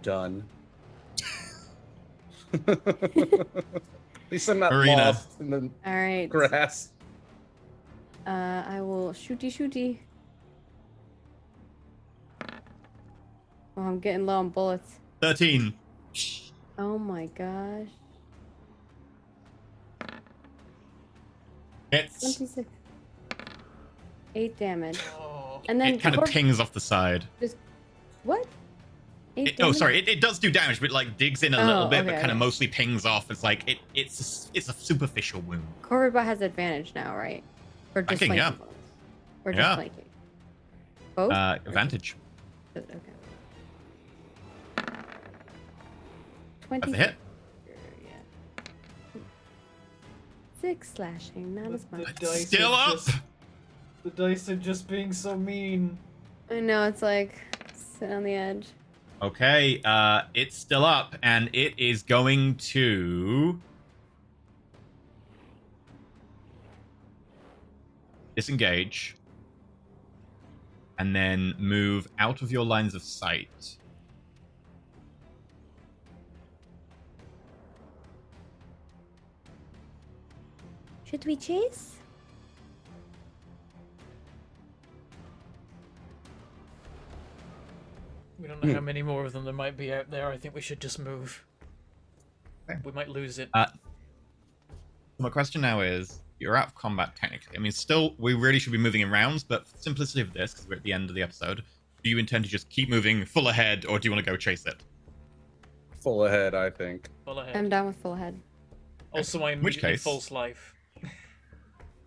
done. At least I'm not Arena. lost in the All right. grass. I will shooty. Oh, I'm getting low on bullets. 13. Oh my gosh. It's 26. 8 damage. Oh. And then it kind of Corp- pings off the side. What? 8 Oh, damage? sorry. It does do damage, but like digs in a Oh, little bit, okay, but kind of okay. mostly pings off. It's like it's a superficial wound. Korriba has advantage now, right? Or just Flanking, yeah. bonus? Or just Yeah. flanking? Both? Or Advantage. just- Okay. 20. That's a hit. Yeah. 6 slashing, not as much. The dice Still are up. just- the dice are just being so mean. I know, it's like sitting on the edge. Okay. It's still up, and it is going to disengage, and then move out of your lines of sight. Should we chase? We don't know how many more of them there might be out there. I think we should just move. Okay. We might lose it. My question now is, you're out of combat technically. I mean, still, we really should be moving in rounds, but for the simplicity of this, because we're at the end of the episode, do you intend to just keep moving full ahead, or do you want to go chase it? Full ahead, I think. Full ahead. I'm down with full head. Also, I'm which immediately case- false life.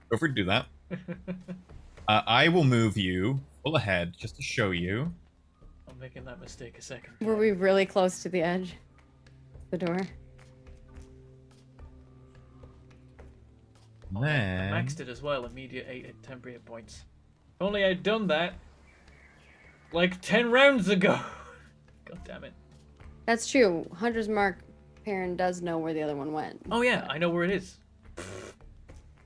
Go free to do that. I will move you full ahead just to show you. I'm making that mistake a second. Were we really close to the edge? The door? I Then maxed it as well. Immediate 8 and temporary hit points. If only I'd done that like 10 rounds ago. God damn it. That's true. Hunter's Mark Perrin does know where the other one went. Oh yeah, I know where it is.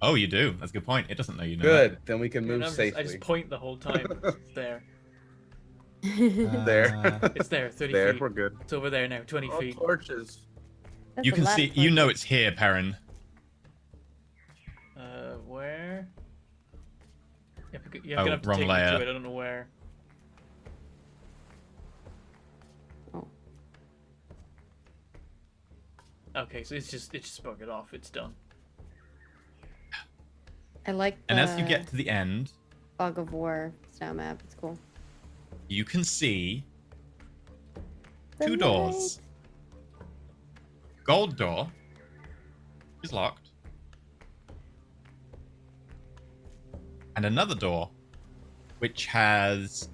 Oh, you do. That's a good point. It doesn't know you know. Good. Then we can And move I'm just- safely. I just point the whole time. It's there. that. There. It's there. 30 There, feet. we're good. It's over there now. 20 feet. Torches. That's You a can lot see. of You fun. know it's here, Perrin. Where? You're Oh, gonna have to wrong take me layer. to it. I don't know where. Oh. Okay, so it's just buggered off. It's done. I like the And as you get to the end, Fog of War style map. It's cool. you can see The two doors. Gold door is locked. And another door, which has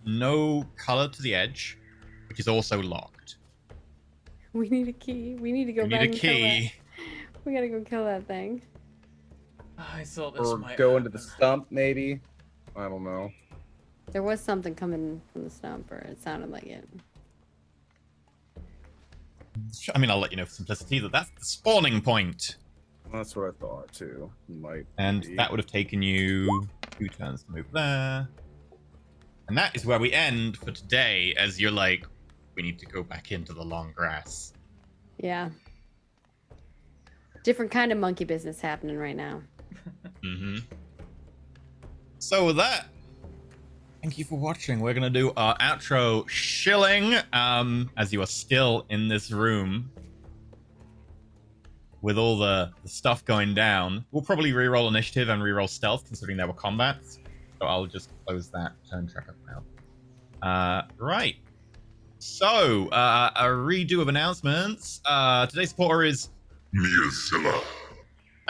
no color to the edge, which is also locked. We need a key. We need to go You back need a and kill key. that. We gotta go kill that thing. I thought this Or might go into the happen. stump, maybe. I don't know. There was something coming from the stump, or it sounded like it. I mean, I'll let you know for simplicity that that's the spawning point. That's what I thought too. Might And be. that would have taken you 2 turns to move there. And that is where we end for today, as you're like, we need to go back into the long grass. Yeah. Different kind of monkey business happening right now. Mm-hmm. So with that, thank you for watching. We're going to do our outro shilling, as you are still in this room with all the stuff going down. We'll probably reroll initiative and reroll stealth, considering there were combats. So I'll just close that turn tracker now. Right. So, a redo of announcements. Today's supporter is Miazilla.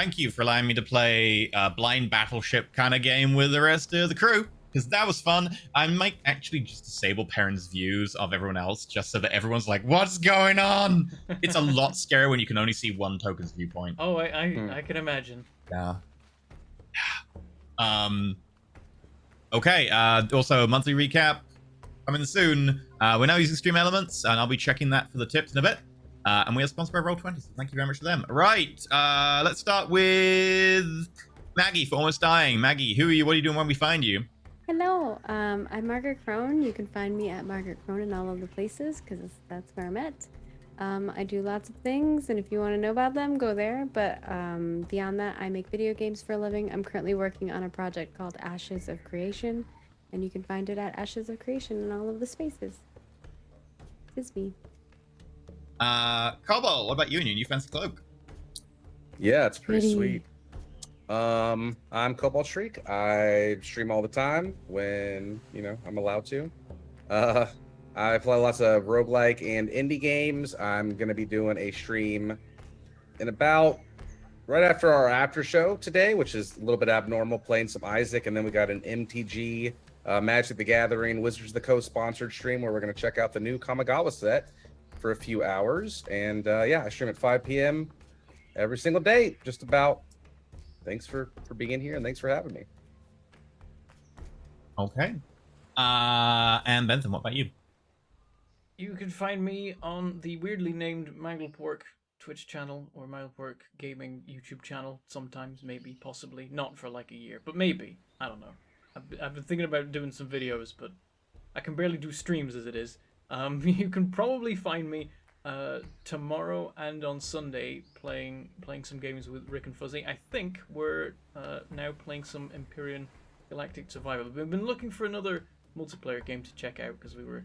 thank you for allowing me to play a blind battleship kind of game with the rest of the crew, because that was fun. I might actually just disable parents' views of everyone else, just so that everyone's like, what's going on? It's a lot scarier when you can only see one token's viewpoint. Oh, I can imagine. Yeah. Okay, also monthly recap coming soon. We're now using Stream Elements, and I'll be checking that for the tips in a bit. And we are sponsored by Roll20, so thank you very much to them. Right, let's start with Maggie for Almost Dying. Maggie, who are you? What are you doing when we find you? Hello, I'm Margaret Crone. You can find me at Margaret Crone in all of the places, because that's where I'm at. I do lots of things, and if you want to know about them, go there. But beyond that, I make video games for a living. I'm currently working on a project called Ashes of Creation, and you can find it at Ashes of Creation in all of the spaces. It's me. Cobalt, what about you and your new fancy cloak? Yeah, it's pretty Pretty. sweet. I'm Cobalt Shriek. I stream all the time when I'm allowed to. I play lots of roguelike and indie games. I'm gonna be doing a stream in about right after our after show today, which is a little bit abnormal, playing some Isaac, and then we got an MTG Magic the Gathering Wizards of the Coast sponsored stream where we're gonna check out the new Kamigawa set for a few hours. And yeah, I stream at 5 p.m. every single day, just about. Thanks for being here, and thanks for having me. Okay. And Bentham, what about you? You can find me on the weirdly named Manglepork Twitch channel or Manglepork Gaming YouTube channel. Sometimes, maybe, possibly, not for like a year, but maybe. I don't know. I've been thinking about doing some videos, but I can barely do streams as it is. You can probably find me tomorrow and on Sunday playing some games with Rick and Fuzzy. I think we're now playing some Empyrean Galactic Survival. We've been looking for another multiplayer game to check out because we were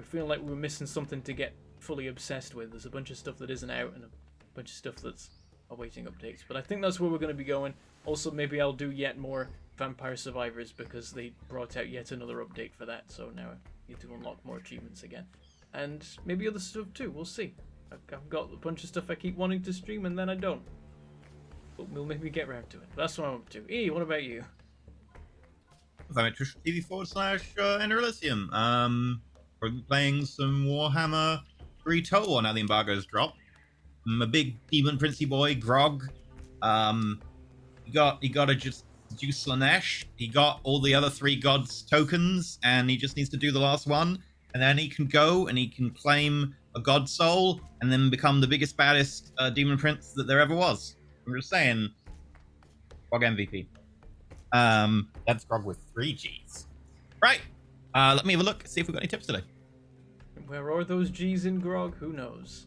feeling like we were missing something to get fully obsessed with. There's a bunch of stuff that isn't out and a bunch of stuff that's awaiting updates. But I think that's where we're going to be going. Also, maybe I'll do yet more Vampire Survivors because they brought out yet another update for that. So now I need to unlock more achievements again. And maybe other stuff too. We'll see. I've got a bunch of stuff I keep wanting to stream and then I don't. But we'll maybe get round to it. That's what I'm up to. E, what about you? I'm at Twitch.tv/Ender Elysium. We're playing some Warhammer 3 Total now the embargo's dropped. I'm a big demon princey boy, Grog. He got to just juice Slanesh. He got all the other 3 gods tokens, and he just needs to do the last one. And then he can go and he can claim a god soul and then become the biggest, baddest demon prince that there ever was. I'm just saying, Grog MVP. That's Grog with 3 Gs. Right. Let me have a look, see if we've got any tips today. Where are those G's in Grog? Who knows?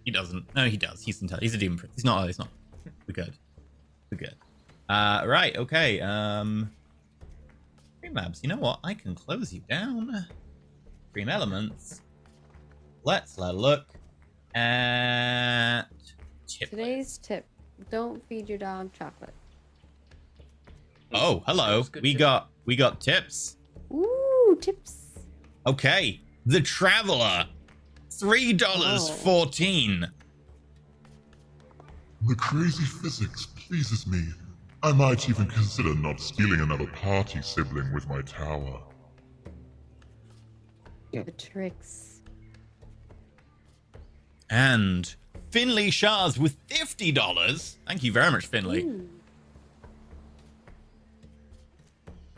He doesn't. No, he does. He's a demon prince. He's not. We're good. We're good. Right. Okay. Streamlabs. You know what? I can close you down. Stream Elements. Let's let a look at tip. Today's tip: don't feed your dog chocolate. Oh, hello. We got tips. Ooh, tips. Okay. The Traveler. $3.14. The crazy physics pleases me. I might even consider not stealing another party sibling with my tower. The tricks. And Finley Shahs with $50. Thank you very much, Finley. Ooh.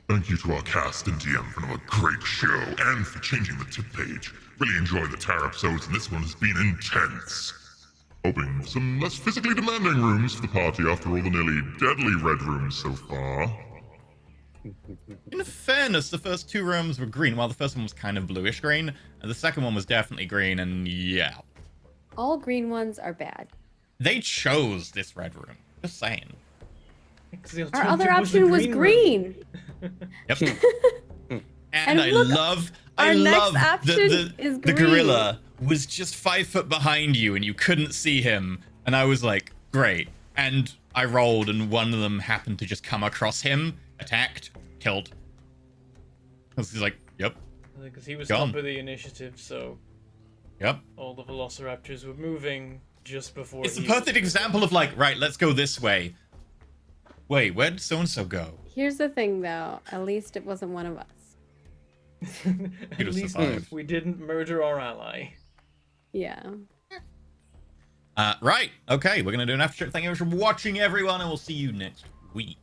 Thank you to our cast and DM for another great show and for changing the tip page. Really enjoyed the Terror episodes, and this one has been intense. Hoping for some less physically demanding rooms for the party after all the nearly deadly red rooms so far. In fairness, the first 2 rooms were green, while the first one was kind of bluish green, and the second one was definitely green, and yeah. All green ones are bad. They chose this red room. Just saying. 'Cause the Our alternative other the option was room. green. Yep. And And I look, love our next love option is the green. gorilla was just 5 foot behind you and you couldn't see him. And I was like, great. And I rolled and one of them happened to just come across him, attacked, killed. He's like, yep, Because he was Gone. top of the initiative, so yep. all the velociraptors were moving just before. It's the he was- perfect example of like, right, let's go this way. Wait, where'd so-and-so go? Here's the thing, though. At least it wasn't one of us. At Could've least survived. we didn't murder our ally. Yeah. Right, okay, we're gonna do an after check. Thank you very much for watching, everyone, and we'll see you next week.